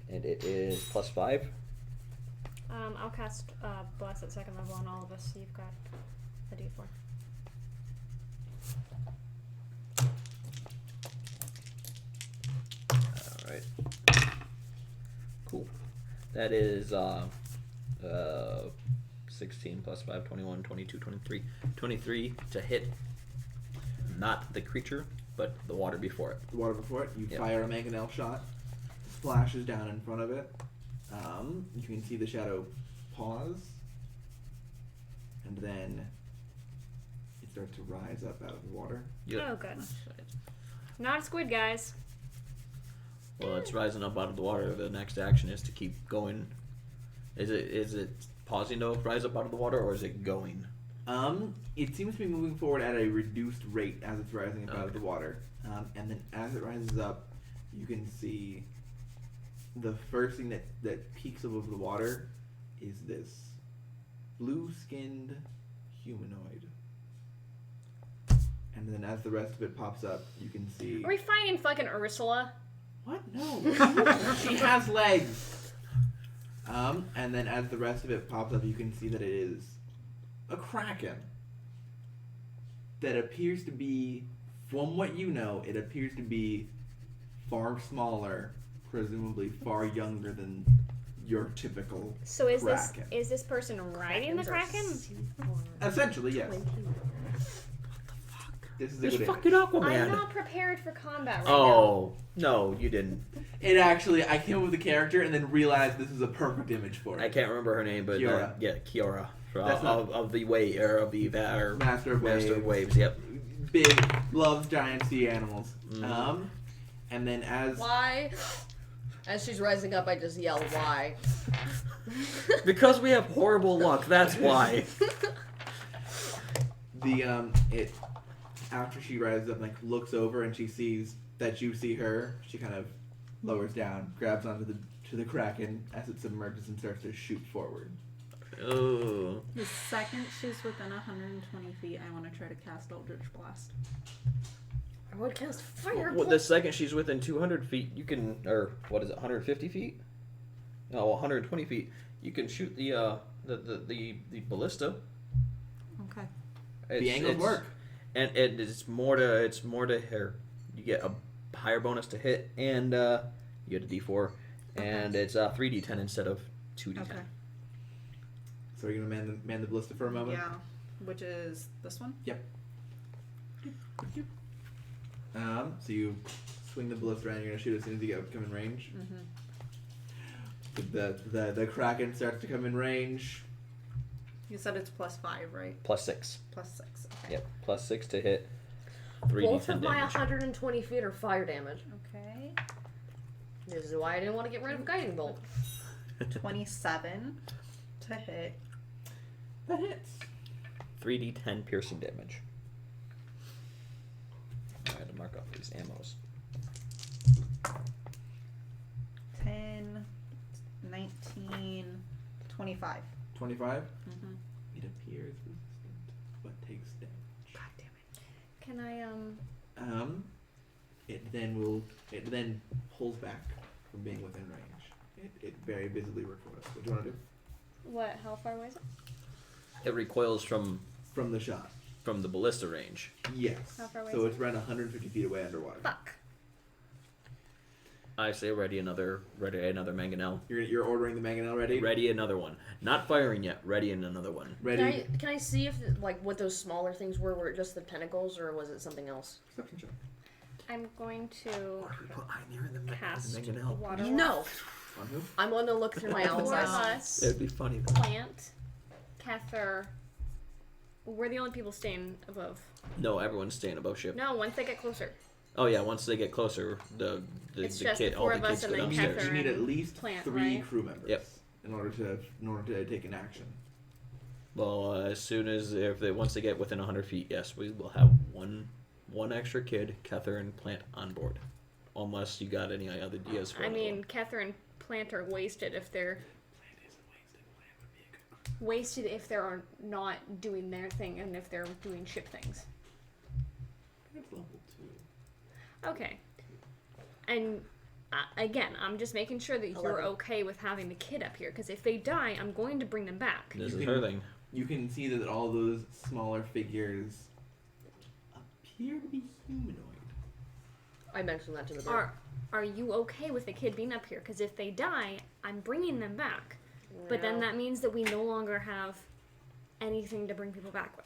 And it is +5. I'll cast Bless at second level on all of us, so you've got a D4. Alright. Cool. That is 16 plus 5, 21, 22, 23. 23 to hit not the creature, but the water before it. The water before it. You Yep. fire a mangonel shot. Splashes down in front of it. You can see the shadow pause, and then it starts to rise up out of the water. Yep. Oh, good. Not a squid, guys. Well, it's rising up out of the water. The next action is to keep going. Is it pausing to rise up out of the water, or is it going? It seems to be moving forward at a reduced rate as it's rising up out of Okay. the water. And then as it rises up, you can see the first thing that peeks above the water is this blue-skinned humanoid. And then as the rest of it pops up, you can see... Are we finding fucking Ursula? What? No. She has legs. And then as the rest of it pops up, you can see that it is a kraken. That appears to be, from what you know, it appears to be far smaller, presumably far younger than your typical So is kraken. this person riding the Kraken? Essentially, yes. This is a There's good fucking image. Aquaman. I'm not prepared for combat right now. Oh, no, you didn't. It actually, I came up with the character and then realized this is a perfect image for it. I can't remember her name, but Kiora. yeah, Kiora. That's not- Of the way, or of the Master of Waves. Yep. Big, loves giant sea animals. Mhm. And then as Why? As she's rising up, I just yell, why? Because we have horrible luck. That's why. it after she rises up, like looks over and she sees that you see her, she kind of lowers down, grabs onto the kraken as it submerges and starts to shoot forward. Oh. The second she's within 120 feet, I want to try to cast Eldritch Blast. I would cast fire. Well, the second she's within 200 feet, you can, or what is it, 150 feet? No, 120 feet. You can shoot the ballista. Okay. The angles work. And it's more to her. You get a higher bonus to hit, and you get a D4, and it's 3D10 instead of 2D10. Okay. So are you gonna man the ballista for a moment? Yeah. Which is this one? So you swing the ballista around. You're gonna shoot as soon as you come in range. Mm-hmm. The kraken starts to come in range. You said it's +5, right? +6. +6. Okay. Yep, +6 to hit. 3D10 Both of my damage. 120 feet are fire damage. Okay. This is why I didn't want to get rid of Guiding Bolt. 27 to hit. That hits. 3D10 piercing damage. I had to mark off these ammos. 10, 19, 25. 25. Mm-hmm. It appears resistant, but takes damage. God damn it. Can I It then pulls back from being within range. It very visibly recoils. What do you want to do? how far away is it? It recoils from From the shot. from the ballista range. Yes. How far away So is it's around 150 feet away underwater. Fuck. I say ready another mangonel. You're ordering the mangonel ready? Ready another one. Not firing yet. Ready in another one. Ready. Can I see if like what those smaller things were it just the tentacles or was it something else? Perception check. I'm going to Or do we put Einir in the cast mangonel? water. No. On who? I'm gonna look through my Four of outside. us, It'd be funny. Plant, Kether. We're the only people staying above. No, everyone's staying above ship. No, once they get closer. Oh yeah, once they get closer, the It's the just kid, the all four the of us kids and go then downstairs. Kether. You need at and least Plant, 3 right? crew members. Yep. In order to take an action. Well, as soon as once they get within 100 feet, yes, we will have one extra kid, Kether and Plant on board, unless you got any other ideas for. I another mean, one. Kether and Plant are wasted if they're wasted if they're not doing their thing and if they're doing ship things. It's level 2. Okay. And again, I'm just making sure that you're 11. okay with having the kid up here, because if they die, I'm going to bring them back. This You is can- her thing. You can see that all those smaller figures appear to be humanoid. I mentioned that to the group. Are you okay with the kid being up here? Because if they die, I'm bringing them back. But then Yeah. that means that we no longer have anything to bring people back with.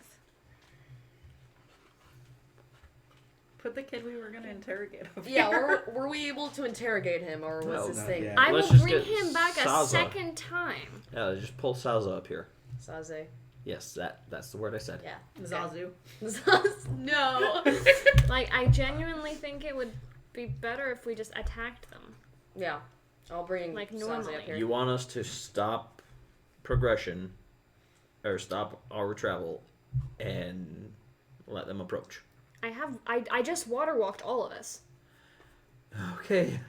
Put the kid we were gonna interrogate over Yeah, here. were we able to interrogate him, or was No, this not thing yet. I Let's will just bring get him back a Salza. second time. Yeah, just pull Salza up here. Saze? Yes, that's the word I said. Yeah. Zazu. No. Like, I genuinely think it would be better if we just attacked them. Yeah, I'll bring Like Saze normally. up here. You want us to stop progression, or stop our travel, and let them approach. I just water walked all of us. Okay.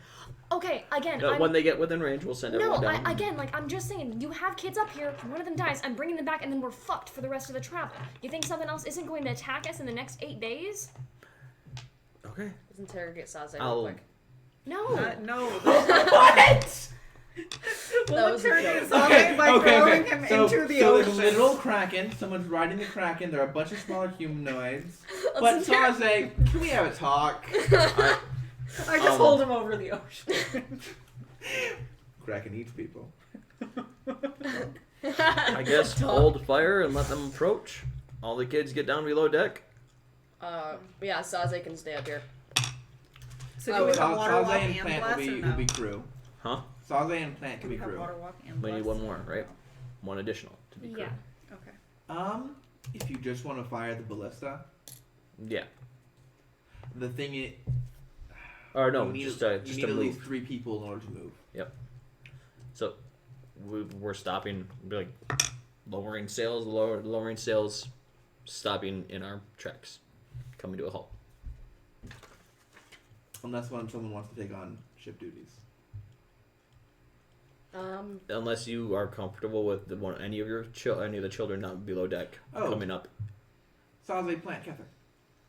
Okay, again, When they get within range, we'll send no, everyone down. like, I'm just saying, you have kids up here, one of them dies, I'm bringing them back, and then we're fucked for the rest of the travel. You think something else isn't going to attack us in the next 8 days? Okay. Let's interrogate Saze I'll- real quick. No. No. What? We'll was a interrogate joke. Zazu by throwing him So, into the so ocean. there's a literal kraken. Someone's riding the kraken. There are a bunch of smaller humanoids. But Let's inter- Saze, can we have a talk? I just hold him over the ocean. Kraken eats people. I guess hold fire and let them approach. All the kids get down below deck. Yeah, Saze can stay up here. So Oh, do we Sa- have water Saze walk and and Plant blast will or be, no? will be crew. Huh? Saze and Plant Do can we be have crew. water walk and We need blast? one more, right? One additional to be crew. Yeah. Okay. If you just want to fire the ballista, Yeah. the thing is, Or no, you need, just you a need at move. least 3 people in order to move. So we're stopping, like lowering sails, stopping in our tracks, coming to a halt. Unless someone wants to take on ship duties. Unless you are comfortable with any of the children not below deck Oh. coming up. Saze, Plant, Kether.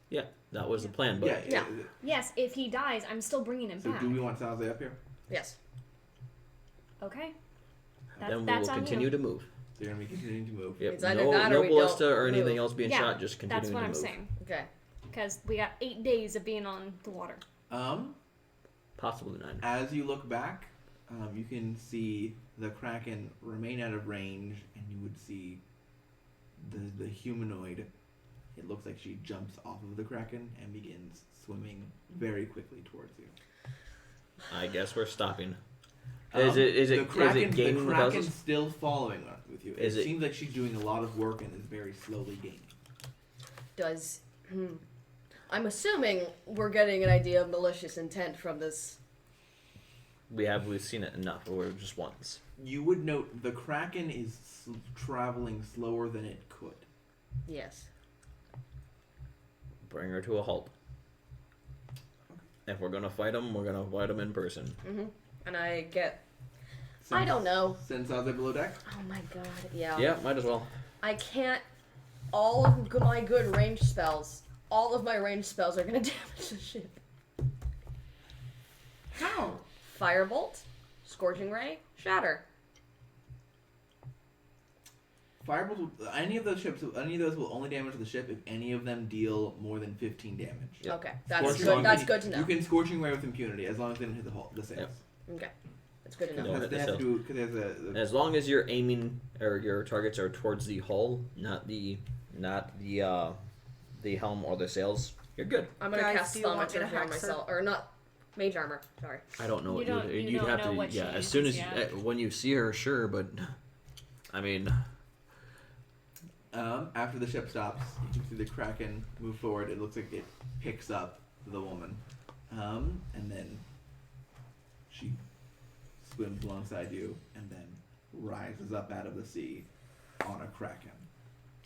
Yeah, that was the plan. But Yeah. Yes, if he dies, I'm still bringing him So back. do we want Saze up here? Yes. Okay. then we That's will on continue you. to move. So you're going to be continuing to move. Yep. It's either No, that or no we ballista don't or anything move. else being Yeah, shot. Just continuing That's what to I'm move. saying. Okay. Because we got 8 days of being on the water. Possibly 9. As you look back, you can see the Kraken remain out of range, and you would see the humanoid. It looks like she jumps off of the Kraken and begins swimming very quickly towards you. I guess we're stopping. Is it the Kraken, gaining the with Kraken's us? still following with you. Is it- seems like she's doing a lot of work and is very slowly gaining. Does. I'm assuming we're getting an idea of malicious intent from this. We've seen it enough, or just once. You would note the Kraken is traveling slower than it could. Yes. Bring her to a halt. If we're gonna fight them, we're gonna fight them in person. Mm-hmm. And I get. Send- I don't know. Send Saze below deck. Oh my god. Yeah. Yeah, might as well. I can't. All of my good range spells. All of my range spells are gonna damage the ship. How? Firebolt, Scorching Ray, Shatter. Fireballs. Any of those will only damage the ship if any of them deal more than 15 damage. Yep. Okay, that's Scorching good. ray- That's good to know. You can Scorching Ray with impunity as long as they don't hit the sails. Yep. Okay, that's good to Don't know. hit Because the they have to do because there's As long as you're aiming or your targets are towards the hull, not the helm or the sails, you're good. I'm gonna Guys, cast do you want me to thaumaturgy on hack her? myself, or not mage armor. Sorry. I don't know You what don't- you you'd don't have know to. what she Yeah, as soon as uses yet. when you see her, sure, but I mean, after the ship stops, you can see the Kraken move forward. It looks like it picks up the woman, and then she swims alongside you, and then rises up out of the sea on a Kraken.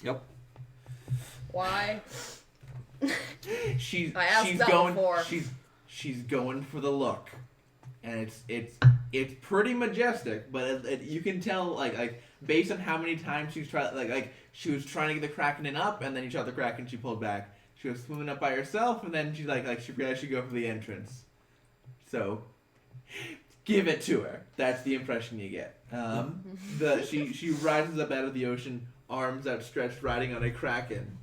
yep. Why? She's I asked she's that going before. she's going for the look, and it's pretty majestic, but you can tell like based on how many times she's tried like she was trying to get the Kraken in up, and then you shot the Kraken, she pulled back. She was swimming up by herself, and then she she realized she'd go for the entrance. So give it to her. That's the impression you get. She rises up out of the ocean, arms outstretched, riding on a Kraken.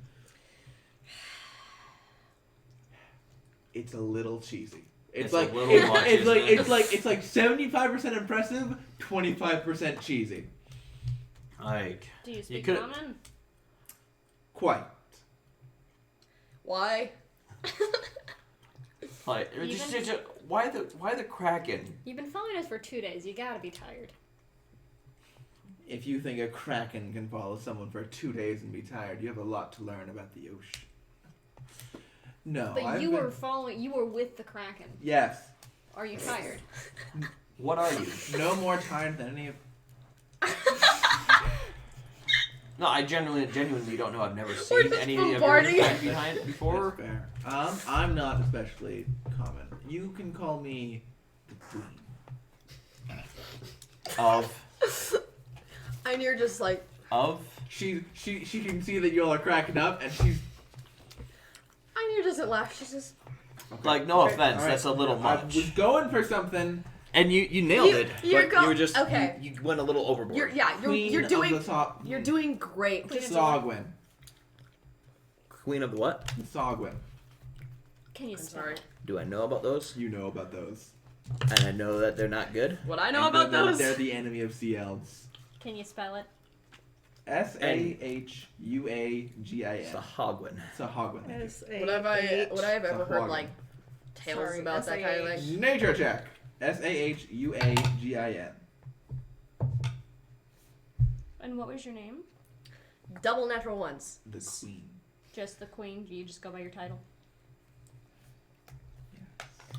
It's a little cheesy. It's a like little much, isn't it? it's like 75% impressive, 25% cheesy. Like Do you You speak could- common? Quite. Why? why the Kraken? You've been following us for 2 days. You gotta be tired. If you think a Kraken can follow someone for 2 days and be tired, you have a lot to learn about the ocean. No, But I've you been- were following. You were with the Kraken. Yes. Are you tired? What are you? No more tired than any of. No, I genuinely don't know. I've never We're seen just any of your bombarding. back behind before. That's fair. I'm not especially common. You can call me the Queen. Of And you're just like, She can see that y'all are cracking up, and she's and you're just at laugh. She's just. like no Okay, offense, all right. that's a little I much. was going for something. And you nailed it. you're But you were just okay. you went a little overboard. Queen You're doing of the you're doing great. Queen Just of Sogwin. Queen of the what? Sogwin. Can you I'm spell sorry. it? Do I know about those? You know about those. And I know that they're not good. What I know And about those? They're the enemy of sea elves. Can you spell it? Sahugin. Sahagwin. Sahagwin. Would I have ever heard Sahagwin. like tales Sorry, about that kind of thing? Nature check. Sahugin. And what was your name? Double natural ones. The Queen. Just the Queen. Do you just go by your title?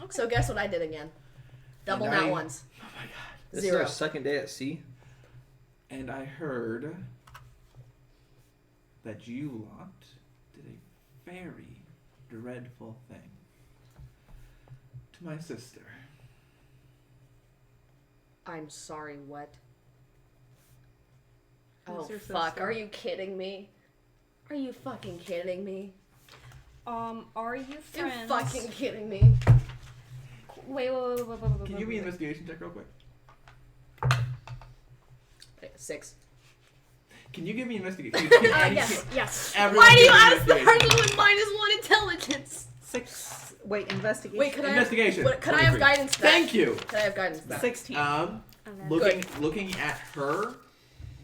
Okay. So guess what I did again? Double And nat I- ones. Oh my god. This Zero. is our second day at sea. And I heard that you lot did a very dreadful thing to my sister. I'm sorry. What? Who's Oh your fuck! sister? Are you kidding me? Are you fucking kidding me? Are you You're friends? fucking kidding me. Wait. Can you give me an investigation check real quick? 6. Can you give me an investigation? Yes. Everyone Why do you give me an ask that? Are investigation. you with -1 intelligence? 6. Wait, investigation. Wait, could I have, Investigation. could I have 23. guidance back? Thank you. Could I have guidance back? 16. Looking at her,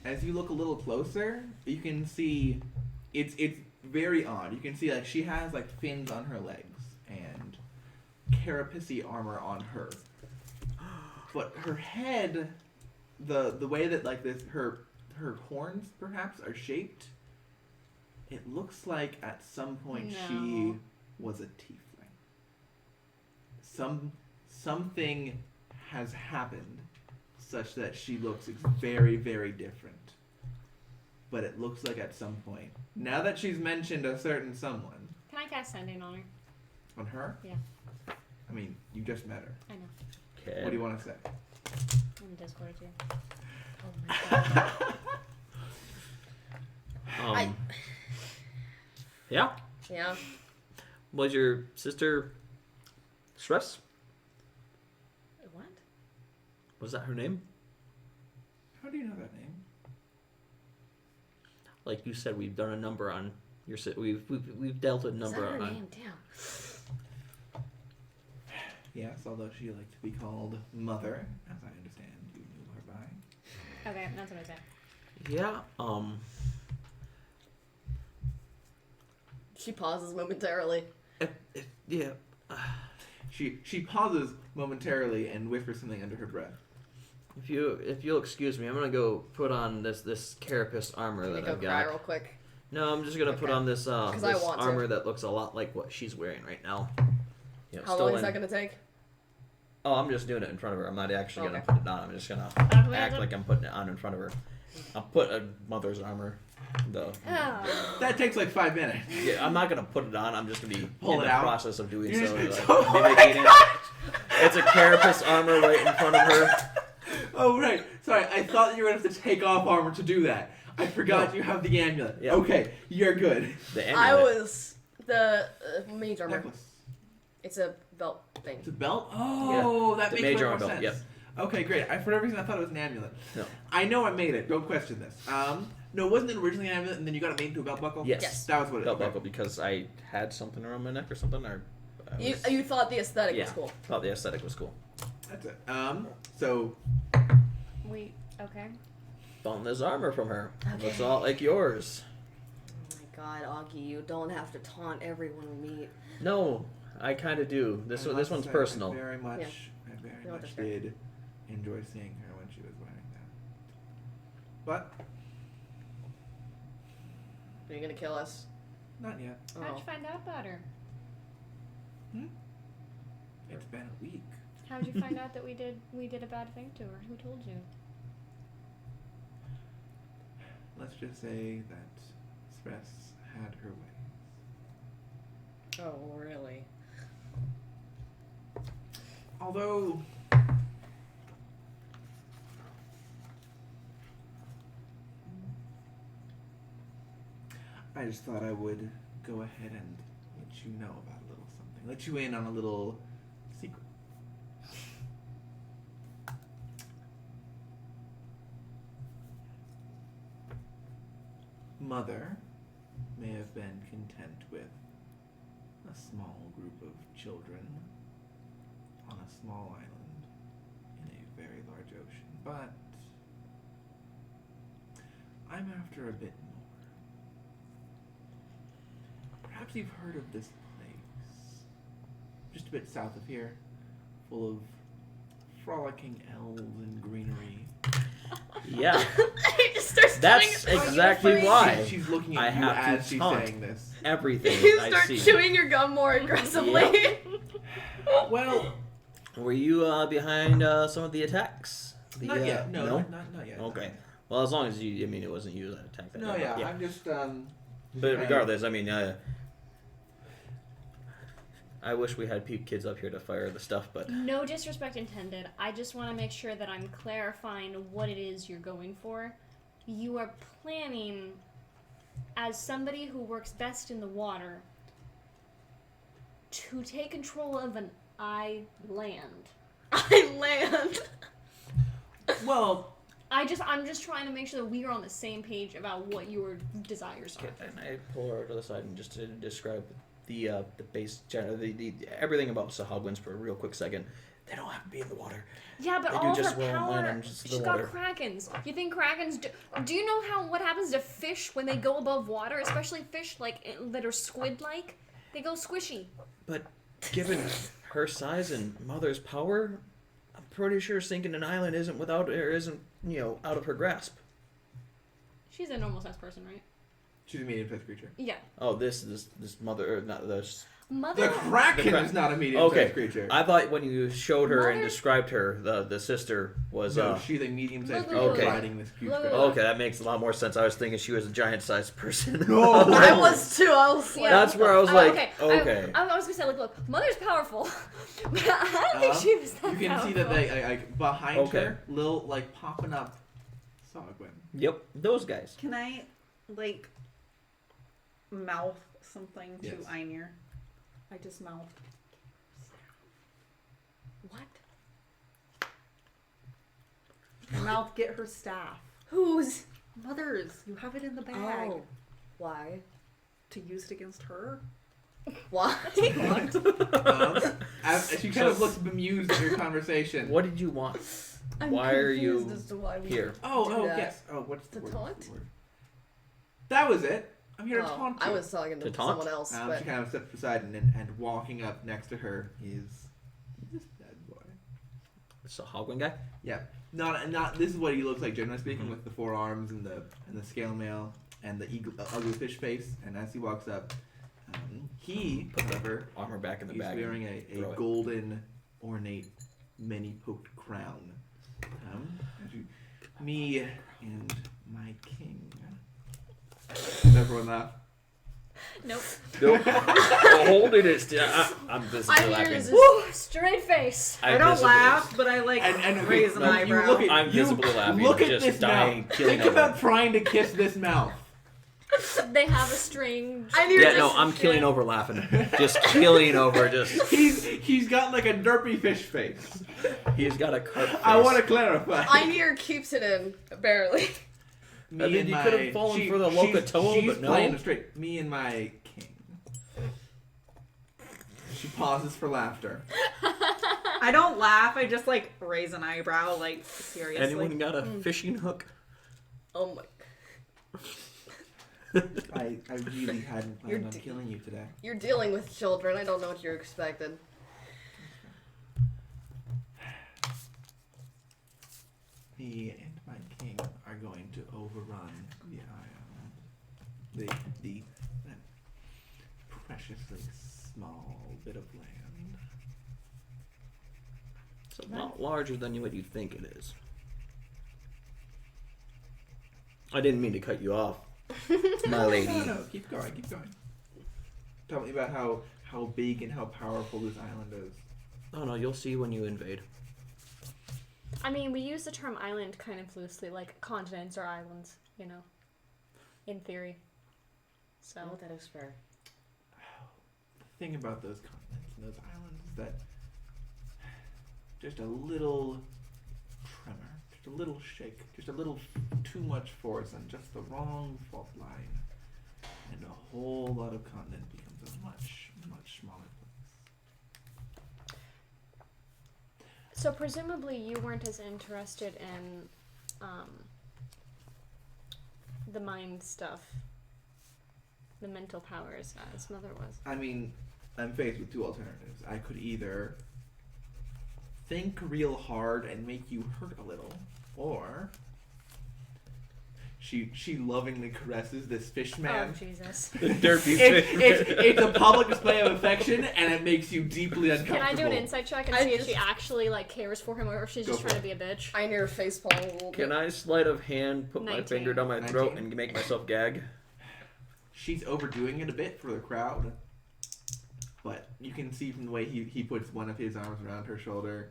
as you look a little closer, you can see it's very odd. You can see like she has like fins on her legs and carapace armor on her, but her head, the way that like this her horns perhaps are shaped, it looks like at some point she No. was a tiefling. Something has happened such that she looks very, very different. But it looks like at some point, now that she's mentioned a certain someone, Can I cast sending on her? on her? Yeah. I mean, you just met her. I know. Okay. What do you want to say? In Discord too. Oh my god. Yeah. Yeah. Was your sister Stress? What? Was that her name? How do you know that name? like you said, we've done a number on your. We've dealt a Is that number her on. name? Damn. Yes, although she liked to be called Mother, as I understand you knew her by. Okay, that's what I said. Yeah. She pauses momentarily. Yeah. She pauses momentarily and whispers something under her breath. If you'll excuse me, I'm gonna go put on this carapace armor that Go I've cry got. real quick. No, I'm just gonna put Okay. on this I this want to. armor that looks a lot like what she's wearing right now. You know, How long is that gonna take? Oh, I'm just doing it in front of her. I'm not actually gonna Okay. put it on. I'm just gonna we act have like I'm putting it on in front of her. I'll put a mother's armor. Oh. That takes like 5 minutes. Yeah, I'm not gonna put it on. I'm just gonna be Pull in it the out. process of doing You're so. just- Like, mimicking it. It's a carapace armor right in front of her. Oh, right. Sorry, I thought you were going to have to take off armor to do that. I forgot No. you have the amulet. Yeah. Okay, you're good. The I amulet. was the mage armor. Necklace. It's a belt thing. It's a belt? Oh, that The makes mage more armor belt, sense. yep. Okay, great. For whatever reason, I thought it was an amulet. No. I know I made it. Don't question this. No, wasn't it originally an amulet and then you got it made into a belt buckle? Yes. Yes. That was what it Belt was. buckle because I had something around my neck or something, or I You, was- you thought the aesthetic yeah, was cool. thought the aesthetic was cool. That's it. So, Wait. Okay. Found this armor from her. Okay. Looks a lot like yours. Oh my god, Augie, you don't have to taunt everyone we meet. No, I kind of do. This I this must one's say, personal. I very much No, that's fair. did enjoy seeing her when she was wearing that. But, Are you gonna kill us? not yet. How'd Oh. you find out about her? It's been a week. How'd you find out that we did a bad thing to her? Who told you? Let's just say that Stress had her way. Oh, really? Although, I just thought I would go ahead and let you know about a little something. Let you in on a little secret. Mother may have been content with a small group of children on a small island in a very large ocean, but I'm after a bit more. Perhaps you've heard of this place, just a bit south of here, full of frolicking elves and greenery. Yeah, He just starts that's doing- exactly why She's looking at I you have to as she's taunt. saying this. everything You I start see. chewing your gum more aggressively. Well, Were you behind some of the attacks? not yet. No, no. Not yet. Okay. Well, as long as you, I mean, it wasn't you that attacked that. No, guy, yeah, I'm just But regardless, I mean, I wish we had peep kids up here to fire the stuff, but No disrespect intended. I just want to make sure that I'm clarifying what it is you're going for. You are planning, as somebody who works best in the water, to take control of an island. I land. well, I'm just trying to make sure that we are on the same page about what your desires are. and I pull her to the side and just to describe the base, the everything about Sahagwins for a real quick second. They don't have to be in the water. Yeah, but They do all of just her well land power, on just the she's water. got krakens. You think krakens do you know what happens to fish when they go above water, especially fish that are squid-like? They go squishy. But given her size and Mother's power, I'm pretty sure sinking an island isn't out of her grasp. She's a normal-sized person, right? she's a medium-sized creature. Yeah. Oh, this mother, or not this. Mother. The Kraken is not a medium-sized Okay, creature. I thought when you showed her and Mother- described her, the sister was No, she's a medium-sized creature Okay. riding this huge Look. dragon. okay. That makes a lot more sense. I was thinking she was a giant-sized person. No. I was too. I was like, That's where I was like, okay. I was gonna say, look, Mother's powerful, but I don't think she was that You can powerful. see that they behind Okay. her, little popping up, Sogwin. Yep, those guys. Can I, mouth something to Yes. Einir? I just mouthed. What? Mouth, get her staff. Who's? Mother's. You have it in the bag. Oh. Why? To use it against her? Why? She kind of looks bemused at your conversation. What did you want? I'm Why are you confused as to why we here? do Oh, that. yes. Oh, what's the To word? taunt? What's the word? That was it. I'm here to Oh, taunt you. I was talking to To taunt? someone else, She but kind of steps aside and walking up next to her is this bad boy. It's a Hogwing guy. Yeah, not. This is what he looks like, generally speaking, with the forearms and the scale mail and the ugly fish face. And as he walks up, he, however, Armor back in the he's bag. wearing a throw it. golden, ornate, many-poked crown. Me and my king. Does everyone laugh? Nope. Nope. Holding it still. I'm visibly I'm laughing. yours. Woo! Straight face. I don't visibly- laugh, but I like And raise an no, eyebrow. You look at, I'm visibly laughing, Look at just this dying, mouth. killing Think about over. trying to kiss this mouth. They have a strange. I knew Yeah, this no, was I'm good. killing over laughing. Just killing over. Just He's got like a derpy fish face. he's got a carp face. I want to clarify. Einir keeps it in, barely. Me I mean, and you my- could have fallen for the she's- Lokatoa, she's but no. playing it straight. Me and my king. She pauses for laughter. I don't laugh. I just like raise an eyebrow, like seriously. Anyone got a fishing hook? Oh my. I really hadn't You're planned on d- killing you today. You're dealing with children. I don't know what you're expected. Me and my king are going to overrun the island. The that preciously small bit of land. It's a lot larger than what you'd think it is. I didn't mean to cut you off, my lady. No, keep going, keep going. Tell me about how big and how powerful this island is. Oh no, you'll see when you invade. I mean, we use the term island kind of loosely, like continents or islands, you know, in theory. So. Oh, that is fair. The thing about those continents and those islands is that just a little tremor, just a little shake, just a little too much force on just the wrong fault line, and a whole lot of continent becomes a much, much smaller place. So presumably you weren't as interested in the mind stuff, the mental powers, as Mother was. I mean, I'm faced with two alternatives. I could either think real hard and make you hurt a little, or she lovingly caresses this fish man. Oh Jesus! The derpy It's a public display of affection, and it makes you deeply uncomfortable. Can I do an insight check and I see if just- she actually like cares for him, or if she's Go just for trying to it. be a bitch? Einir facepalm a little bit. Can I sleight of hand put my 19. finger down my throat 19. and make myself gag? She's overdoing it a bit for the crowd, but you can see from the way he puts one of his arms around her shoulder.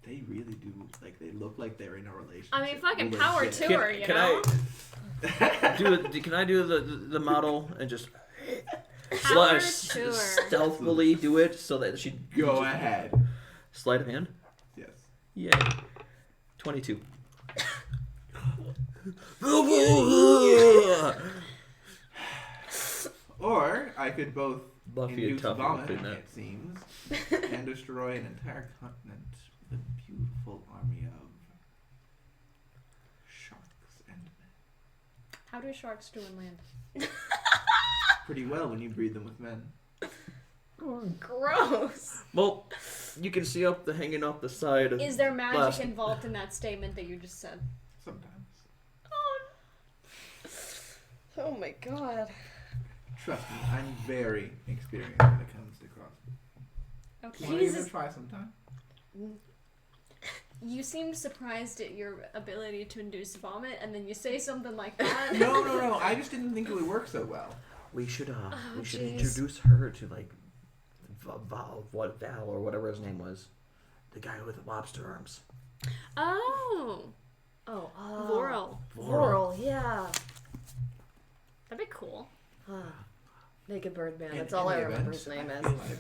They really do, like, they look like they're in a relationship. I mean, fucking Legit. power to her, you Can know. Can I do the model and just Power to her. stealthily do it so that she Go ahead. sleight of hand? Yes. Yay! 22. Or I could both Buffy and induce tough vomit, couldn't it? it seems, and destroy an entire continent with a beautiful army of sharks and men. How do sharks do in land? Pretty well when you breed them with men. Gross. Well, you can see hanging up the side. Is there magic Last- involved in that statement that you just said? Sometimes. Oh my god. Trust me, I'm very experienced when it comes to crossbow. Okay. Want to give it a Jesus, try sometime? you seemed surprised at your ability to induce vomit, and then you say something like that. No. I just didn't think it would work so well. We should jeez. introduce her to like Val or whatever his name was, the guy with the lobster arms. Oh, Oh, Voral. Voral, yeah. That'd be cool. Naked Birdman, In- that's all in I the remember event, his name I as. feel like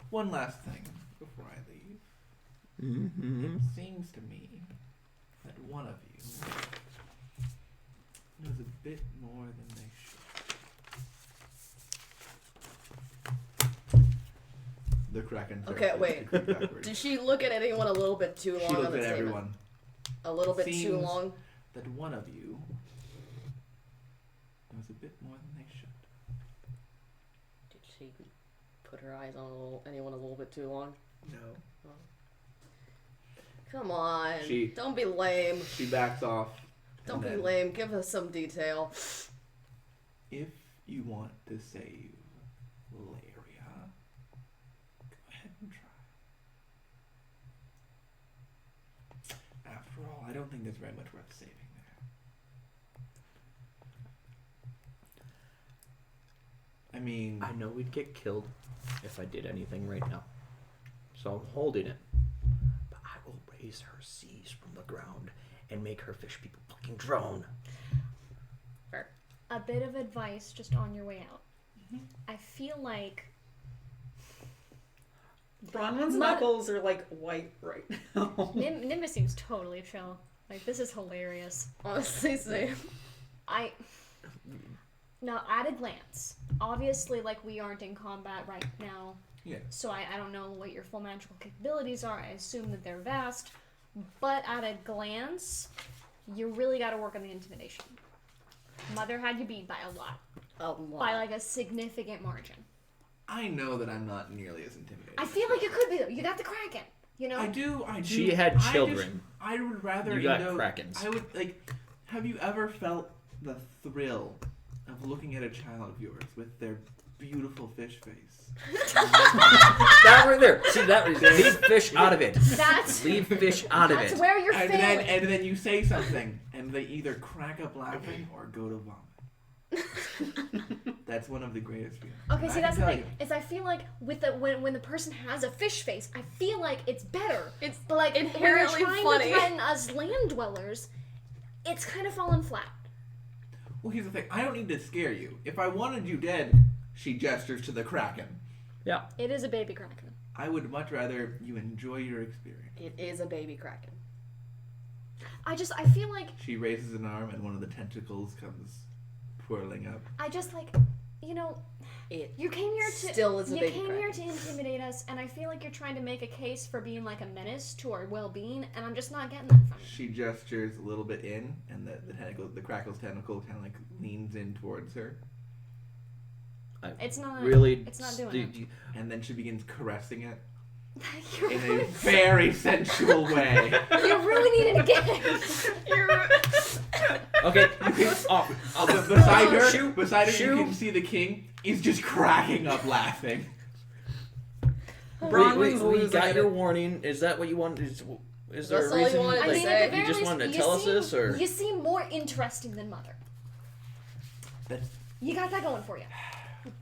one last thing before I leave. Mm-hmm. It seems to me that one of you knows a bit more than they should. The Kraken. Okay, starts wait. to creep backwards. Did she look at anyone a little bit too long She on looked the at statement? everyone. A little bit too Seems- long? That one of you knows a bit more than they should. Did she put her eyes on anyone a little bit too long? No. Come on. She- Don't be lame. She backs off. Don't and be then, lame. Give us some detail. If you want to save Laria, go ahead and try. After all, I don't think there's very much worth saving there. I mean, I know we'd get killed if I did anything right now. So I'm holding it. But I will raise her seas from the ground and make her fish people fucking drown. A bit of advice just on your way out. I feel like Bronwyn's knuckles are like white right now. Nimbus seems totally chill. Like, this is hilarious. Honestly, same. Now, at a glance, obviously, like, we aren't in combat right now. yeah. So I don't know what your full magical capabilities are. I assume that they're vast. But at a glance, you really got to work on the intimidation. Mother had you beat by a lot. A lot. By, like, a significant margin. I know that I'm not nearly as intimidating. I feel like you could be, though. You got the Kraken, you know? I do. She had children. I would rather. You got know, Krakens. I would like. Have you ever felt the thrill of looking at a child of yours with their beautiful fish face? That right there. See that? Leave fish out of it. That's Leave fish out of that's it. where you're And failing. then you say something, and they either crack up laughing or go to vomit. That's one of the greatest feelings. Okay, And see, I that's the can thing. tell Is I feel like with the when the person has a fish face, I feel like it's better. It's But like inherently when you're funny. trying to threaten us land dwellers, it's kind of fallen flat. Well, here's the thing. I don't need to scare you. If I wanted you dead, she gestures to the Kraken. Yeah. It is a baby Kraken. I would much rather you enjoy your experience. It is a baby Kraken. I feel like She raises an arm, and one of the tentacles comes twirling up. you know, It you came here to still is a you baby came Kraken. here to intimidate us, and I feel like you're trying to make a case for being like a menace to our well-being, and I'm just not getting that from you. She gestures a little bit in, and the tentacle, the Crackle's tentacle, kind of like leans in towards her, It's not Really? It's not doing it. and then she begins caressing it You're in a really, very sensual way. you really needed to get Okay. Beside her, Shoo. you can see the king is just cracking up laughing. Bronwyn's we losing got it. your warning. Is that what you want? Is there That's a all you reason? wanted to I Like, mean, say. at the you very just least, wanted to you tell us seem, this, or you seem more interesting than Mother. That's, You got that going for you.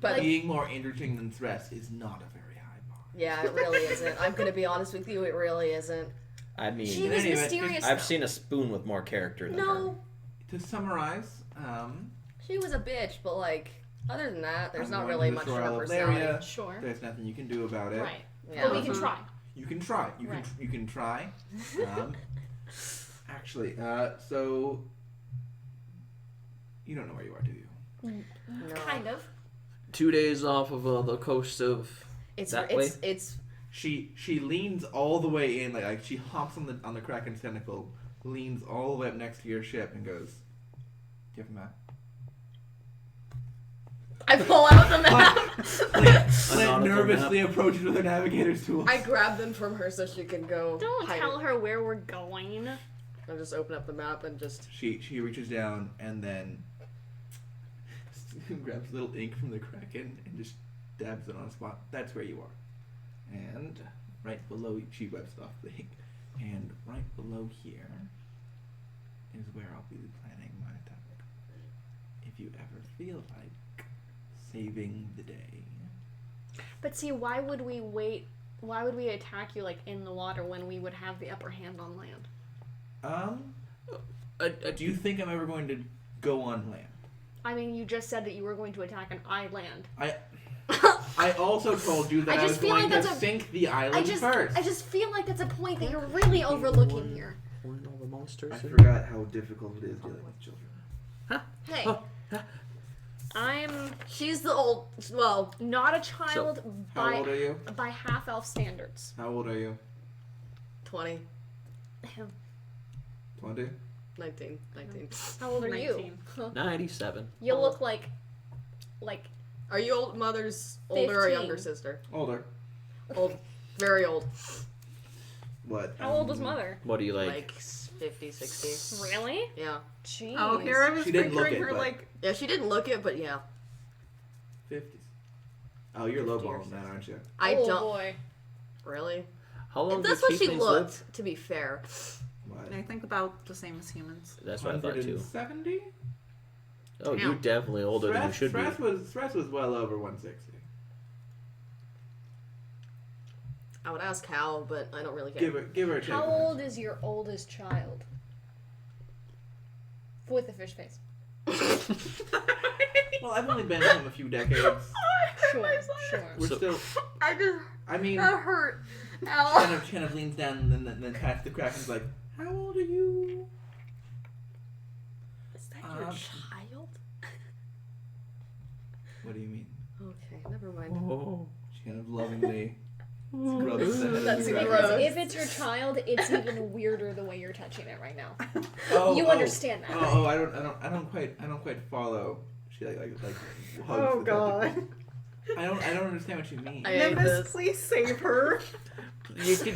But being more interesting than Thress is not a very high bar. yeah, it really isn't. I'm gonna be honest with you, it really isn't. I mean, She in was any event, mysterious. I've though. seen a spoon with more character than her. No, To summarize, She was a bitch, but like other than that, there's I'm not going really to the much to Sorrel her of personality. Laria. sure. There's nothing you can do about it. Right. Yeah. But we can try. You can try. You Right. can you can try. Actually, so you don't know where you are, do you? No. Kind of. 2 days off of the coast of. It's That it's She leans all the way in, like she hops on the Kraken's tentacle, leans all the way up next to your ship, and goes, "Do you have a map?" I pull out the map. Flint nautical nervously approaches with her navigator's tools. I grab them from her so she can go. Don't hide tell it. her where we're going. I just open up the map and just. She reaches down and then grabs a little ink from the Kraken and just dabs it on a spot. That's where you are. And right below, she webs off the ink. And right below here is where I'll be planning my attack. If you ever feel like saving the day. But see, why would we wait? Why would we attack you like in the water when we would have the upper hand on land? Do you think I'm ever going to go on land? I mean, you just said that you were going to attack an island. I also told you that I I was just feel going like to that's a- sink the island first. I just feel like that's a point that you're really overlooking here. All the monsters. I forgot how difficult it is dealing with children. Hey, I'm She's the old. Well, not a child How old are by you? by half elf standards. How old are you? 20, 20? 19. How old are you? 97. You Oh. look like Are you old mother's older or 15. younger sister? Older. Old. Very old. What? how old was mother? What do you like? Like 50, 60. Really? Yeah. Jeez. Oh, here I was She didn't look picturing it, her but- like. Yeah, she didn't look it, but yeah. 50s. Oh, you're 50 or lowballing that, aren't you? I oh don't. boy. Really? How long That's did what she tieflings looked, live? to be fair. What? I think about the same as humans. That's what I thought too. 170? Oh, you're definitely older than you should be. Stress was well over 160. I would ask how, but I don't really care. Give her a take. How on it. old is your oldest child? With the fish face. Well, I've only been with him a few decades. Sure, sure. We're So- still. I just. I mean, That hurt. Ow. kind of leans down and then pats the Kraken's like, "How old are you?" Is that your Um, child? What do you mean? Okay, never mind. Oh. She kind of lovingly rubs the head That's of the gross. Kraken. Because if it's your child, it's even weirder the way you're touching it right now. Oh, You oh, understand that, Oh, I don't quite follow. She like hugs Oh the god. Kraken. I don't understand what you mean. I hate Nimbus, this. please save her.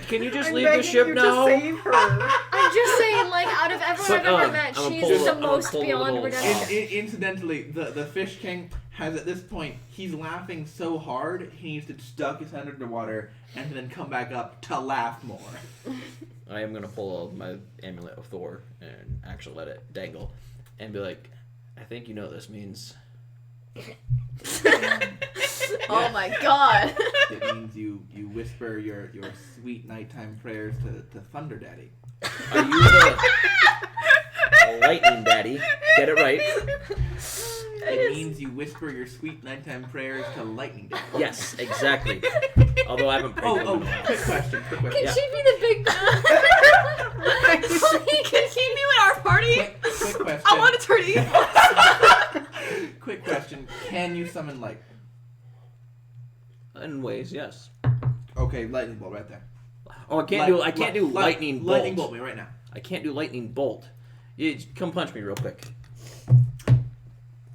Can you just I'm leave the begging ship you now? To save her. I'm just saying, like, out of everyone I've ever met, I'ma she's pull the the- I'ma most pull the beyond little- redemption. Incidentally, the Fish King has at this point, he's laughing so hard, he needs to duck his head under the water and then come back up to laugh more. I am gonna pull my amulet of Thor and actually let it dangle, and be like, I think you know what this means. Oh my god. It means you whisper your sweet nighttime prayers to Thunder Daddy. Are you the lightning daddy? Get it right. It means you whisper your sweet nighttime prayers to Lightning Daddy. Yes, exactly. Although I haven't prayed to him in a while. quick question. Can Yeah. she be the big bad? Can he be at our party? Quick question. I want to turn evil. Quick question. Can you summon light? In ways, yes. Okay, lightning bolt right there. Oh, I can't do lightning bolt. Lightning bolt me right now. I can't do lightning bolt. You come punch me real quick.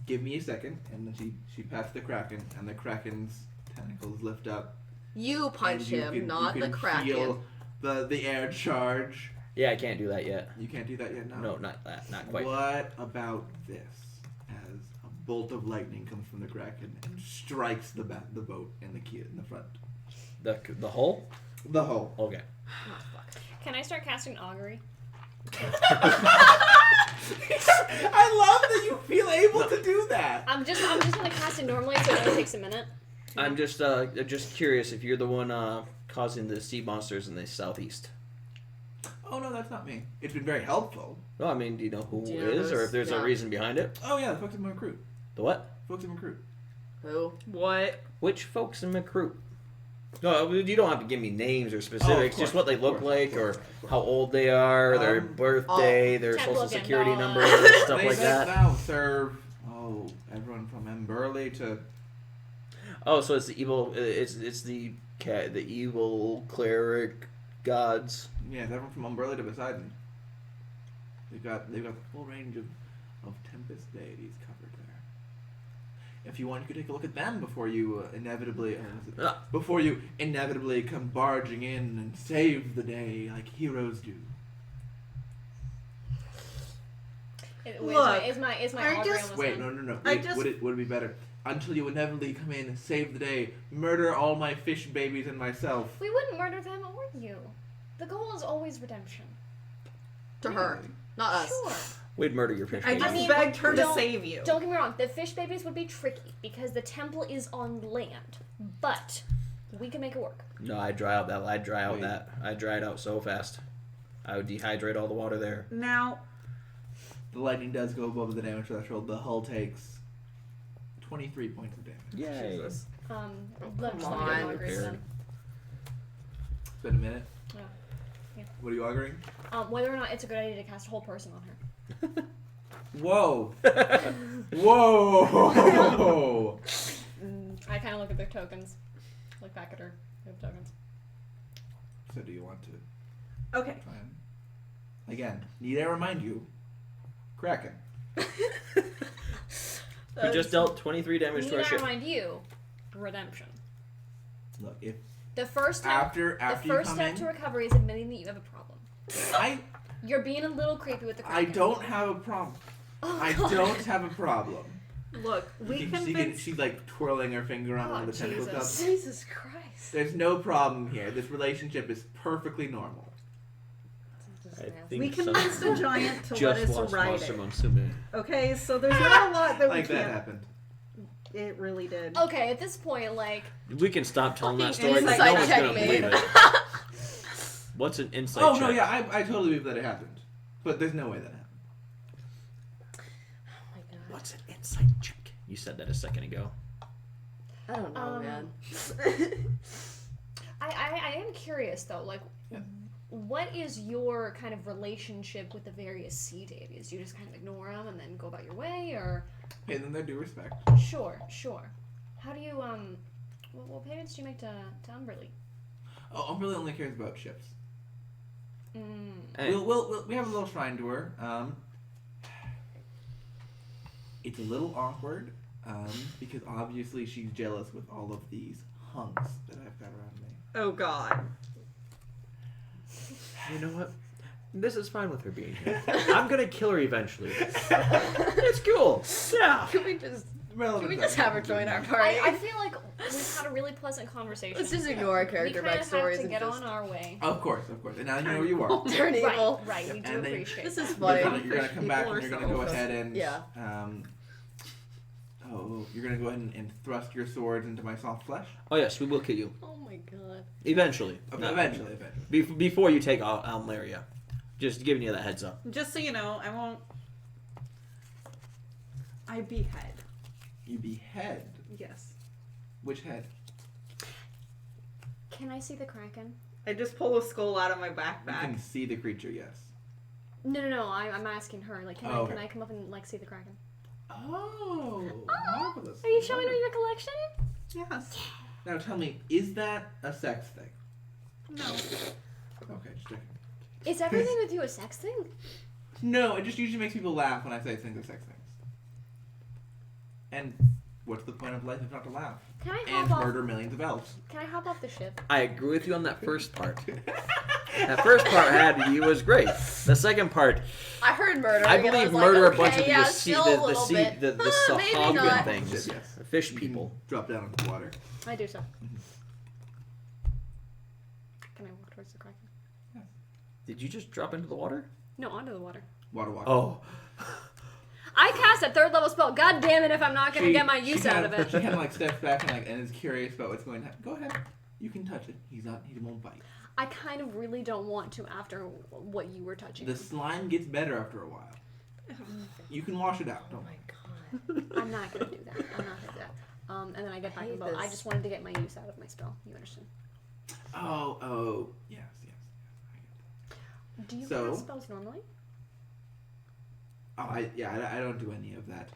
Give me a second, and then she pats the Kraken, and the Kraken's tentacles lift up. You punch and you him, can- not you the can Kraken. feel the air charge. Yeah, I can't do that yet. You can't do that yet. No, not that. Not quite. What about this? As a bolt of lightning comes from the Kraken and strikes the boat in the key in the front. The hole? The hull. Okay. Can I start casting augury? I love that you feel able to do that. I'm just gonna cast it normally, so it only takes a minute. I'm just curious if you're the one causing the sea monsters in the southeast. Oh no, that's not me. It's been very helpful. No, I mean, do you know who Do it you know is, or those- if there's a yeah. reason behind it? Oh yeah, the folks in my recruit. The what? Folks in recruit. Who? What? Which folks in McCroop? No, you don't have to give me names or specifics. course, just what they of look course, like, of course, or of course. how old they are, their birthday, their Temple social of security Gandala. number, stuff They like that. now serve everyone from Emberley to Oh, so it's the evil. It's the evil cleric gods. everyone from Emberley to Poseidon. They've got the full range of Tempest deities covered there. If you want, you could take a look at them before you inevitably come barging in and save the day like heroes do. Look, Is my I augury just- almost Wait, done? no. I Wait, just- would it be better? Until you inevitably come in, save the day, murder all my fish babies and myself. We wouldn't murder them or you. The goal is always redemption. To her, not us. Sure. We'd murder your fish. I baby. just mean, begged her to don't- save you. Don't get me wrong, the fish babies would be tricky because the temple is on land, but we can make it work. No, I'd dry out that. I'd dry out Wait. that. I'd dry it out so fast. I would dehydrate all the water there. Now, The lightning does go above the damage threshold. The hull takes 23 points of damage. Yay! Jesus. Let come me get on. augury then. It's been a minute. Yeah. What are you auguring? Whether or not it's a good idea to cast a whole person on her. Whoa. Whoa. I kind of look at their tokens. Look back at her. They have tokens. So do you want to Okay. try and... Again, need I remind you, Kraken. We just dealt 23 damage Need to our I ship. remind you, redemption. Look, if The first step, after the you first come step in, to recovery is admitting that you have a problem. You're being a little creepy with the I Kraken. don't have a problem. Oh, I God. don't have a problem. Look, we convinced. She's like twirling her finger on one of the tentacle Jesus. cups. Jesus Christ. There's no problem here. This relationship is perfectly normal. I think We some- convinced a giant to let just us watched ride Monster it. Monsume. Okay, so there's not a lot that we Like that can't. happened. It really did. Okay, at this point, like, We can stop telling that story. Inside No one's gonna check believe me. it. What's an insight Oh check? no, yeah, I totally believe that it happened, but there's no way that happened. Oh my god. What's an insight check? You said that a second ago. I don't know, man. I am curious though, like, Yeah. what is your kind of relationship with the various sea deities? Do you just kind of ignore them and then go about your way, or? Pay them their due respect. Sure. How do you what payments do you make to Umberly? Oh, Umberly only cares about ships. Hey, We have a little shrine to her. It's a little awkward because obviously she's jealous with all of these hunks that I've got around me. Oh god. you know what? This is fine with her being here. I'm gonna kill her eventually. It's cool. Yeah. Can we just Relevant have her join our party? I feel like we've had a really pleasant conversation. Let's just ignore our We character kind of backstories have to and get just on our way. Of course. And now you know where you are. turn evil. Right. We do And then- appreciate This that. is You're funny. gonna come back and you're gonna go ahead and Yeah. you're gonna go ahead and thrust your swords into my soft flesh. Oh yes, we will kill you Oh my god. eventually. Eventually. Before you take Almeria. Just giving you that heads up. Just so you know, I won't. I behead. You behead. Yes. Which head? Can I see the Kraken? I just pull a skull out of my You backpack. can see the creature. Yes. No. I'm asking her. Like, can Okay. I come up and like see the Kraken? Oh, marvelous. Are you showing her your collection? Yes. Now tell me, is that a sex thing? No. Okay, just checking. Is everything with you a sex thing? No, it just usually makes people laugh when I say things are sex things. And what's the point of life if not to laugh? Can I And hop off? murder millions of elves. Can I hop off the ship? I agree with you on that first part. That first part had you was great. The second part, I heard murder. I and believe was murder like, a bunch of okay, yeah, the sea, still a little bit. the Maybe Sahagin not. things, Yes. fish You can people. drop down into the water. I do so. Can I walk towards the Kraken? Did you just drop into the water? No, onto the water. Water. Oh, I cast a 3rd level spell. God damn it! If I'm not gonna get my use out of it. She kind of like steps back and is curious about what's going to happen. Go ahead. You can touch it. He won't bite. I kind of really don't want to after what you were touching. The slime gets better after a while. You can wash it out. Oh Don't my worry. god. I'm not gonna do that. I'm not gonna do that. And then I get back hate in boat. I this. just wanted to get my use out of my spell. You understand? Oh, yes. Do you So- cast spells normally? Oh, I don't do any of that.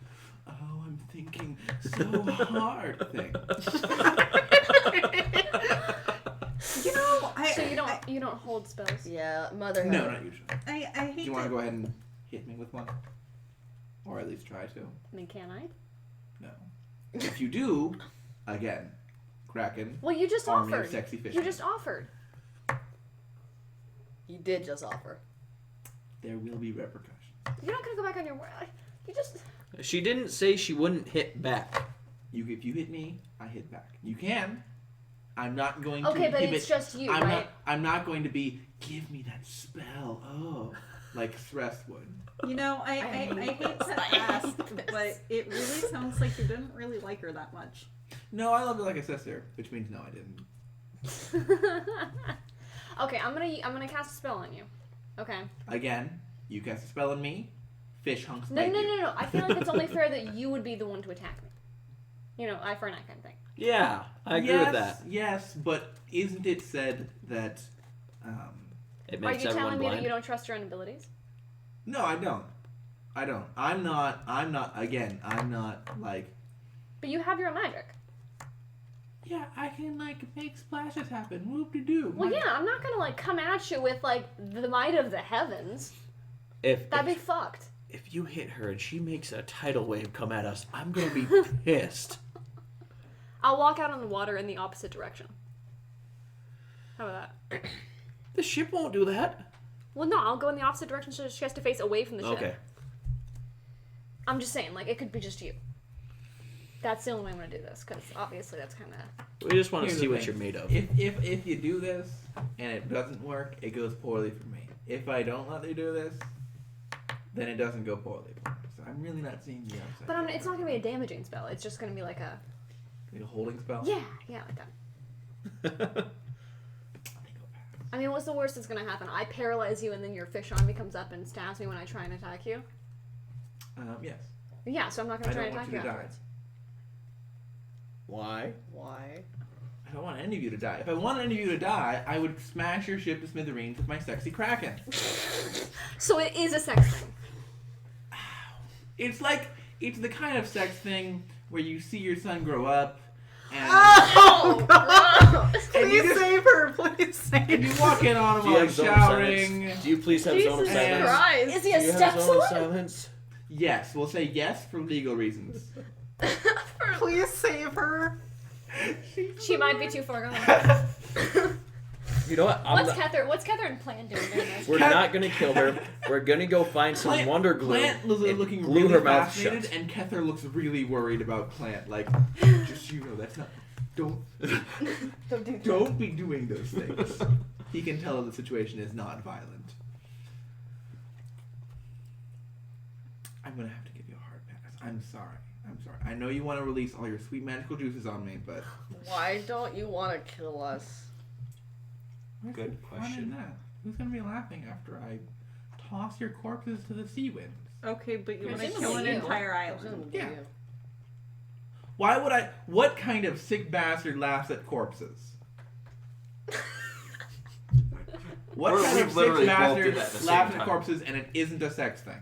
Oh, I'm thinking so hard thing. You know, So you don't hold spells. Yeah, mother. No, not usually. I Do hate you want to to. go ahead and hit me with one? Or at least try to? I mean, can I? No. If you do, again, Kraken, Well, you just army offered. of sexy fish. You just offered. You did just offer. There will be repercussions. You're not gonna go back on your word. You just. she didn't say she wouldn't hit back. If you hit me, I hit back. You can. I'm not going to Okay, but inhibit. it's just you, I'm right? not. I'm not going to be. Give me that spell. Oh, like stress would. You know, I hate to ask, but it really sounds like you didn't really like her that much. No, I love her like a sister, which means no, I didn't. Okay, I'm gonna cast a spell on you. Okay. Again, you cast a spell on me. Fish hunks. No. bite you. I feel like it's only fair that you would be the one to attack me. You know, eye for an eye kind of thing. Yeah, I agree with that. Yes, but isn't it said that? It Are makes you everyone telling me that blind. you don't trust your own abilities? No, I don't. I don't. I'm not. Again, I'm not like. But you have your own magic. Yeah, I can like make splashes happen. Whoop de doo. Well, yeah, I'm not gonna like come at you with like the might of the heavens. That'd be fucked. If you hit her and she makes a tidal wave come at us, I'm gonna be pissed. I'll walk out on the water in the opposite direction. How about that? The ship won't do that. Well, no, I'll go in the opposite direction so she has to face away from the ship. Okay. I'm just saying, like, it could be just you. That's the only way I'm gonna do this, because obviously that's kind of... We just want to Here's see the what thing. you're made of. If you do this and it doesn't work, it goes poorly for me. If I don't let you do this, then it doesn't go poorly for me. So I'm really not seeing the upside. But it's not gonna be a damaging spell. It's just gonna be like a... Like a holding spell? Yeah, like that. I mean, what's the worst that's gonna happen? I paralyze you and then your fish army comes up and stabs me when I try and attack you? Yes. Yeah, so I'm not gonna I try don't and want attack you you to die. afterwards. Why? Why? I don't want any of you to die. If I wanted any of you to die, I would smash your ship to smithereens with my sexy kraken. So it is a sex thing. It's the kind of sex thing where you see your son grow up and, Oh, and you please just- save her. Please save and you her. walk in on him Do you while have he's zone of showering. silence? Do you please have zone of Jesus silence? Christ. Is he Do a you have zone of stepson? silence? Yes, we'll say yes for legal reasons. Please save her. She might be too far gone. You know what? What's Catherine plan doing during this? We're not gonna kill her. We're gonna go find some wonder glue Plant is and looking glue really her mouth fascinated, shut. and Kether looks really worried about Plant. Like, just so you know, that's not. Don't be doing those things. He can tell the situation is not violent. I'm gonna have to give you a hard pass. I'm sorry. I know you want to release all your sweet magical juices on me, but Why don't you want to kill us? Good why question. not? Who's gonna be laughing after I toss your corpses to the sea winds? Okay, but you want to Presumably kill an you. entire island. Presumably Yeah. you. Why would I? What kind of sick bastard laughs at corpses? What kind We've of sick literally both bastard did that at the same laughs at time. corpses and it isn't a sex thing?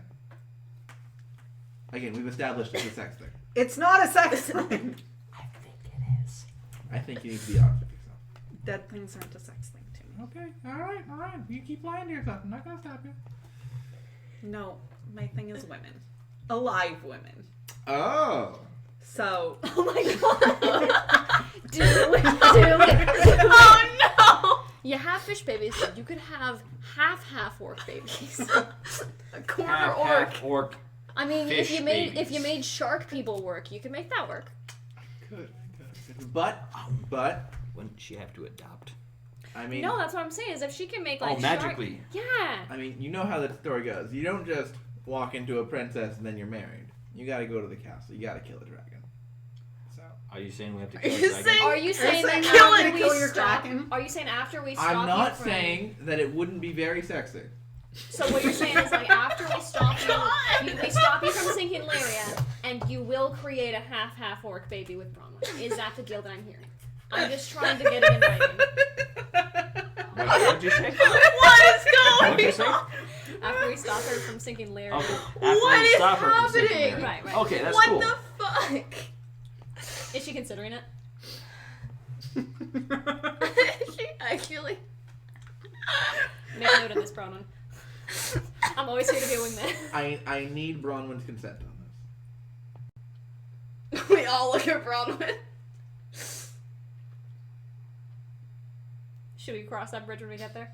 Again, we've established it's a sex thing. It's not a sex thing. I think you need to be honest with yourself. Dead things aren't a sex thing to me. Okay, alright. You keep lying to yourself. I'm not gonna stop you. No, my thing is women. Alive women. Oh. So. Oh my god! Do it! Oh no! You have fish babies, but you could have half orc babies. A quarter Half orc. I mean, Fish if babies. you made shark people work, you could make that work. Good. But Wouldn't she have to adopt? I mean, No, that's what I'm saying. Is if she can make like Oh, magically. Shark... Yeah. I mean, you know how the story goes. You don't just walk into a princess and then you're married. You gotta go to the castle. You gotta kill a dragon. So Are you saying we have to Are kill a you dragon? saying? Are you saying that kill after it, we kill your stop? dragon? Are you saying after we stop I'm you not from... saying that it wouldn't be very sexy. So what you're saying is like after we stop we stop you from sinking Laria, and you will create a half orc baby with Bronwyn. Is that the deal that I'm hearing? I'm just trying to get it in writing. What'd you say? What is What'd you say? After we stop her from sinking Laria. Okay. After What we is stop her from sinking happening? there. Right. Okay, that's what cool. the fuck? Is she considering it? She actually. Make note of this, Bronwyn. I'm always here to be a wingman. I need Bronwyn's consent on this. We all look at Bronwyn. Should we cross that bridge when we get there?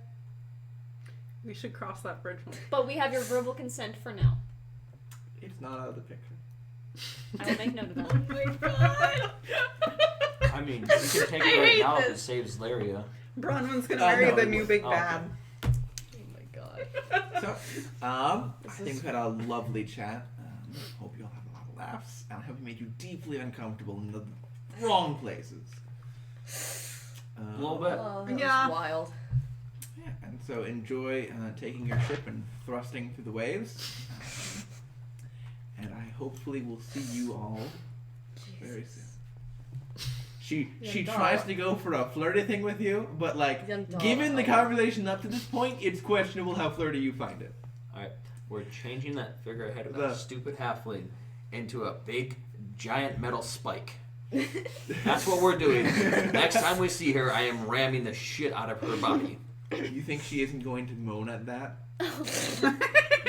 We should cross that bridge. But we have your verbal consent for now. It's not out of the picture. I will make note of that. Oh my god. I mean, we can take I it right hate now if it this. saves Laria. Bronwyn's gonna marry no, the it new was- big oh, bad. Oh my god. So, I think we've had a lovely chat. Hope you all have a lot of laughs, and I hope we made you deeply uncomfortable in the wrong places. A little bit. Oh, that Yeah. was wild. Yeah, and so enjoy taking your ship and thrusting through the waves. And I hopefully will see you all very soon. She Yandala. tries to go for a flirty thing with you, but like, Yandala. given the conversation up to this point, it's questionable how flirty you find it. We're changing that figurehead of The- that stupid halfling into a big, giant metal spike. That's what we're doing. Next time we see her, I am ramming the shit out of her body. You think she isn't going to moan at that?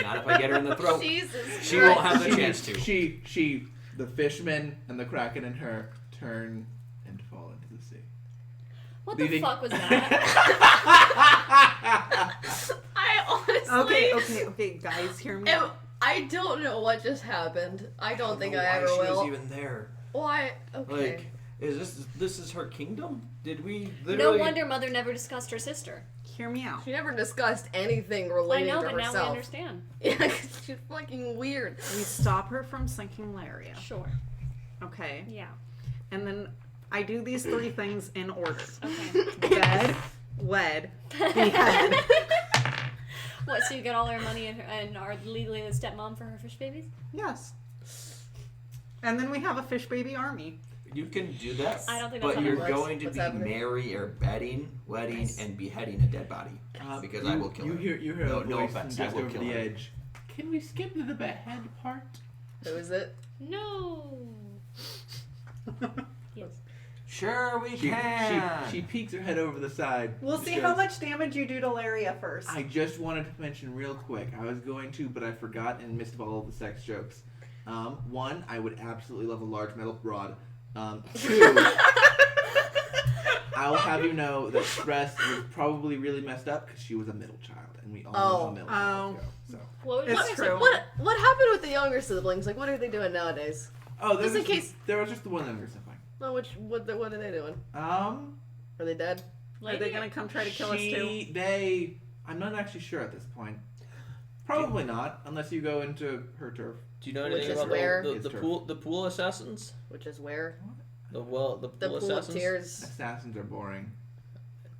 Not if I get her in the throat. Jesus. She won't have the chance to. The fishman and the kraken in her turn and fall into the sea. What Do you the think- fuck was that? I honestly. Okay, guys, hear me am- out. I don't know what just happened. I don't think know I why ever she will. was even there. Why? Okay. Like, is this is her kingdom? Did we No literally? wonder Mother never discussed her sister. Hear me out. She never discussed anything I related know, to but now we herself. understand. Yeah, 'cause she's fucking weird. We stop her from sinking Laria. Sure. Okay. Yeah. And then I do these 3 things in order. Okay. Bed, wed, behead. What? So you get all her money and are legally the stepmom for her fish babies? Yes. And then we have a fish baby army. You can do that. I don't think that's But how you're that works. going to What's be happening? marry or wedding, Yes. and beheading a dead body. Because I will kill her. You hear No- a no voice offense, from I just will over kill the her. edge. Can we skip to the behead part? Who is it? No. Yes. Sure, we She can. peeks her head over the side. We'll and see goes, how much damage you do to Laria first. I just wanted to mention real quick. I was going to, but I forgot in the midst of all of the sex jokes. One, I would absolutely love a large metal rod. Two, I'll have you know that Stress was probably really messed up because she was a middle child, and we all know how middle childs go. So. What was It's you true. gonna say? What happened with the younger siblings? Like, what are they doing nowadays? Oh, Just in case- there was just the one younger sibling. No, what are they doing? Are Are they dead? Are they gonna come try to kill us too? I'm not actually sure at this point. Probably not, unless you go into her turf. Do you know Which anything is about where? the pool assassins? Which is where? The The pool pool of assassins. tears. Assassins are boring.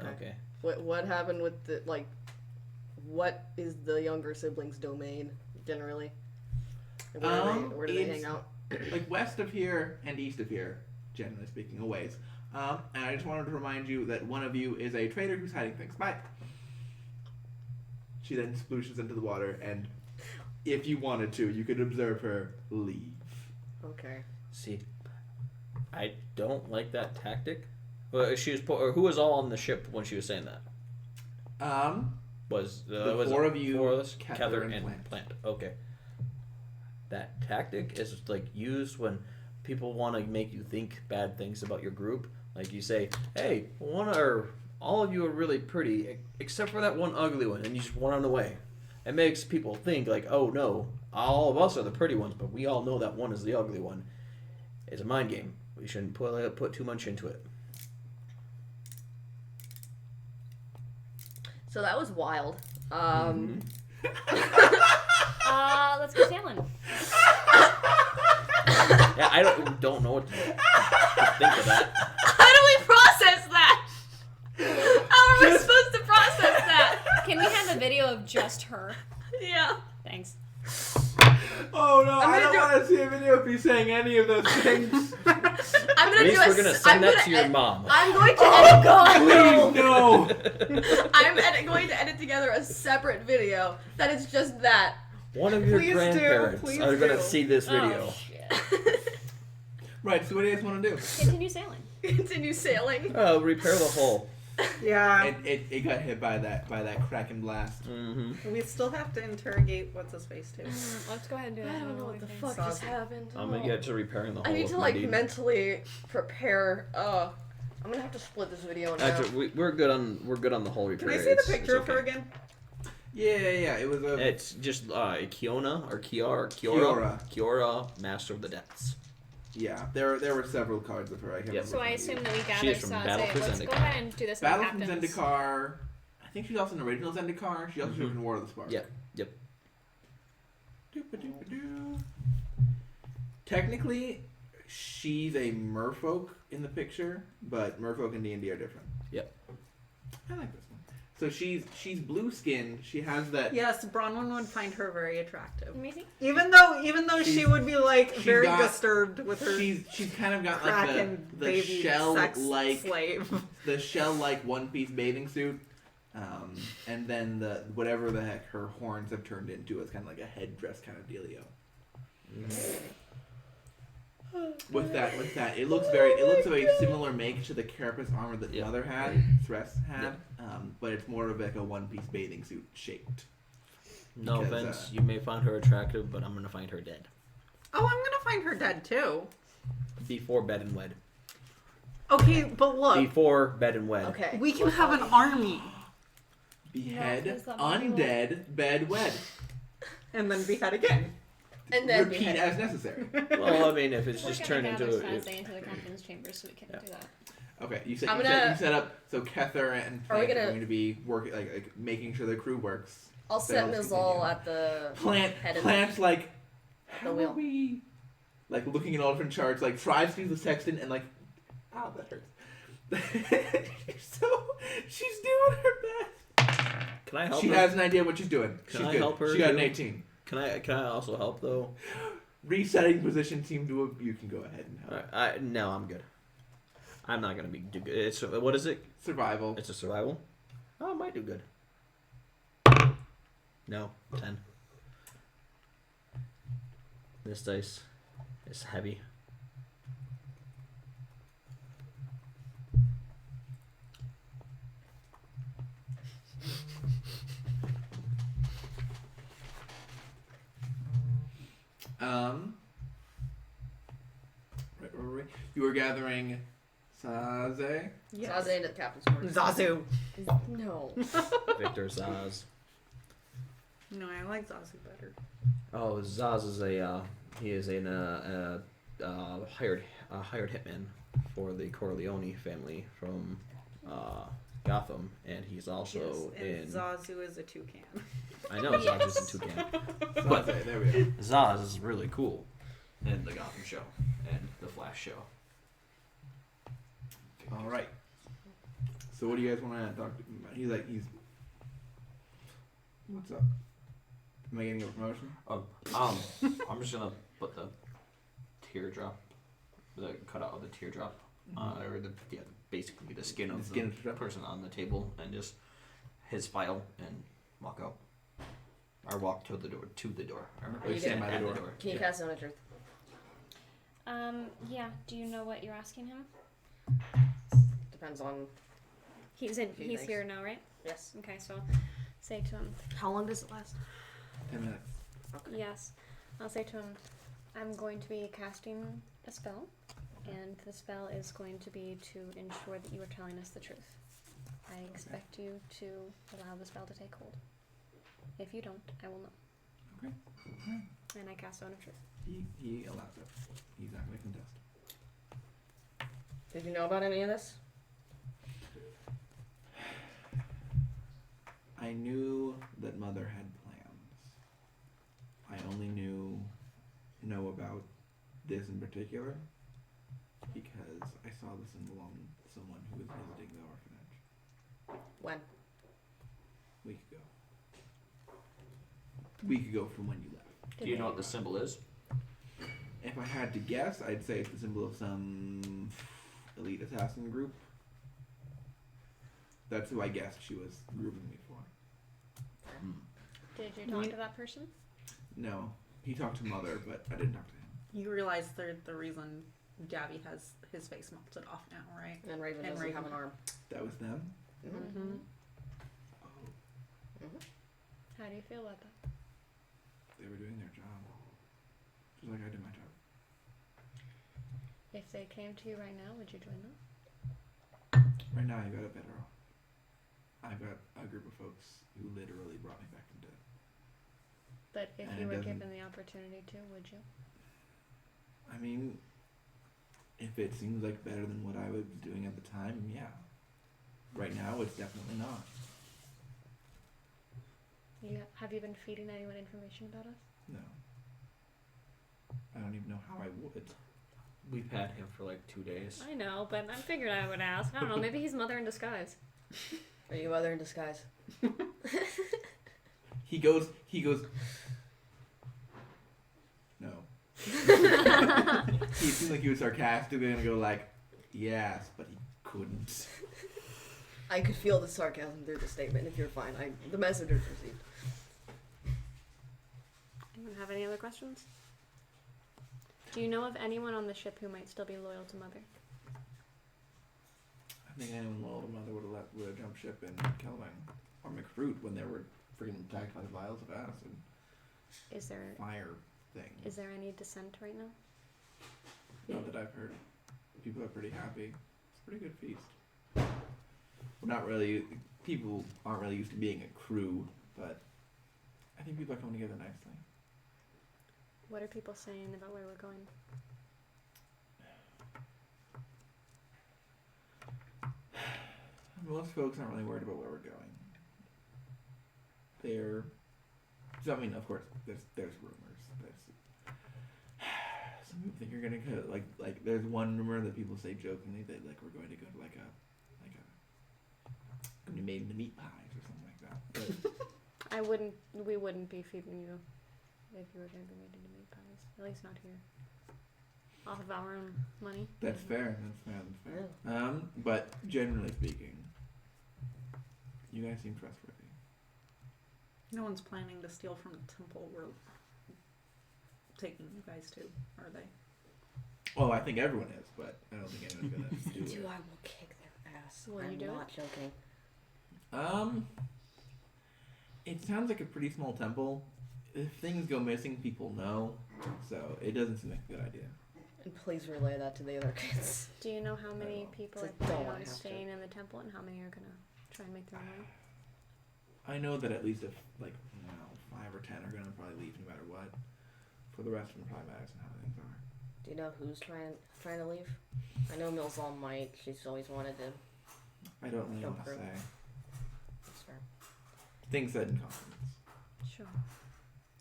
Okay. What happened with the like? What is the younger siblings' domain generally? Where do they hang out? Like west of here and east of here, generally speaking, a ways. And I just wanted to remind you that one of you is a traitor who's hiding things. Bye. She then splooshes into the water, and if you wanted to, you could observe her leave. Okay. See, I don't like that tactic. Well, or who was all on the ship when she was saying that? Was The was four of you, four of us, Kether, Kether and and Plant. Okay. That tactic is like used when people want to make you think bad things about your group. Like you say, "Hey, all of you are really pretty, except for that one ugly one," and you just run away. It makes people think like, "Oh no, all of us are the pretty ones, but we all know that one is the ugly one." It's a mind game. We shouldn't put too much into it. So that was wild. Let's go sailing. Yeah, I don't know what to think of that. How do we process that? How are we supposed to process that? Can we have a video of just her? Yeah. Thanks. Oh no, I'm I gonna don't do- want to see a video of you saying any of those things. I'm At gonna least do we're gonna send that to your mom. I'm going to edit. Please no. Going to edit together a separate video that is just that. One of your Please do, grandparents please are gonna do. see this video. Oh, shit. Right. So what do you guys want to do? Continue sailing. Continue sailing. Oh, repair the hull. Yeah. It got hit by that kraken blast. Mm-hmm. We still have to interrogate what's his face too. Let's go ahead and do that. I don't know what the fuck Saucy. just happened. I'm gonna get to repairing the hull. I need with to my like deed. mentally prepare. I'm gonna have to split this video in half. Actually, we're good on the hull Can repair. I see the It's picture of her okay. again? Yeah. It was a. It's just Kiona or Kiora, Master of the Depths. Yeah, there were several cards of her. I can't Yep. remember. So I which one assume that we She gathered is from Battle for Let's go Zendikar. ahead and do this. Battle on from captains. Zendikar. I think she's also in the original Zendikar. She also showed up in War of the Spark. Yeah. Yep. Doo-ba-doo-ba-doo. Technically, she's a merfolk in the picture, but merfolk and D&D are different. Yep. I like this one. So she's blue skinned. She has that. Yes, Bronwyn would find her very attractive. Let me see. Even though she She's- would be like she's very got- disturbed with her She's kind of got like Kraken the baby shell sex like slave. the shell like one piece bathing suit. And then the whatever the heck her horns have turned into is kind of like a headdress kind of dealio. With that, it looks a very similar make to the carapace armor that Mother had, Thress had, but it's more of like a one-piece bathing suit shaped. No Because, offense, you may find her attractive, but I'm gonna find her dead. Oh, I'm gonna find her dead too. Before bed and wed. Okay, but look, Before bed and wed. Okay. we can have an army Behead, No, 'cause that might be undead, bed, wed. and then behead again. And then Repeat behead. as necessary. Well, I mean, if it's We're just gonna turned gather into Saze a... into the captain's chamber so we can do that. Okay, you I'm set up so Kether and Are we Plant are gonna- going to be working like making sure the crew works. I'll set Spells Mizal continue. at the Plant's like, how wheel. are we? Like looking at all different charts, like tries to use the sextant and like, ow, that hurts. So she's doing her best. Can I help She her? has an idea what she's doing. Can She's I good. help her She got an too? 18. Can I also help, though? Resetting position seemed to. You can go ahead and help. Alright, no, I'm good. I'm not gonna do good. It's, what is it? Survival. It's a survival? Oh, I might do good. No, 10. This dice is heavy. Right. You were gathering Saze. Zaze into the captain's quarters. Zazu. No. Victor Zaz. No, I like Zazu better. Oh, Zaz is he is hired hitman for the Corleone family from Gotham, and he's also Yes, in. and Zazu is a toucan. I know Zaz is in Toucan. Saze, there we go. Zaz is really cool in the Gotham show and the Flash show. All right. So what do you guys want to talk to him about? He's. What's up? Am I getting a promotion? I'm just gonna put the teardrop, the cutout of the teardrop, or basically the skin of skin the person on the table, and just his file and walk out, or walk to the door. Or you stand by the door. Can you cast Zone of Truth? Yeah. Do you know what you're asking him? Depends on. He's Few he's things. here now, right? Yes. Okay, so say to him, How long does it last? 10 minutes. yes. I'll say to him, I'm going to be casting a spell, and the spell is going to be to ensure that you are telling us the truth. I expect you to allow the spell to take hold. If you don't, I will know. Okay. And I cast Zone of Truth. He allows it. He's not going to contest. Did you know about any of this? I knew that Mother had plans. I only know about this in particular because I saw this in someone who was visiting the orphanage When? week ago from when you left. Do you know what the symbol is? If I had to guess, I'd say it's the symbol of some elite assassin group. That's who I guessed she was grooming me for. Did you talk to that person? No, he talked to Mother, but I didn't talk to him. You realize the reason Gabby has his face melted off now, right? And Raven And doesn't Raven. have an arm. That was them? Mm-hmm. Oh, How do you feel about that? they were doing their job. Just like I did my job. If they came to you right now, would you join them? Right now, I got it better off. I've got a group of folks who literally brought me back from death. But if And you it were doesn't- given the opportunity to, would you? I mean, if it seems like better than what I was doing at the time, yeah. Right now, it's definitely not. Have you been feeding anyone information about us? No. I don't even know how I would. We've had him for like 2 days. I know, but I figured I would ask. I don't know. Maybe he's mother in disguise. Are you Mother in disguise? He goes, no. He seemed like he was sarcastically gonna go like, yes, but he couldn't. I could feel the sarcasm through the statement. If you're fine, the message is received. Anyone have any other questions? Do you know of anyone on the ship who might still be loyal to Mother? I think anyone loyal to Mother would have jumped ship and killed him. Or McFruit when they were freaking attacked by vials of acid. Is there Fire thing. is there any dissent right now? Not that I've heard. People are pretty happy. It's a pretty good feast. We're not really, people aren't really used to being a crew, but I think people are coming together nicely. What are people saying about where we're going? Most folks aren't really worried about where we're going. So I mean, of course, there's rumors. Some people think you're gonna go like. There's one rumor that people say jokingly that like we're going to go to like a going to be made into meat pies or something like that. But We wouldn't be feeding you if you were going to be made into meat pies. At least not here. Off of our own money. that's fair. That's fair. But generally speaking, you guys seem trustworthy. No one's planning to steal from the temple we're taking you guys to, are they? Well, I think everyone is, but I don't think anyone's gonna do Dude, it. I will kick their ass. Will you I'm do not joking. It sounds like a pretty small temple. If things go missing, people know, so it doesn't seem like a good idea. And please relay that to the other kids. Do you know how many people So are don't planning wanna on have to. staying in the temple and how many are going to try and make their own way? I know that at least if 5 or 10 are gonna probably leave no matter what. For the rest of them, it probably matters on how things are. Do you know who's trying to leave? I know Millsall might. She's always wanted to. I don't really Don't want to prove. say. That's fair. Things said in confidence. Sure.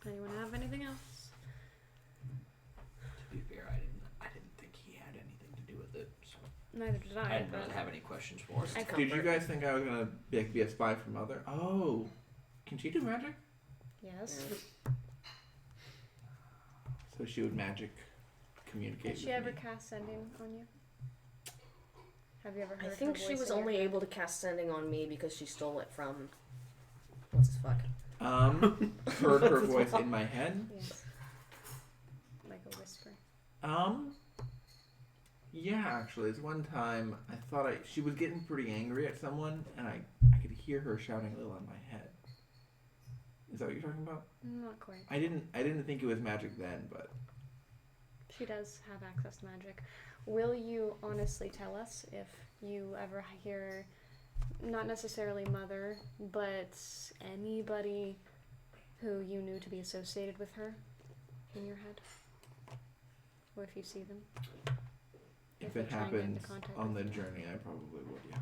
Anyone have anything else? To be fair, I didn't think he had anything to do with it, so Neither did I I. didn't really but have any questions for him. I Did you comfort. guys think I was gonna be a spy for Mother? Oh, can she do magic? Yes. Yeah. So she would magic communicate Did she with ever me. cast sending on you? Have you ever heard I her think she voice was in your only head? able to cast sending on me because she stole it from. What's his fuck? Heard her voice in my head. Yes. Like a whisper. Yeah, actually, it's one time I thought she was getting pretty angry at someone, and I could hear her shouting a little in my head. Is that what you're talking about? Not quite. I didn't think it was magic then, but She does have access to magic. Will you honestly tell us if you ever hear, not necessarily Mother, but anybody who you knew to be associated with her in your head? Or if you see them? if you're it trying to get into happens contact on the with them. journey, I probably would. Yeah.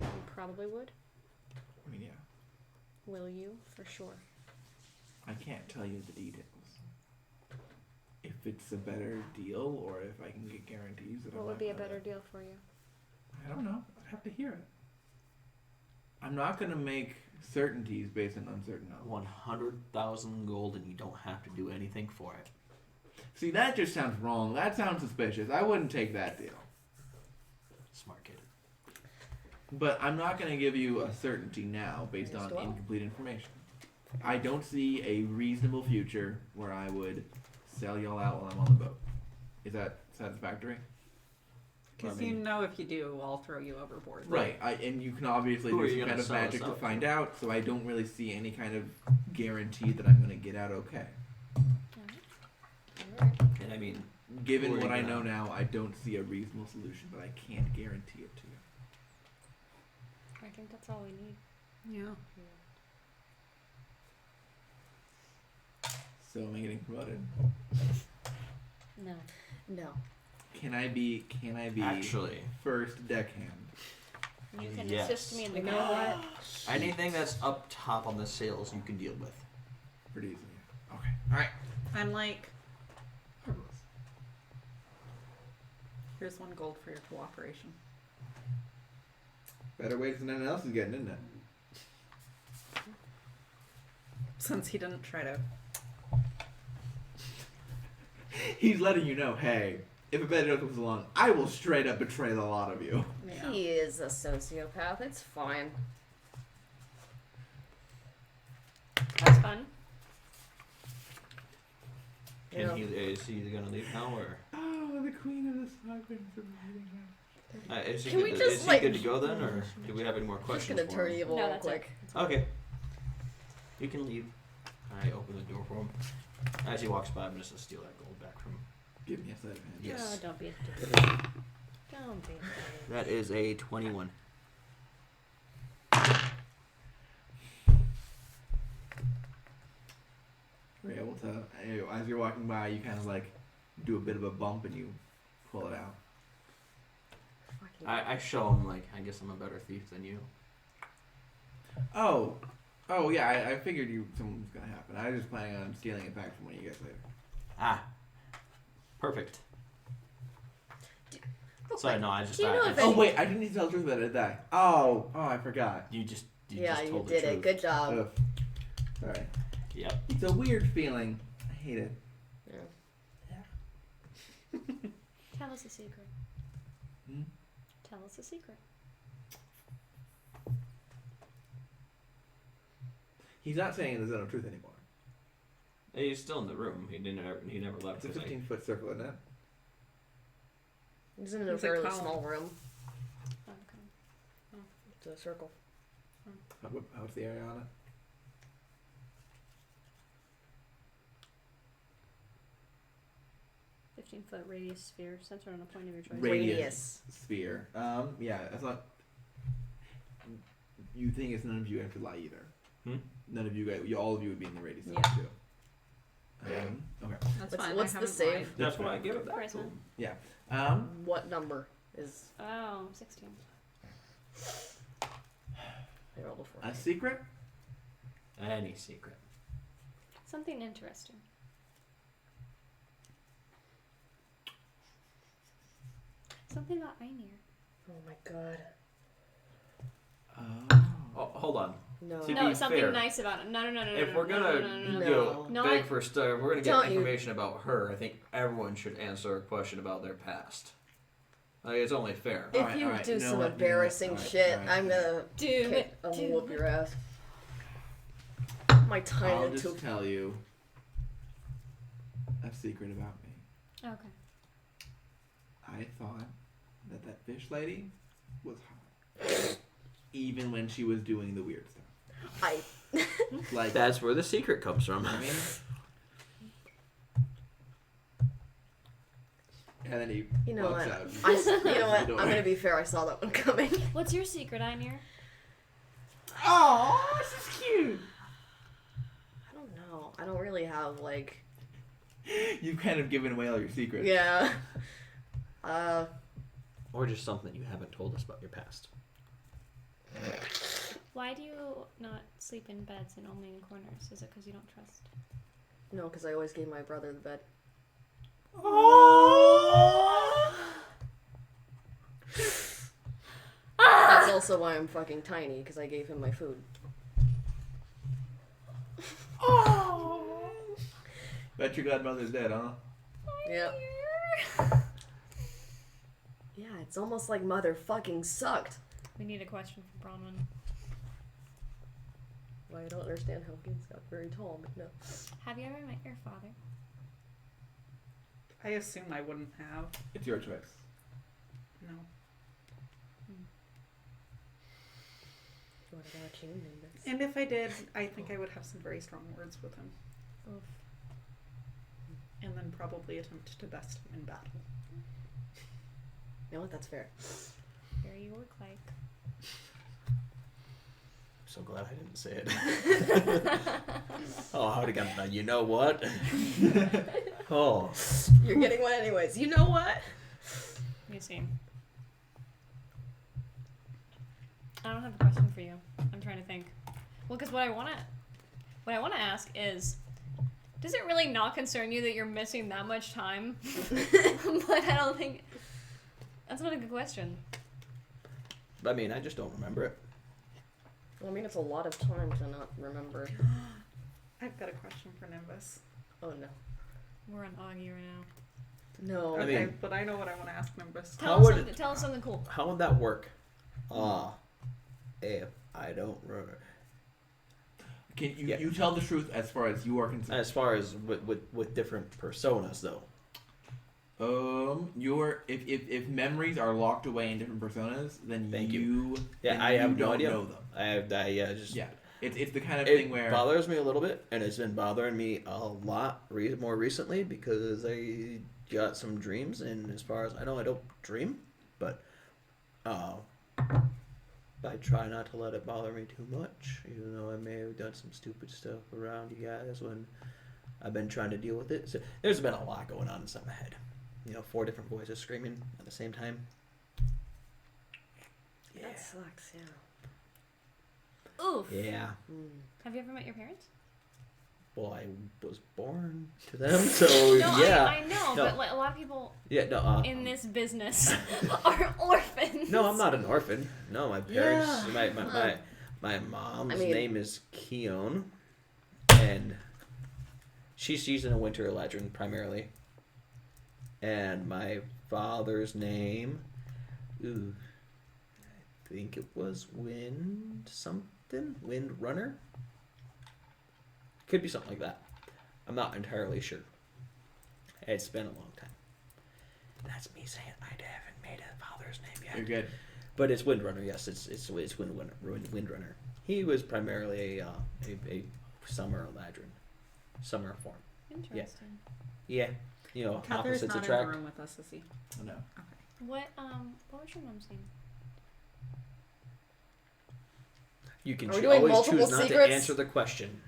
You probably would. I mean, yeah. Will you? For sure. I can't tell you the details. If it's a better deal, or if I can get guarantees that What I'm would not be a gonna- better deal for you? I don't know. I'd have to hear it. I'm not gonna make certainties based on uncertain knowledge. 100,000 gold, and you don't have to do anything for it. See, that just sounds wrong. That sounds suspicious. I wouldn't take that deal. Smart kid. But I'm not going to give you a certainty now based As on well. incomplete information. I don't see a reasonable future where I would sell y'all out while I'm on the boat. Is that satisfactory? Because I mean- you know if you do, I'll throw you overboard. Right. And you can obviously Who are do you some gonna kind of sell us magic to out find to? out, so I don't really see any kind of guarantee that I'm going to get out okay. And I mean, Given Who are what you I gonna- know now, I don't see a reasonable solution, but I can't guarantee it to you. I think that's all we need. Yeah. So am I getting promoted? No. No. Can I be actually, first deckhand? You can Yes. assist me in the You know what? anything that's up top on the sales you can deal with. Pretty easy. Okay. Alright. I'm like, here's 1 gold for your cooperation. Better wages than anyone else is getting, isn't it? Since he didn't try to. He's letting you know, hey, if a bad joke comes along, I will straight up betray the lot of you. Yeah. He is a sociopath. It's fine. That's fun. Yeah. Is he gonna leave now or? Oh, the queen of the Vagrants of Vertham. Is he Can good we to, just, is he like- good to go then, or do we have any more Just questions gonna for turn him? evil No, real that's it. quick. Okay. You can leave. I open the door for him. As he walks by, I'm just gonna steal that gold back from him. Give me a second. Yes. Oh, don't be a dick. Don't be a dick. That is a 21. You're able to, as you're walking by, you kind of like do a bit of a bump and you pull it out. Fucking- I show him, like, I guess I'm a better thief than you. Oh, yeah. I figured something was gonna happen. I was just planning on stealing it back from one of you guys later. Ah. Perfect. Real Sorry, quick, no, I just. do you know if Oh any- wait, I didn't need to tell the truth about it, did I? Oh, I forgot. You just. You Yeah, just you told did the it. truth. Good job. Ugh. Sorry. Yep. It's a weird feeling. I hate it. Tell us a secret. Hmm? Tell us a secret. He's not saying there's no truth anymore. He's still in the room. He never left. It's a 15-foot circle, isn't it? He's in a It's a fairly column. small room. Okay. It's a circle. How's the area on it? Foot radius sphere centered on a point of your choice. Radius. Sphere. Yeah, that's not. You think it's none of you guys could lie either. Hmm? None of you guys, all of you would be in the radius of Yeah. it too. Okay. That's What's- fine. what's I the haven't save? lied. That's why I give it back to Charisma. him. Yeah. What number is Oh, 16. I rolled a 4? A secret? Any secret. Something interesting. Something about Einir. Oh my god. Oh, hold on. No. To No, be something fair, nice about it. No. If we're no, gonna no, no, no, No. you know, Not- beg for stuff, if we're gonna get Don't you- information about her, I think everyone should answer a question about their past. Like, it's only fair. If Alright, you alright, do you know some what, embarrassing alright, shit, alright. I'm gonna Do kick, it. I'm gonna Do whoop it. your ass. My time I'll into just tell you a secret about me. Okay. I thought that fish lady was hot. Even when she was doing the weird stuff. Like, That's where the secret comes from. I mean, and then he You know walks what? out. you know what? The I'm door. gonna be fair. I saw that one coming. What's your secret, Einir? Oh, this is cute. I don't know. I don't really have like. You've kind of given away all your secrets. Yeah. Or just something you haven't told us about your past. Why do you not sleep in beds and only in corners? Is it because you don't trust? No, because I always gave my brother the bed. That's also why I'm fucking tiny, because I gave him my food. Bet your godmother's dead, huh? Yep. Yeah, it's almost like mother fucking sucked. We need a question from Bronwyn. Well, I don't understand how kids got very tall, but no. Have you ever met your father? I assume I wouldn't have. It's your choice. No. What about you, Nimbus? And if I did, I think I would have some very strong words with him. Oof. And then probably attempt to best him in battle. You know what? That's fair. Very work like. So glad I didn't say it. Oh, I would have gotten that. You know what? Oh. You're getting one anyways. You know what? You see. I don't have a question for you. I'm trying to think. Well, because what I want to ask is, does it really not concern you that you're missing that much time? But I don't think that's not a good question. I mean, I just don't remember it. Well, I mean, it's a lot of time to not remember. I've got a question for Nimbus. Oh no. We're on Augie right now. No. I Okay, mean- but I know what I want to ask Nimbus. How would it- Tell us something cool. How would that work? If I don't remember. Can you Yeah. you tell the truth as far as you are concerned? As far as with different personas, though. Your if memories are locked away in different personas, then Thank you Yeah, then I you have no don't idea. know them. I just Yeah, it's the kind of it thing where bothers me a little bit, and it's been bothering me a lot more recently because I got some dreams, and as far as I know, I don't dream, but I try not to let it bother me too much, even though I may have done some stupid stuff around you guys when I've been trying to deal with it. So there's been a lot going on inside my head. 4 different voices screaming at the same time. Yeah. That sucks, yeah. Oof. Yeah. Have you ever met your parents? Well, I was born to them, so No, yeah. I know, No. but like a lot of people Yeah, no. in this business are orphans. No, I'm not an orphan. No, my parents. Yeah. My mom's I mean- name is Keone, and she's in a winter eladrin primarily. And my father's name, I think it was Wind Runner. Could be something like that. I'm not entirely sure. It's been a long time. That's me saying I haven't made a father's name yet. you're good. But it's Windrunner, yes. It's Windrunner. He was primarily a summer eladrin, summer form. Interesting. Yeah, Cather's opposites not in attract. the room with us, is he? No. Okay. What was your mom's name? You can Are we doing always multiple choose not secrets? to answer the question.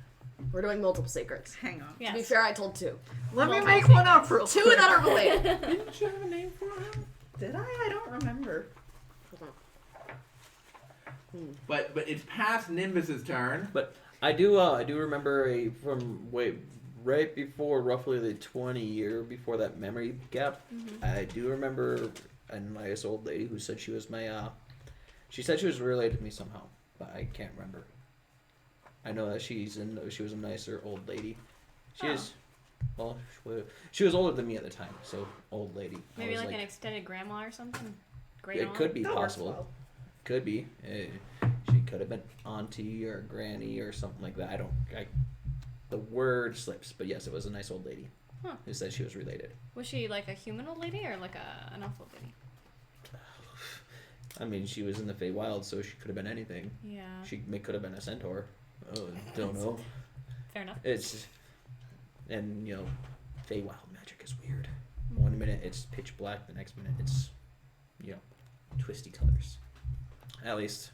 We're doing multiple secrets. Hang on. Yes. To be fair, I told 2. Let me Multiple make one up real 2 quick. that are related. Didn't you have a name for him? Did I? I don't remember. But it's past Nimbus's turn. I do remember right before roughly the 20 year before that memory gap. I do remember a nice old lady who said she was my she said she was related to me somehow, but I can't remember. I know that she was a nicer old lady. She is she was older than me at the time, so old lady. I Maybe was like an extended grandma or something. Great it aunt? could be That works possible. well. Could be. She could have been auntie or granny or something like that. The word slips, but yes, it was a nice old lady Huh. who said she was related. Was she like a human old lady or like an elf old lady? I mean, she was in the Feywild, so she could have been anything. Yeah. She could have been a centaur. Oh, don't know. Fair enough. And Feywild magic is weird. One minute it's pitch black, the next minute it's, twisty colors. At least,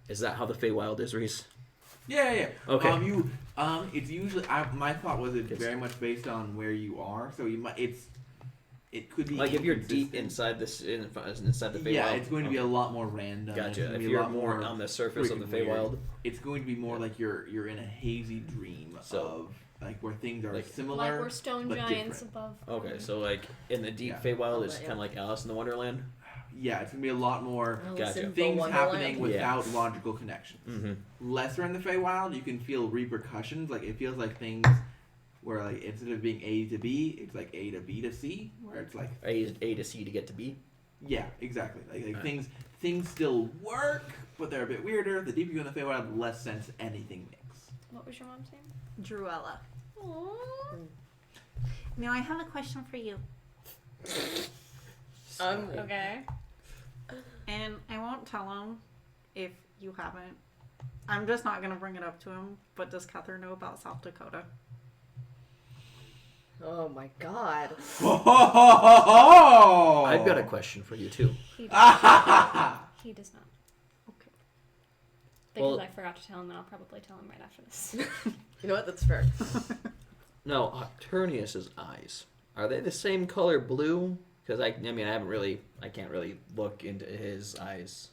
is that how the Feywild is, Reese? Yeah. Okay. It's usually my thought was it's Yes. very much based on where you are. So you might it could be Like if you're deep inconsistent. inside the Feywild. Yeah, it's going to be a lot more random. It's Gotcha. gonna If be a you're lot more on the surface of the freaking weird. Feywild, It's going to be more like you're in a hazy dream So- of like where things are Like- similar. Like we're stone but giants different. above. okay, so like in the deep Yeah. Feywild, it's Yeah. kind of like Alice in the Wonderland. Yeah, it's gonna be a lot more Gotcha. things happening Yeah. without logical connections. Mm-hmm. Lesser in the Feywild, you can feel repercussions. Like it feels like things where like instead of being A to B, it's like A to B to C, where it's like A to C to get to B. yeah, exactly. Like Alright. things still work, but they're a bit weirder. The deeper you go in the Feywild, the less sense anything makes. What was your mom's name? Druella. Aww. Now I have a question for you. Okay. And I won't tell him if you haven't. I'm just not going to bring it up to him. But does Catherine know about South Dakota? Oh my god. I've got a question for you too. He does not. Okay. Because Well- I forgot to tell him, and I'll probably tell him right after this. You know what? That's fair. Now, Octurnius's eyes, are they the same color blue? Because I can't really look into his eyes.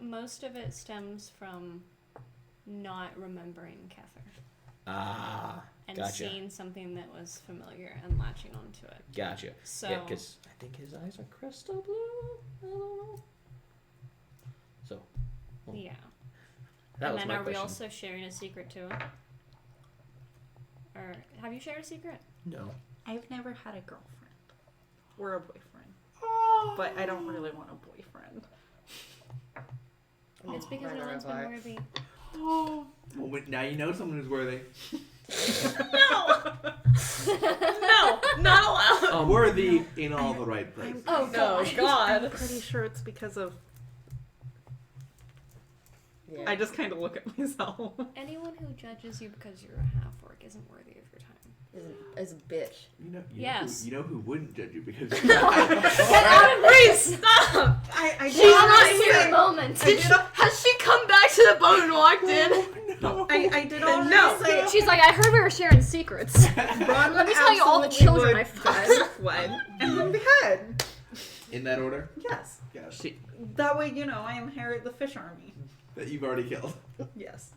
Most of it stems from not remembering Kether Ah, and gotcha. seeing something that was familiar and latching onto it. Gotcha. So Yeah, because I think his eyes are crystal blue. I don't know. So, yeah. that And was then my are we question. also sharing a secret too? Or have you shared a secret? No. I've never had a girlfriend or a boyfriend, but I don't really want a boyfriend. It's because no Neither one's have been I. worthy. Well, now you know someone who's worthy. No, not allowed. Worthy in all the right places. Oh No, god. God. I'm pretty sure it's because of. Yeah. I just kind of look at myself. Anyone who judges you because you're a half orc isn't worthy of your time. Is a bitch. Yes. You know who wouldn't judge you because Get out of Greece! Stop! I She's not here at the moment. Has she come back to the boat and walked in? no. I did already say. She's like, I heard we were sharing secrets. Bronwyn Let me tell you all the absolutely children would I've had. wed, and then behead. In that order? Yes. Yes. That way, I inherit the fish army. That you've already killed. Yes.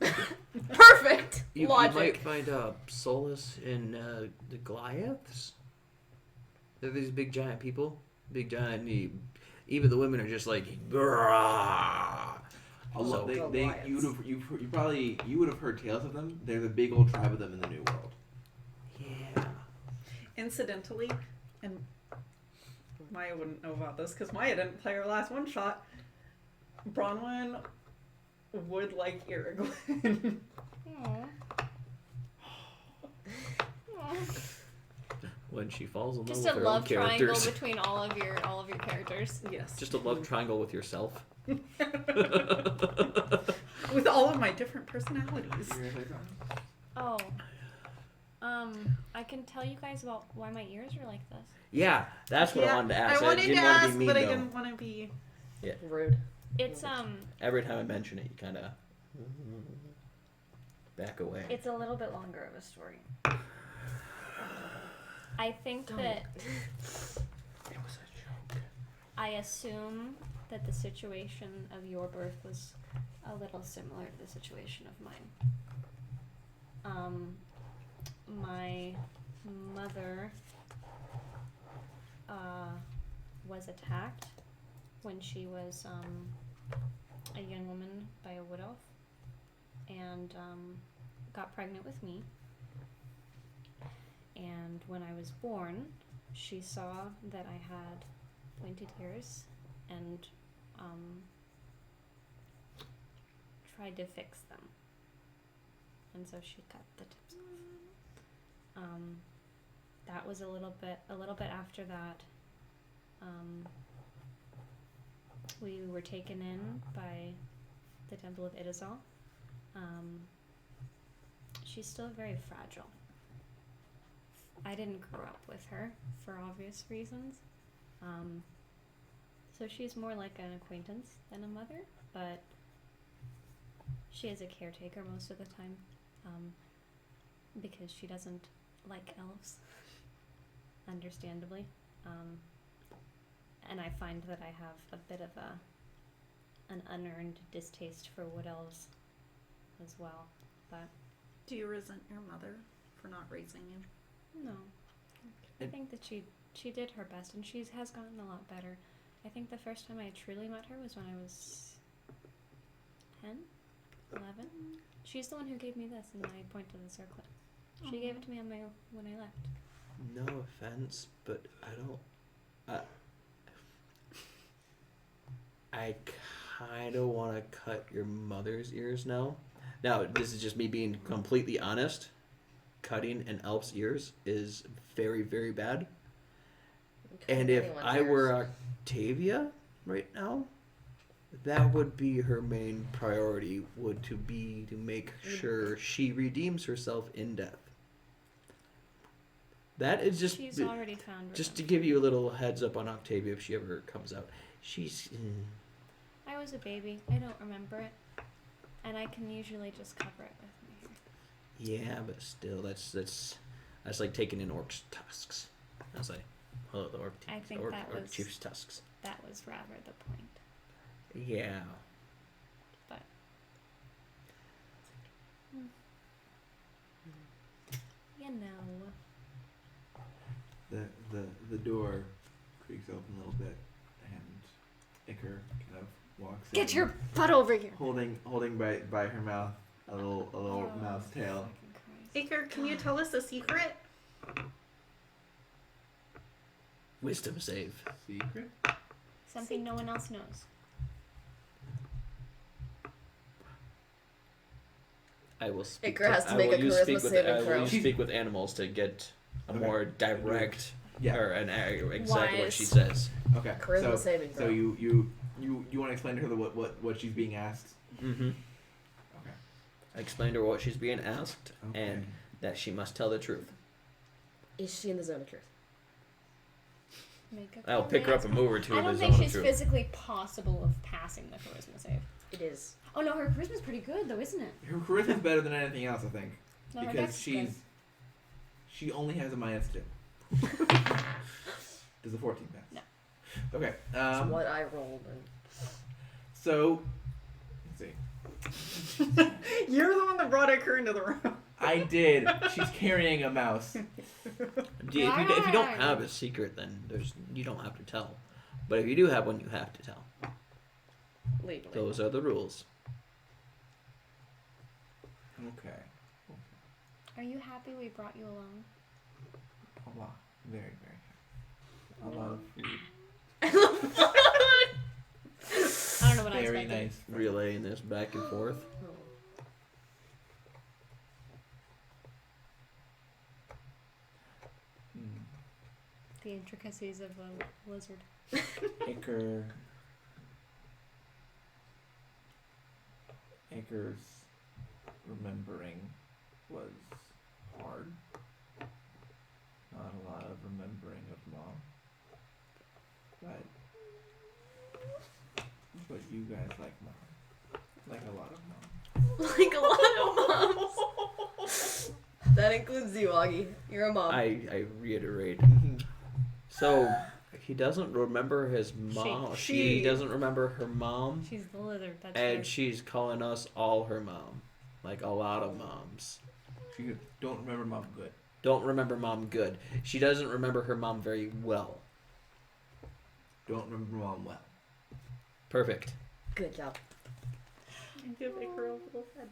Perfect. You Logic. might find solace in the Goliaths. They're these big giant people. Big giant. Even the women are just like. So you Goliaths. would have heard tales of them. They're the big old tribe of them in the New World. Yeah. Incidentally, and Maya wouldn't know about this because Maya didn't play her last one shot. Bronwyn would like Irigwin. When she falls in love Just with a her love own triangle characters. between all of your characters. Yes. Just a love triangle with yourself. With all of my different personalities. Oh. I can tell you guys about why my ears are like this. Yeah, that's what I wanted to ask. I wanted didn't to want to ask, be mean, but I though. didn't want to be. Rude. It's Every time I mention it, you kind of back away. it's a little bit longer of a story. I think that It was a joke. I assume that the situation of your birth was a little similar to the situation of mine. My mother was attacked when she was a young woman by a wood elf and got pregnant with me. And when I was born, she saw that I had pointed ears and tried to fix them. And so she cut the tips off. That was a little bit after that. We were taken in by the Temple of Idazal. She's still very fragile. I didn't grow up with her for obvious reasons. So she's more like an acquaintance than a mother, but she is a caretaker most of the time, because she doesn't like elves, understandably. And I find that I have a bit of an unearned distaste for wood elves as well, but Do you resent your mother for not raising you? no. I think that she did her best, and she has gotten a lot better. I think the first time I truly met her was when I was 10, 11. She's the one who gave me this in my point to the circlet. She gave it to me when I left. No offense, but I kind of want to cut your mother's ears now. Now, this is just me being completely honest. Cutting an elf's ears is very, very bad. And if I were Octavia right now, that would be her main priority, would to make sure she redeems herself in death. That is just She's already found just to revenge. give you a little heads up on Octavia if she ever comes out. She's I was a baby. I don't remember it. And I can usually just cover it with my hair. yeah, but still, that's like taking in orc's tusks. I was like, hello, the orc. I think orc, that orc was- chief's tusks. That was rather the point. Yeah. But you know. The door creaks open a little bit, and Iker kind of walks in. Get your butt over here. holding by her mouth a little mouse tail. Fucking Christ. Iker, can you tell us a secret? Wisdom save. Secret. Something no one else knows. I will speak. Iker has to I make will a use charisma speak with, saving I will throw. use speak with animals to get a Okay. more direct Yeah. or exactly what Wise. she says. Okay. Charisma saving So throw. you want to explain to her what she's being asked? Mm-hmm. Okay. I explained to her what she's being asked Okay. and that she must tell the truth. Is she in the zone of truth? Make a I'll pick her up charisma- and move her to I the don't zone think of she's truth. physically possible of passing the charisma save. It is. Oh no, her charisma's pretty good though, isn't it? Her charisma's better than anything else, I think, No, her because dex is good. she only has a -2. Does a 14 pass? No. Okay. That's what I rolled. And... So, let's see. You're the one that brought Iker into the room. I did. She's carrying a mouse. If you don't have a secret, then you don't have to tell. But if you do have one, you have to tell. Legally. Those are the rules. Okay. Are you happy we brought you along? A lot. Very, very happy. A lot of food. I don't know what I Very expected. nice. Relaying this back and forth. Hmm. The intricacies of a lizard. Iker's remembering was hard. Not a lot of remembering of mom. But you guys like mom. Like a lot of mom. Like a lot of moms. That includes you, Augie. You're a mom. I reiterate. So he doesn't remember his mom. She doesn't remember her mom, She's the lizard. That's and weird. she's calling us all her mom, like a lot of moms. She don't remember mom good. Don't remember mom good. She doesn't remember her mom very well. Don't remember mom well. Perfect. Good job. Give Iker a little head.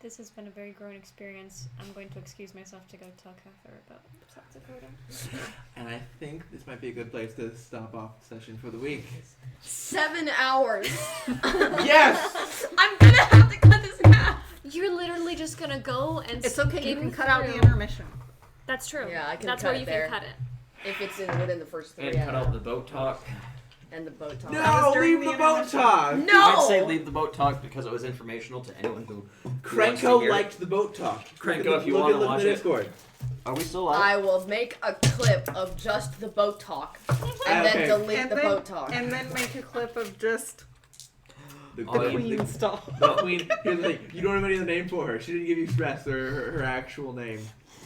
This has been a very growing experience. I'm going to excuse myself to go tell Cather about South Dakota. And I think this might be a good place to stop off the session for the week. 7 hours. Yes! I'm gonna have to cut this in half. You're literally just gonna go and It's okay. You skim can cut out the through- intermission. That's true. Yeah, I can That's cut where it you there. can cut it. If it's within the first 3 And cut hours. out the boat talk. And the boat talk. No, was during leave the the boat intermission. talk! No! I'd say leave the boat talk because it was informational to anyone who wants to Cranko hear it. liked the boat talk. Cranko, if you look wanna at the watch it. Discord. Are we still live? I will make a clip of just the boat talk and Okay. then delete And the then- boat talk. And then make a clip of just The Oh, yeah. Queen stuff. The queen. Here's the thing. You don't have any other name for her. She didn't give you express her actual name.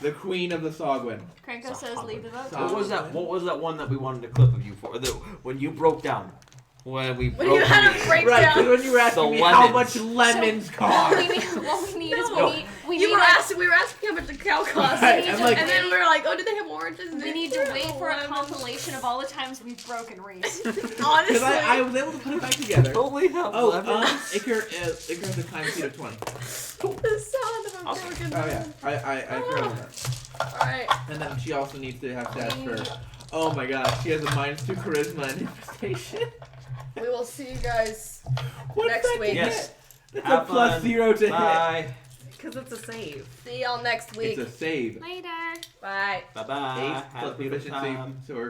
The Queen of the Sogwin. Cranko says leave the vote. Stop. What was that? What was that one that we wanted a clip of you for? When you broke down. When we When broke you had you. a break- Right, Breakdown. because when you were asking The me how lemons. much lemons What cost. we need is No. we You need were like, asking, we were asking how much the cow cost. Right, I'm and like- then we were like, oh, do they have oranges? we need to wait for a compilation of all the times we've broken Reese. Because Honestly. I was able to put it back together. Only have Oh, lemons. Iker has a climb speed of 20. the sound of a Awesome. broken Oh yeah, I forgot about that. Alright. And then she also needs to have stats for. Oh my gosh, she has a -2 charisma and infestation. We will see you guys What's next that week. Yes. That's Have a plus fun. 0 to hit. Bye. Because it's a save. See y'all next week. It's a save. Later. Bye. Bye bye. 8 Have plus a good proficiency, time. so we're